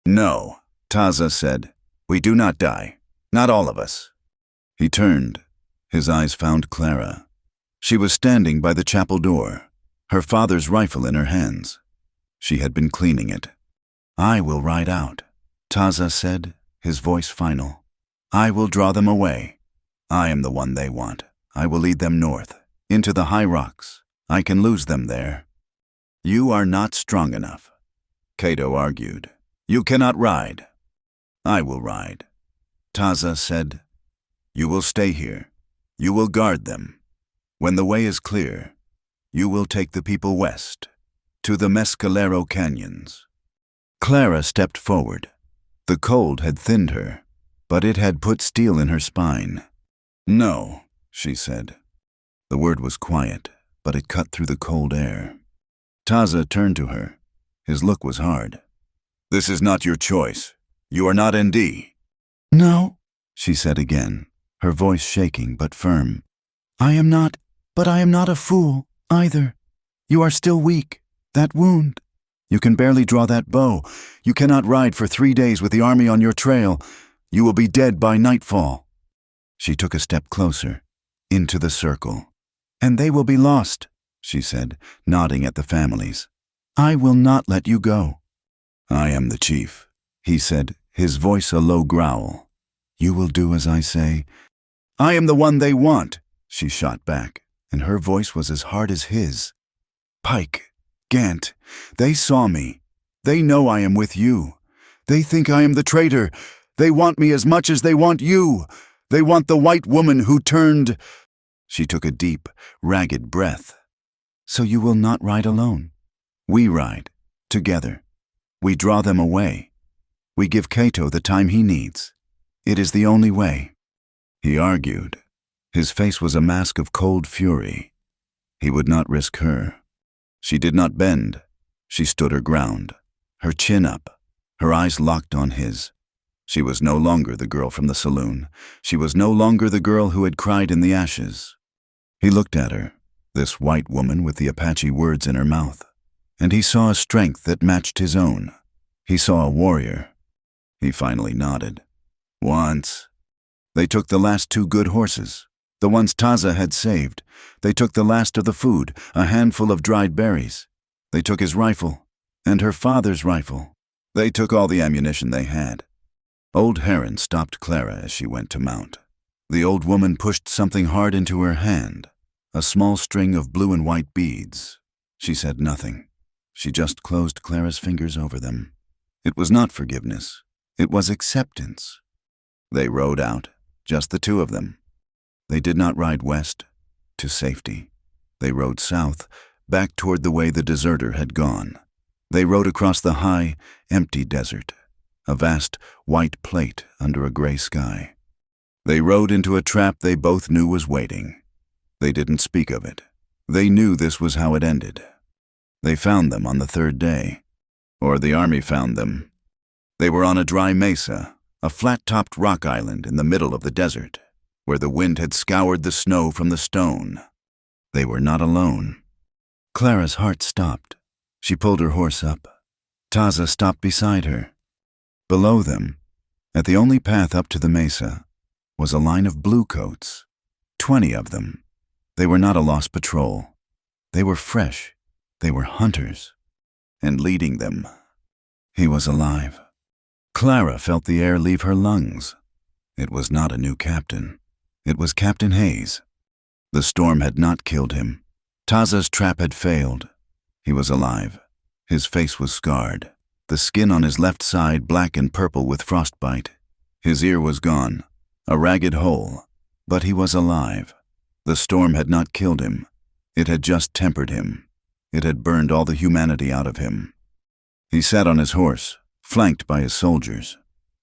"No," Taza said. "We do not die. Not all of us." He turned. His eyes found Clara. She was standing by the chapel door, her father's rifle in her hands. She had been cleaning it. "I will ride out," Taza said, his voice final. "I will draw them away. I am the one they want. I will lead them north, into the high rocks. I can lose them there." "You are not strong enough," Kaito argued. "You cannot ride." "I will ride," Taza said. "You will stay here. You will guard them. When the way is clear, you will take the people west, to the Mescalero canyons." Clara stepped forward. The cold had thinned her, but it had put steel in her spine. "No," she said. The word was quiet, but it cut through the cold air. Taza turned to her. His look was hard. "This is not your choice. You are not ND." "No," she said again, her voice shaking but firm. "I am not, but I am not a fool, either. You are still weak. That wound." "You can barely draw that bow. You cannot ride for 3 days with the army on your trail. You will be dead by nightfall." She took a step closer, into the circle. "And they will be lost," she said, nodding at the families. "I will not let you go." "I am the chief," he said, his voice a low growl. "You will do as I say." "I am the one they want," she shot back, and her voice was as hard as his. "Pike, Gant, they saw me. They know I am with you. They think I am the traitor. They want me as much as they want you. They want the white woman who turned—" She took a deep, ragged breath. "So you will not ride alone. We ride, together. We draw them away. We give Kaito the time he needs. It is the only way." He argued. His face was a mask of cold fury. He would not risk her. She did not bend. She stood her ground, her chin up, her eyes locked on his. She was no longer the girl from the saloon. She was no longer the girl who had cried in the ashes. He looked at her, this white woman with the Apache words in her mouth, and he saw a strength that matched his own. He saw a warrior. He finally nodded. Once. They took the last 2 good horses, the ones Taza had saved. They took the last of the food, a handful of dried berries. They took his rifle, and her father's rifle. They took all the ammunition they had. Old Heron stopped Clara as she went to mount. The old woman pushed something hard into her hand, a small string of blue and white beads. She said nothing. She just closed Clara's fingers over them. It was not forgiveness. It was acceptance. They rode out, just the 2 of them. They did not ride west, to safety. They rode south, back toward the way the deserter had gone. They rode across the high, empty desert, a vast white plate under a gray sky. They rode into a trap they both knew was waiting. They didn't speak of it. They knew this was how it ended. They found them on the 3rd day. Or the army found them. They were on a dry mesa, a flat-topped rock island in the middle of the desert, where the wind had scoured the snow from the stone. They were not alone. Clara's heart stopped. She pulled her horse up. Taza stopped beside her. Below them, at the only path up to the mesa, was a line of bluecoats, 20 of them. They were not a lost patrol. They were fresh. They were hunters. And leading them, he was alive. Clara felt the air leave her lungs. It was not a new captain. It was Captain Hayes. The storm had not killed him. Taza's trap had failed. He was alive. His face was scarred, the skin on his left side black and purple with frostbite. His ear was gone, a ragged hole, but he was alive. The storm had not killed him. It had just tempered him. It had burned all the humanity out of him. He sat on his horse, flanked by his soldiers.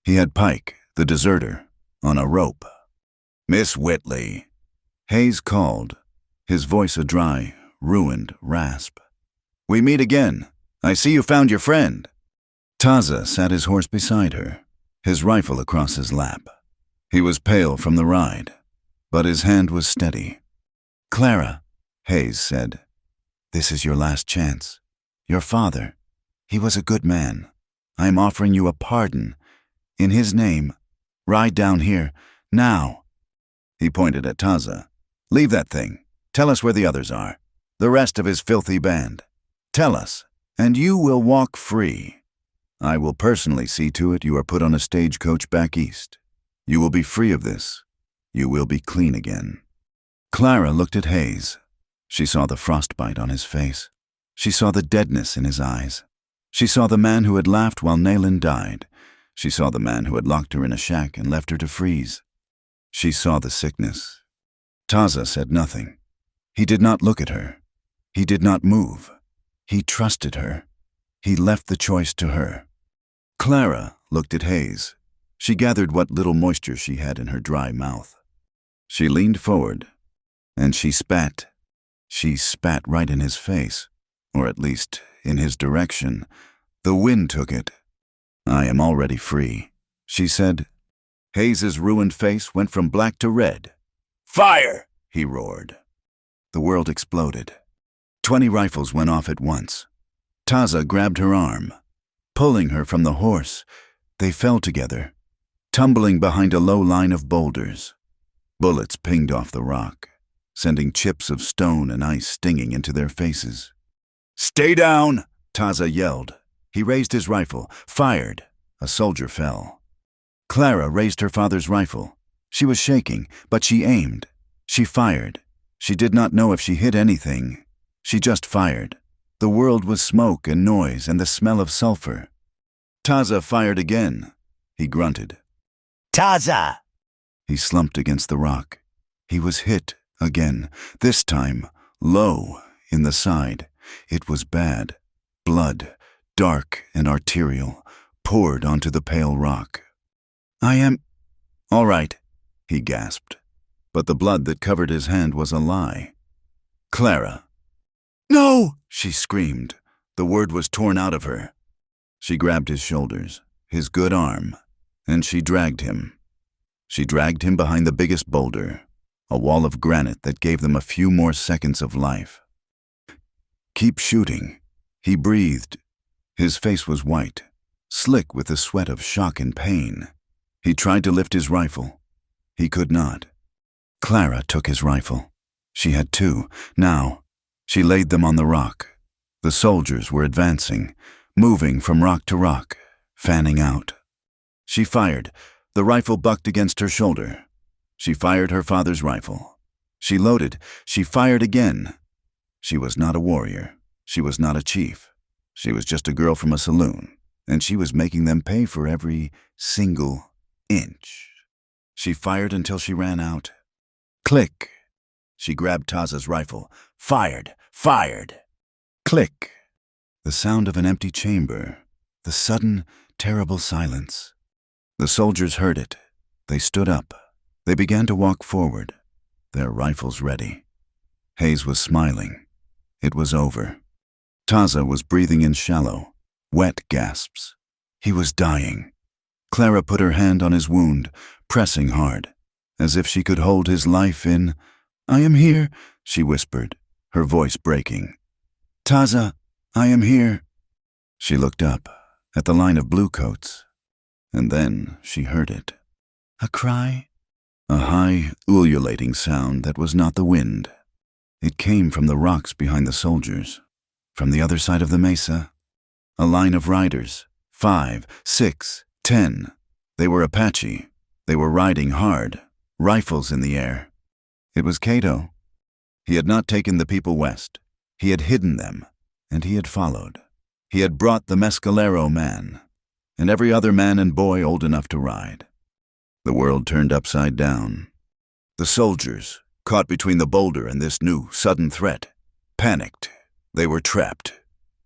He had Pike, the deserter, on a rope. "Miss Whitley," Hayes called, his voice a dry, ruined rasp. "We meet again. I see you found your friend." Taza sat his horse beside her, his rifle across his lap. He was pale from the ride, but his hand was steady. "Clara," Hayes said, "this is your last chance. Your father, he was a good man. I am offering you a pardon. In his name, ride down here, now." He pointed at Taza. "Leave that thing. Tell us where the others are. The rest of his filthy band. Tell us, and you will walk free. I will personally see to it you are put on a stagecoach back east. You will be free of this. You will be clean again." Clara looked at Hayes. She saw the frostbite on his face. She saw the deadness in his eyes. She saw the man who had laughed while Nayland died. She saw the man who had locked her in a shack and left her to freeze. She saw the sickness. Taza said nothing. He did not look at her. He did not move. He trusted her. He left the choice to her. Clara looked at Hayes. She gathered what little moisture she had in her dry mouth. She leaned forward, and she spat. She spat right in his face, or at least in his direction. The wind took it. "I am already free," she said. Hayes's ruined face went from black to red. "Fire!" he roared. The world exploded. 20 rifles went off at once. Taza grabbed her arm. Pulling her from the horse, they fell together, tumbling behind a low line of boulders. Bullets pinged off the rock, sending chips of stone and ice stinging into their faces. "Stay down!" Taza yelled. He raised his rifle, fired. A soldier fell. Clara raised her father's rifle. She was shaking, but she aimed. She fired. She did not know if she hit anything. She just fired. The world was smoke and noise and the smell of sulfur. Taza fired again. He grunted. "Taza!" He slumped against the rock. He was hit again, this time low in the side. It was bad. Blood, dark and arterial, poured onto the pale rock. "I am all right," he gasped. But the blood that covered his hand was a lie. "Clara!" "No!" she screamed. The word was torn out of her. She grabbed his shoulders, his good arm, and she dragged him. She dragged him behind the biggest boulder, a wall of granite that gave them a few more seconds of life. "Keep shooting," he breathed. His face was white, slick with the sweat of shock and pain. He tried to lift his rifle. He could not. Clara took his rifle. She had two. Now, she laid them on the rock. The soldiers were advancing, moving from rock to rock, fanning out. She fired. The rifle bucked against her shoulder. She fired her father's rifle. She loaded. She fired again. She was not a warrior. She was not a chief. She was just a girl from a saloon, and she was making them pay for every single inch. She fired until she ran out. Click. She grabbed Taza's rifle. Fired. Fired. Click. The sound of an empty chamber. The sudden, terrible silence. The soldiers heard it. They stood up. They began to walk forward, their rifles ready. Hayes was smiling. It was over. Taza was breathing in shallow, wet gasps. He was dying. Clara put her hand on his wound, pressing hard, as if she could hold his life in. "I am here," she whispered, her voice breaking. "Taza, I am here." She looked up at the line of bluecoats, and then she heard it. A cry? A high, ululating sound that was not the wind. It came from the rocks behind the soldiers, from the other side of the mesa. A line of riders, 5, 6, 10. They were Apache. They were riding hard, rifles in the air. It was Cato. He had not taken the people west. He had hidden them, and he had followed. He had brought the mescalero man, and every other man and boy old enough to ride. The world turned upside down. The soldiers, caught between the boulder and this new, sudden threat, panicked. They were trapped.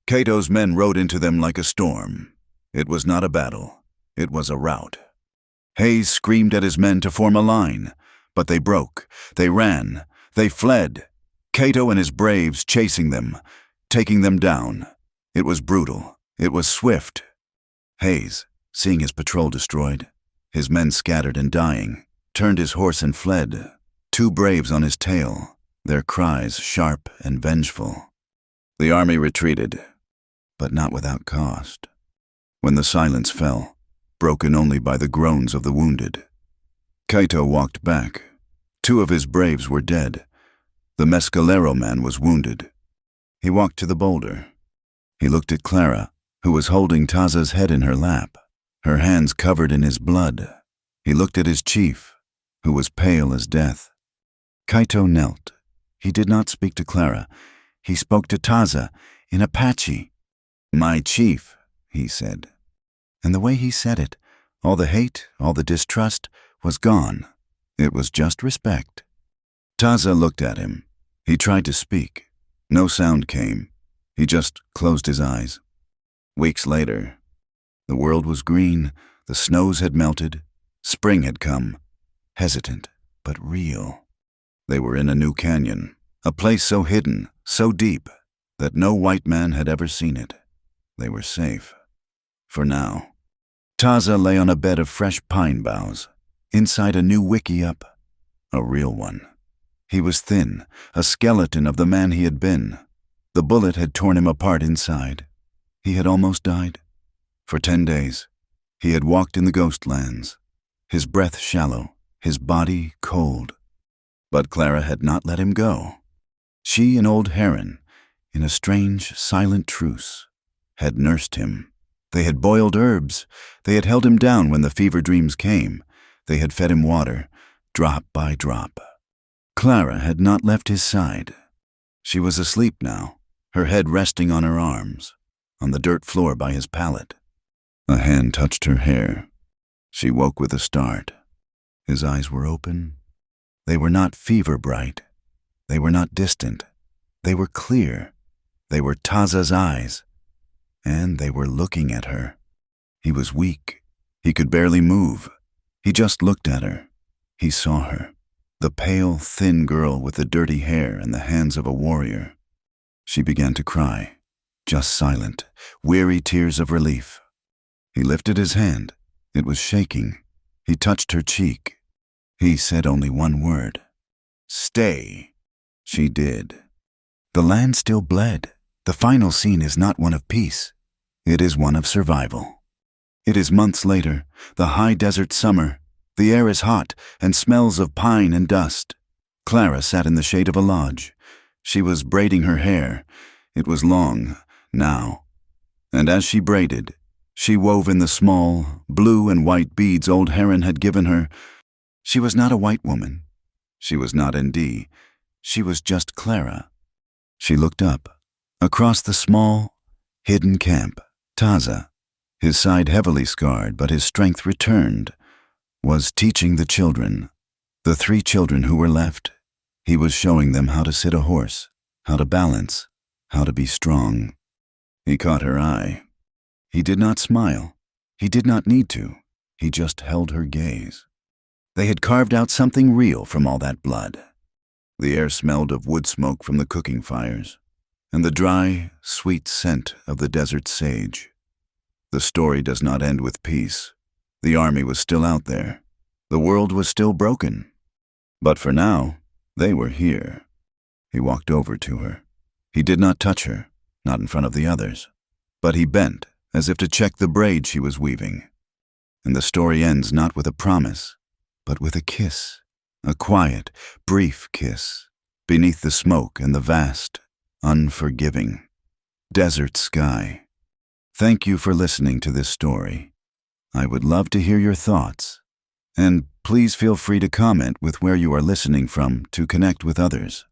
Cato's men rode into them like a storm. It was not a battle. It was a rout. Hayes screamed at his men to form a line, but they broke. They ran. They fled. Cato and his braves chasing them, taking them down. It was brutal. It was swift. Hayes, seeing his patrol destroyed, his men scattered and dying, turned his horse and fled. 2 braves on his tail, their cries sharp and vengeful. The army retreated, but not without cost. When the silence fell, broken only by the groans of the wounded, Cato walked back. 2 of his braves were dead. The mescalero man was wounded. He walked to the boulder. He looked at Clara, who was holding Taza's head in her lap, her hands covered in his blood. He looked at his chief, who was pale as death. Cato knelt. He did not speak to Clara. He spoke to Taza in Apache. "My chief," he said. And the way he said it, all the hate, all the distrust, was gone. It was just respect. Taza looked at him. He tried to speak. No sound came. He just closed his eyes. Weeks later, the world was green, the snows had melted, spring had come, hesitant but real. They were in a new canyon, a place so hidden, so deep, that no white man had ever seen it. They were safe. For now. Taza lay on a bed of fresh pine boughs, inside a new wickiup, a real one. He was thin, a skeleton of the man he had been. The bullet had torn him apart inside. He had almost died. For 10 days, he had walked in the ghost lands, his breath shallow, his body cold. But Clara had not let him go. She and old Heron, in a strange, silent truce, had nursed him. They had boiled herbs. They had held him down when the fever dreams came. They had fed him water, drop by drop. Clara had not left his side. She was asleep now, her head resting on her arms, on the dirt floor by his pallet. A hand touched her hair. She woke with a start. His eyes were open. They were not fever bright. They were not distant. They were clear. They were Taza's eyes. And they were looking at her. He was weak. He could barely move. He just looked at her. He saw her, the pale, thin girl with the dirty hair and the hands of a warrior. She began to cry, just silent, weary tears of relief. He lifted his hand. It was shaking. He touched her cheek. He said only one word. "Stay." She did. The land still bled. The final scene is not one of peace. It is one of survival. It is months later, the high desert summer. The air is hot and smells of pine and dust. Clara sat in the shade of a lodge. She was braiding her hair. It was long, now. And as she braided, she wove in the small, blue and white beads old Heron had given her. She was not a white woman. She was not ND. She was just Clara. She looked up. Across the small, hidden camp, Taza, his side heavily scarred but his strength returned, was teaching the children, the 3 children who were left. He was showing them how to sit a horse, how to balance, how to be strong. He caught her eye. He did not smile. He did not need to. He just held her gaze. They had carved out something real from all that blood. The air smelled of wood smoke from the cooking fires, and the dry, sweet scent of the desert sage. The story does not end with peace. The army was still out there. The world was still broken. But for now, they were here. He walked over to her. He did not touch her, not in front of the others, but he bent as if to check the braid she was weaving. And the story ends not with a promise, but with a kiss, a quiet, brief kiss, beneath the smoke and the vast, unforgiving desert sky. Thank you for listening to this story. I would love to hear your thoughts. And please feel free to comment with where you are listening from to connect with others.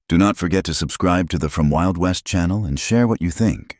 Do not forget to subscribe to the From Wild West channel and share what you think.